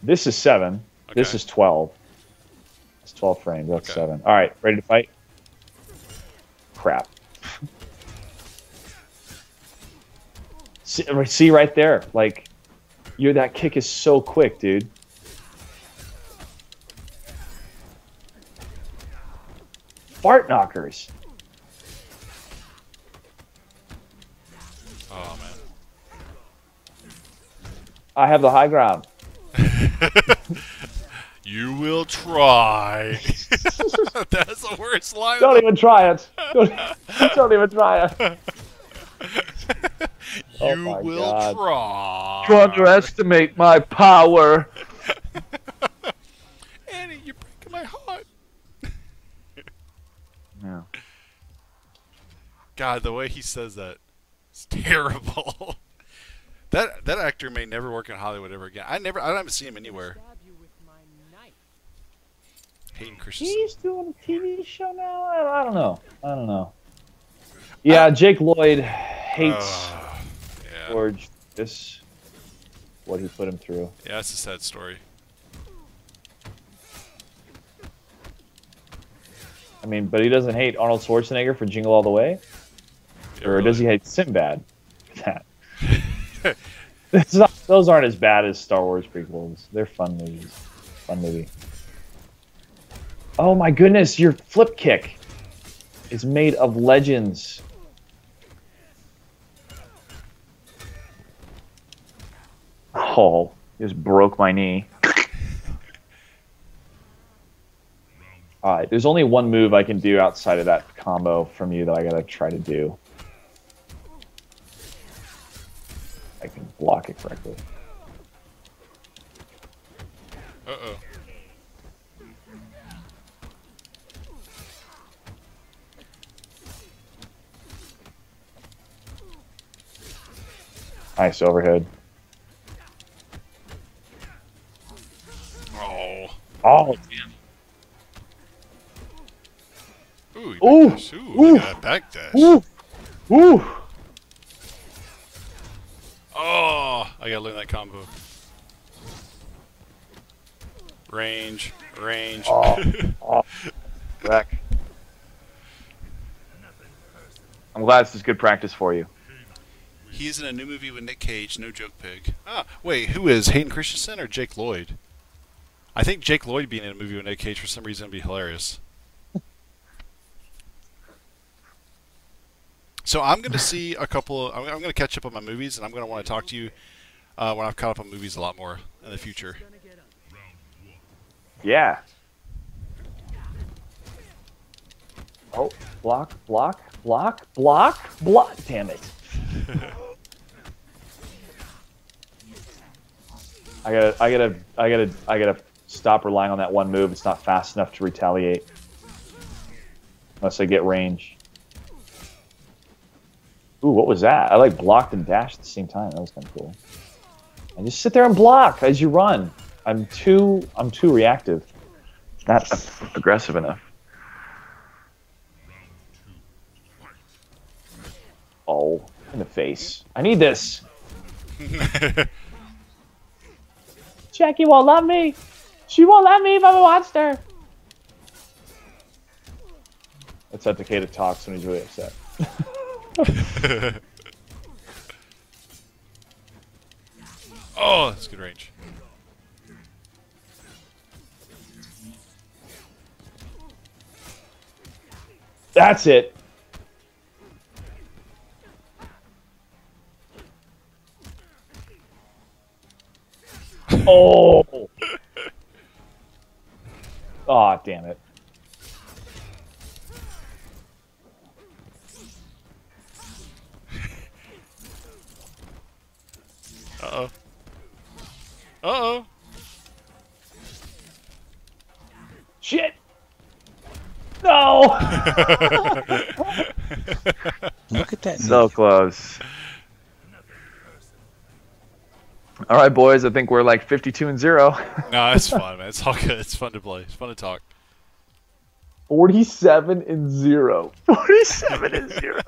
This is 7. Okay. This is 12. It's 12 frames. That's Okay. 7. All right, ready to fight? Crap. See right there, like that kick is so quick, dude. Fart knockers. Oh man. I have the high ground. You will try. That's the worst line. Don't even try it. Don't even try it. You Oh my will God. try. You underestimate my power. Annie, you're breaking my heart. Yeah. God, the way he says that is terrible. That actor may never work in Hollywood ever again. I don't see him anywhere. Hayden Christensen. He's doing a TV show now? I don't know. Yeah, Jake Lloyd hates Yeah. George. This what he put him through. Yeah, it's a sad story. I mean, but he doesn't hate Arnold Schwarzenegger for Jingle All the Way? Yeah, Or really. does he hate Sinbad for that? Those aren't as bad as Star Wars prequels. They're fun movies. Fun movie. Oh my goodness, your flip kick is made of legends. Oh, just broke my knee. Alright, there's only one move I can do outside of that combo from you that I gotta try to do. I can block it correctly. Uh-oh. Nice overhead. Oh. Oh, damn. Ooh. Ooh. Backdash. Ooh. Ooh. Look at that backdash. Woo! Woo! Oh, I gotta learn that combo. Range. Oh, wreck. I'm glad this is good practice for you. He's in a new movie with Nick Cage, No Joke Pig. Ah, wait, who is Hayden Christensen or Jake Lloyd? I think Jake Lloyd being in a movie with Nick Cage for some reason would be hilarious. So I'm going to see a couple. I'm going to catch up on my movies, and I'm going to want to talk to you when I've caught up on movies a lot more in the future. Yeah. Oh, block, block, block, block, block. Damn it. I gotta stop relying on that one move. It's not fast enough to retaliate. Unless I get range. Ooh, what was that? I like blocked and dashed at the same time. That was kind of cool. And just sit there and block as you run. I'm too reactive. Not aggressive enough. Oh, in the face. I need this. Jackie won't love me. She won't love me if I'm a monster. That's how Takeda talks when he's really upset. Oh, that's good range. That's it. Oh. Oh, damn it. Uh-oh. Uh-oh. Shit. No. Look at that So knee. close. All right, boys. I think we're like 52-0. No, it's fun, man. It's all good. It's fun to play. It's fun to talk. 47-0. 47-0.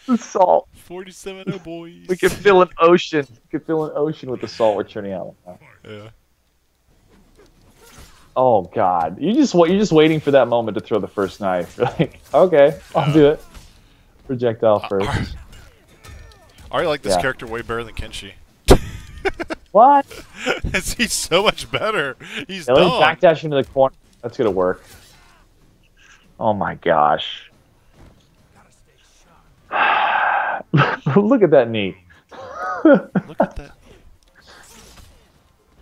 The salt. 47-0, boys. We could fill an ocean. We could fill an ocean with the salt we're churning out. Yeah. Oh God, you're just waiting for that moment to throw the first knife. You're like, okay, I'll do it. Projectile first. I already like this Yeah. character way better than Kenshi. What? He's so much better. He's Yeah, let me dumb. backdash into the corner. That's gonna work. Oh my gosh. Look at that knee. Look at that.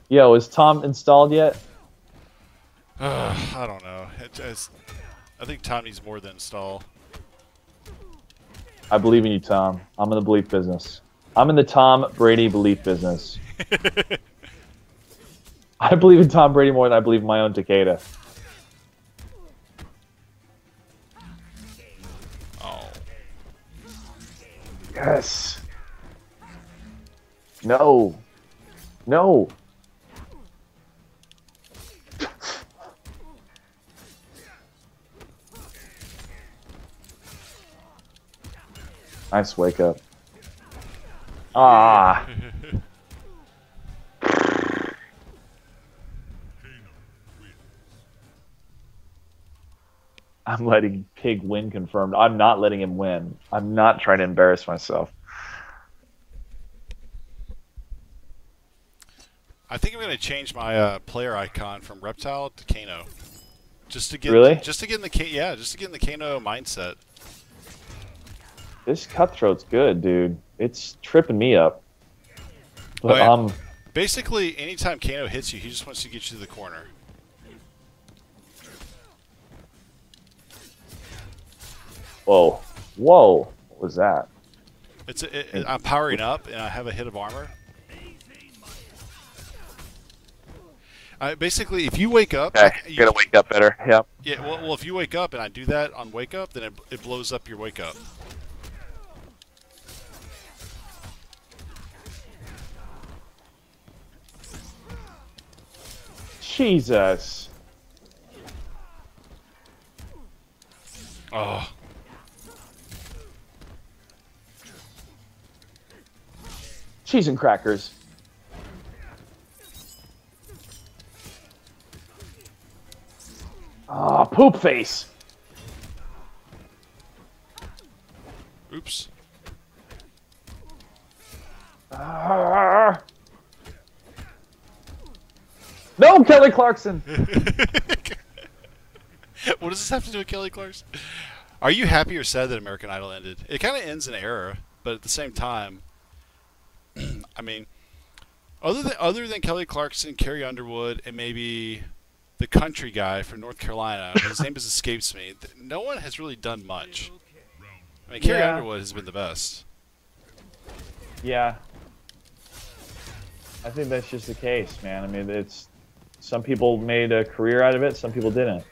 Yo, is Tom installed yet? I don't know. I think Tom needs more than install. I believe in you, Tom. I'm in the belief business. I'm in the Tom Brady belief business. I believe in Tom Brady more than I believe in my own Takeda. Oh. Yes. No. No. Nice wake up. Ah. I'm letting Pig win confirmed. I'm not letting him win. I'm not trying to embarrass myself. I think I'm gonna change my player icon from Reptile to Kano, just to get Really? just to get in the just to get in the Kano mindset. This cutthroat's good, dude. It's tripping me up. But Oh, yeah. Basically, anytime Kano hits you, he just wants to get you to the corner. Whoa. Whoa. What was that? I'm powering up, and I have a hit of armor. Basically, if you wake up, Okay, you gotta wake up better. Yep. Yeah, well, if you wake up and I do that on wake up, then it blows up your wake up. Jesus. Oh. Cheese and crackers. Ah, poop face. Oops. Ah. No, Kelly Clarkson. What does this have to do with Kelly Clarkson? Are you happy or sad that American Idol ended? It kind of ends an era, but at the same time, I mean, other than Kelly Clarkson, Carrie Underwood, and maybe the country guy from North Carolina. His name has escapes me. No one has really done much. I mean, Carrie Underwood has been the best. Yeah. I think that's just the case, man. I mean, it's some people made a career out of it, some people didn't.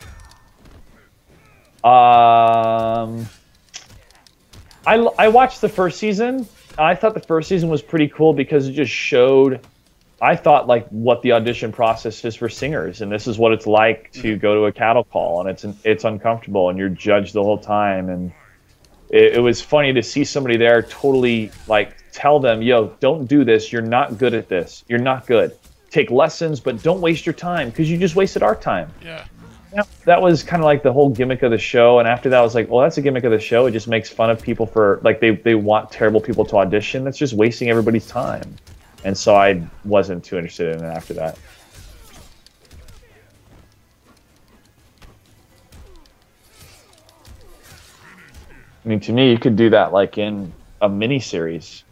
I watched the first season. I thought the first season was pretty cool because it just showed, I thought, like, what the audition process is for singers, and this is what it's like to go to a cattle call, and it's uncomfortable, and you're judged the whole time, and it was funny to see somebody there totally, like, tell them, yo, don't do this, you're not good at this, you're not good. Take lessons, but don't waste your time, because you just wasted our time. Yeah. That was kind of like the whole gimmick of the show, and after that I was like, well, that's a gimmick of the show. It just makes fun of people for, like, they want terrible people to audition. That's just wasting everybody's time. And so I wasn't too interested in it after that. I mean, to me, you could do that like in a mini-series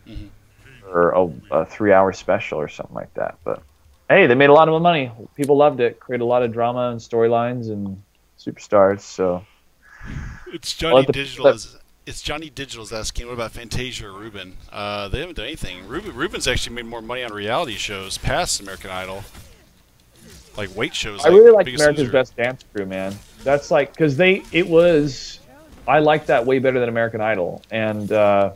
or a 3-hour special or something like that. But hey, they made a lot of money. People loved it. Created a lot of drama and storylines and superstars. So it's Johnny Digital. It's Johnny Digital's asking, what about Fantasia or Ruben? They haven't done anything. Ruben's actually made more money on reality shows past American Idol, like weight shows. I really like America's Best Dance Crew, man. That's like, because I like that way better than American Idol, and the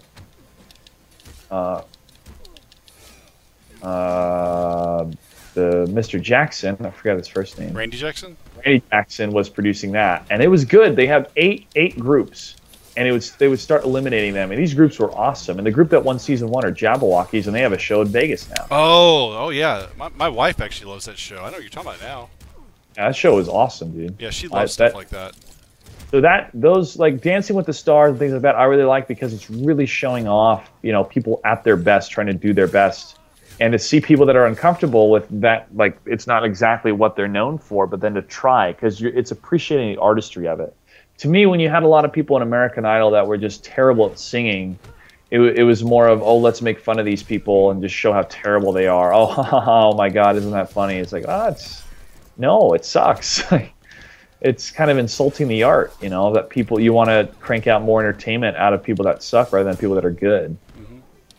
Mr. Jackson, I forgot his first name. Randy Jackson? Randy Jackson was producing that, and it was good. They have eight groups, and they would start eliminating them, and these groups were awesome. And the group that won season 1 are Jabberwockies, and they have a show in Vegas now. Oh yeah. My wife actually loves that show. I know what you're talking about now. Yeah, that show is awesome, dude. Yeah, she loves stuff like that. So those like Dancing with the Stars and things like that, I really like because it's really showing off, people at their best, trying to do their best. And to see people that are uncomfortable with that, like, it's not exactly what they're known for, but then to try, because it's appreciating the artistry of it. To me, when you had a lot of people in American Idol that were just terrible at singing, it was more of, oh, let's make fun of these people and just show how terrible they are. Oh my God, isn't that funny? It's like, no, it sucks. It's kind of insulting the art, that you want to crank out more entertainment out of people that suck rather than people that are good.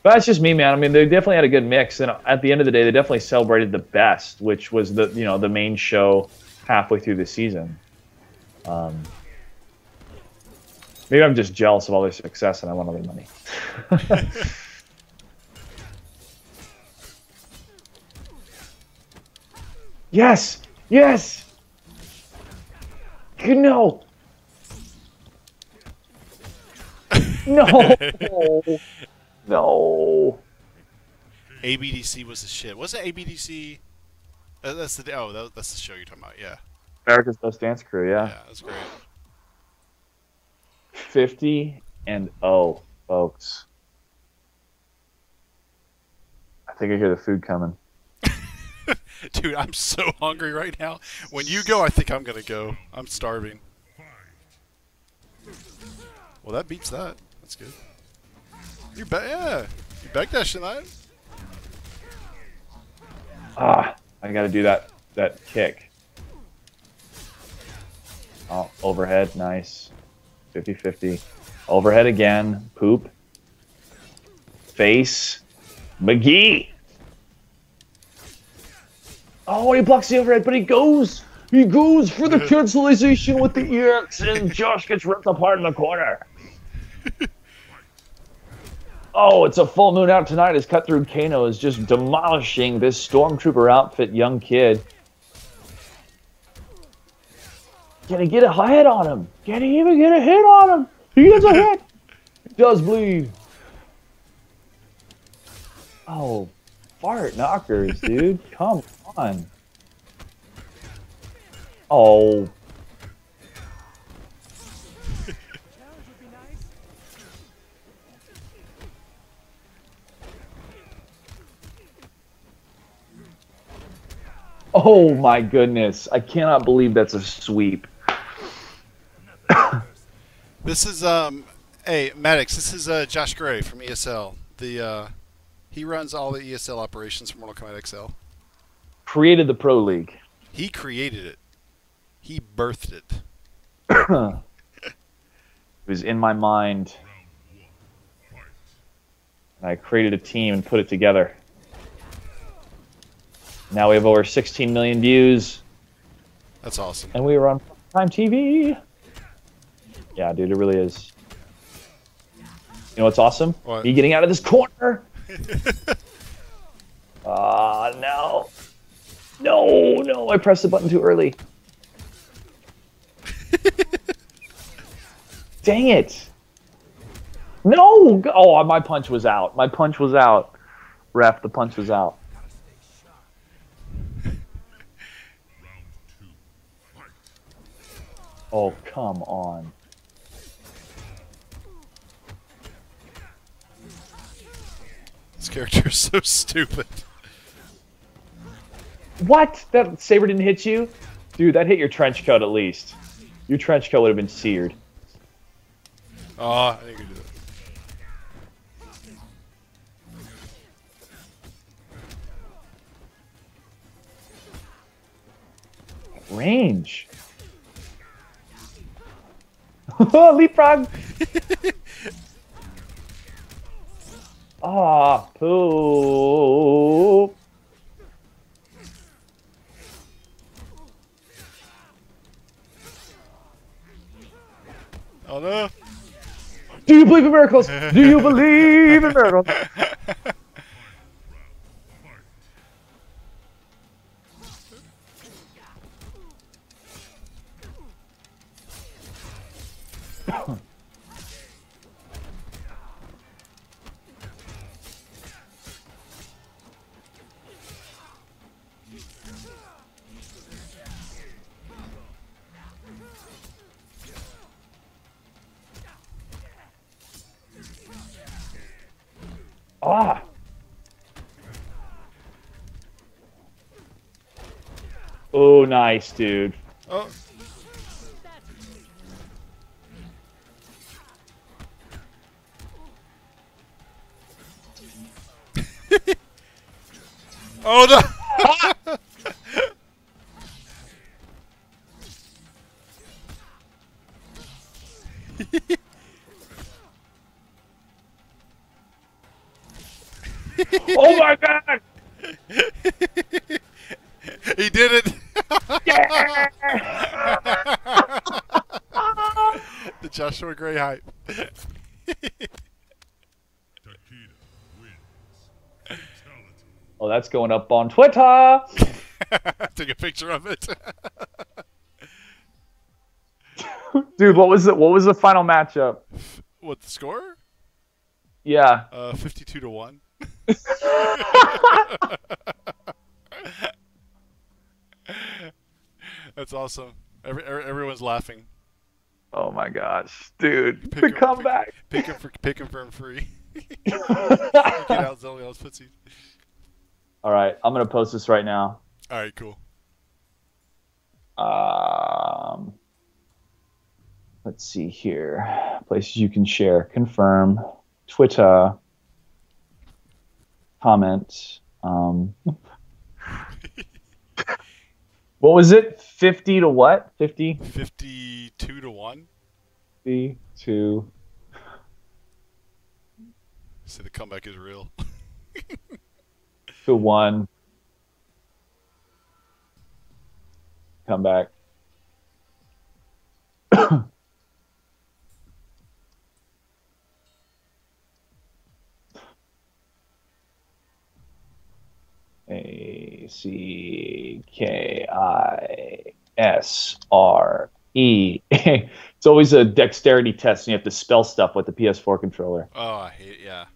But that's just me, man. I mean, they definitely had a good mix, and at the end of the day, they definitely celebrated the best, which was the main show halfway through the season. Maybe I'm just jealous of all their success, and I want all their money. Yes, no. No. ABDC was the shit. Wasn't ABDC? That's the show you're talking about. Yeah. America's Best Dance Crew. Yeah. Yeah, that's great. 50-0, folks. I think I hear the food coming. Dude, I'm so hungry right now. When you go, I think I'm gonna go. I'm starving. Well, that beats that. That's good. You backdash tonight. I gotta do that kick. Oh, overhead, nice. 50-50. Overhead again. Poop. Face. McGee. Oh, he blocks the overhead, but he goes for the cancellation with the EX, and Josh gets ripped apart in the corner. Oh, it's a full moon out tonight as Cut Through Kano is just demolishing this Stormtrooper outfit young kid. Can he get a hit on him? Can he even get a hit on him? He gets a hit. He does bleed. Oh, fart knockers, dude. Come on. Oh. Oh my goodness. I cannot believe that's a sweep. This is hey Maddox, this is Josh Gray from ESL. He runs all the ESL operations for Mortal Kombat XL. Created the Pro League. He created it. He birthed it. It was in my mind. And I created a team and put it together. Now we have over 16 million views. That's awesome. And we were on Prime TV. Yeah, dude, it really is. You know what's awesome? What? Me getting out of this corner. No. No, I pressed the button too early. Dang it. No! Oh, my punch was out. My punch was out. Ref, the punch was out. Oh, come on. This character is so stupid. What? That saber didn't hit you? Dude, that hit your trench coat at least. Your trench coat would have been seared. Oh, I think we do that. Range. Leapfrog. Ah, poop. Oh no. Do you believe in miracles? Do you believe in miracles? Ah. Oh, nice, dude. Oh. Oh no. Oh my god! He did it. Yeah! The Joshua Gray hype. Oh, that's going up on Twitter. Take a picture of it. Dude, what was the final matchup? What, the score? Yeah. 52-1. That's awesome. Everyone's laughing. Oh my gosh, dude, the comeback. Pick him for free. Get out, Zelios pussy. All right, I'm gonna post this right now. All right, cool. Let's see here. Places you can share. Confirm. Twitter. Comment. What was it? 50 to what? 50? 52-1. 52. So the comeback is real. To 1. Comeback. ACKISRE. It's always a dexterity test, and you have to spell stuff with the PS4 controller. Oh, I hate it. Yeah.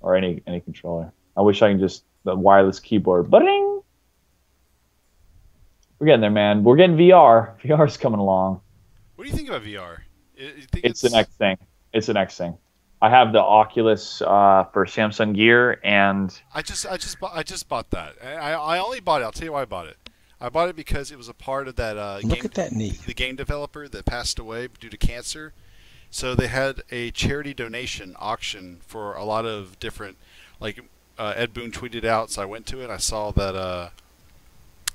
Or any controller. I wish I can just the wireless keyboard. Ba-ding! We're getting there, man. We're getting VR. VR's coming along. What do you think about VR? You think It's the next thing. It's the next thing. I have the Oculus for Samsung Gear, and I just bought that. I only bought it. I'll tell you why I bought it. I bought it because it was a part of that Look at that knee. the game developer that passed away due to cancer. So they had a charity donation auction for a lot of different, like Ed Boon tweeted out. So I went to it. I saw that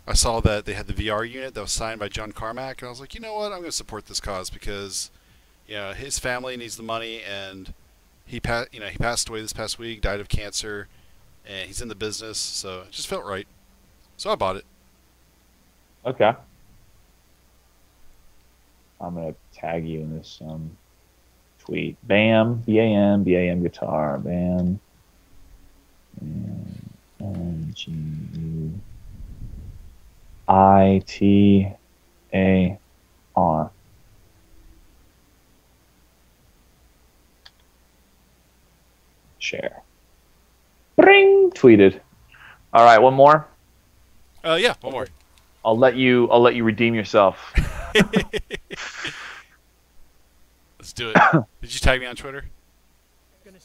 I saw that they had the VR unit that was signed by John Carmack, and I was like, you know what, I'm going to support this cause because, his family needs the money, and he passed away this past week, died of cancer, and he's in the business, so it just felt right. So I bought it. Okay. I'm gonna tag you in this tweet. Bam, BAM, BAM guitar, Bam, GUITAR. Share. Bring, tweeted. All right, one more. Yeah, one more. I'll let you redeem yourself. Let's do it. Did you tag me on Twitter?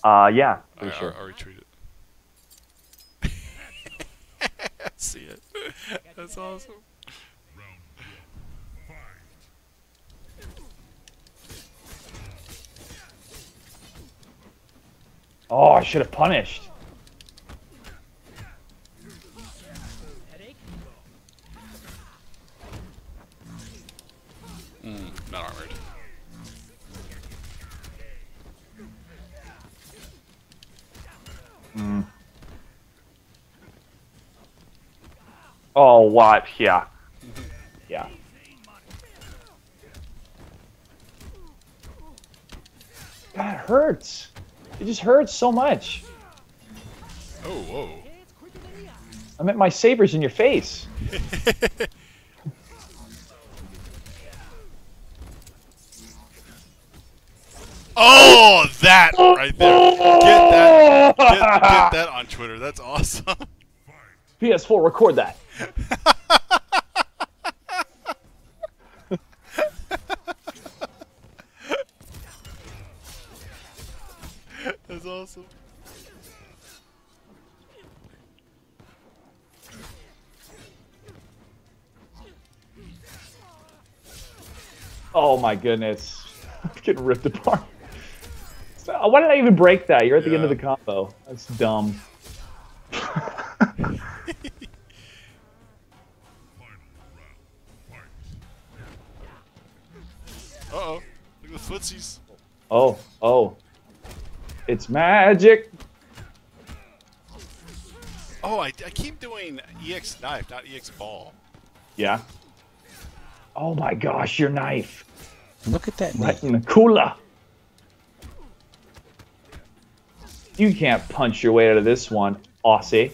Yeah, for sure. I'll retweet it. See it. That's awesome. Oh, I should have punished. Not armored. Oh, what? Yeah. Yeah. God, it hurts. It just hurts so much. Oh, whoa. I meant my saber's in your face. Oh, that right there. Get that. Get that on Twitter. That's awesome. PS4, record that. That's awesome. Oh my goodness. I'm getting ripped apart. Why did I even break that? You're at the end of the combo. That's dumb. Uh-oh. Look at the footsies. Oh. It's magic. Oh, I keep doing EX knife, not EX ball. Yeah. Oh my gosh, your knife. Look at that Right knife. in the cooler. You can't punch your way out of this one, Aussie.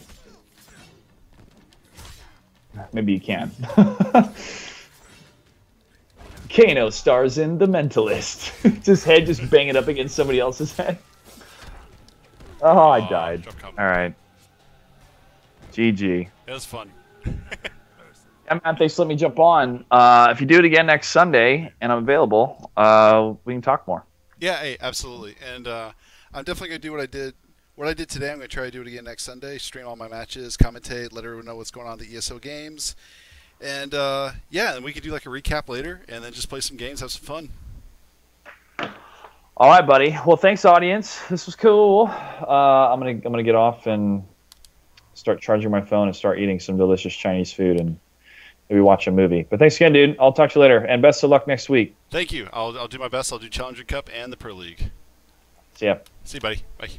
Maybe you can. Kano stars in The Mentalist. It's his head just banging up against somebody else's head. Oh, I died. All right. GG. It was fun. Yeah, man, thanks for letting me jump on. If you do it again next Sunday and I'm available, we can talk more. Yeah, hey, absolutely. And I'm definitely going to do what I did. What I did today, I'm going to try to do it again next Sunday. Stream all my matches, commentate, let everyone know what's going on at the ESL games. And, yeah, and we could do like a recap later and then just play some games, have some fun. All right, buddy. Well, thanks, audience. This was cool. I'm gonna get off and start charging my phone and start eating some delicious Chinese food and maybe watch a movie. But thanks again, dude. I'll talk to you later, and best of luck next week. Thank you. I'll do my best. I'll do Challenger Cup and the Pro League. See ya. See you, buddy. Bye.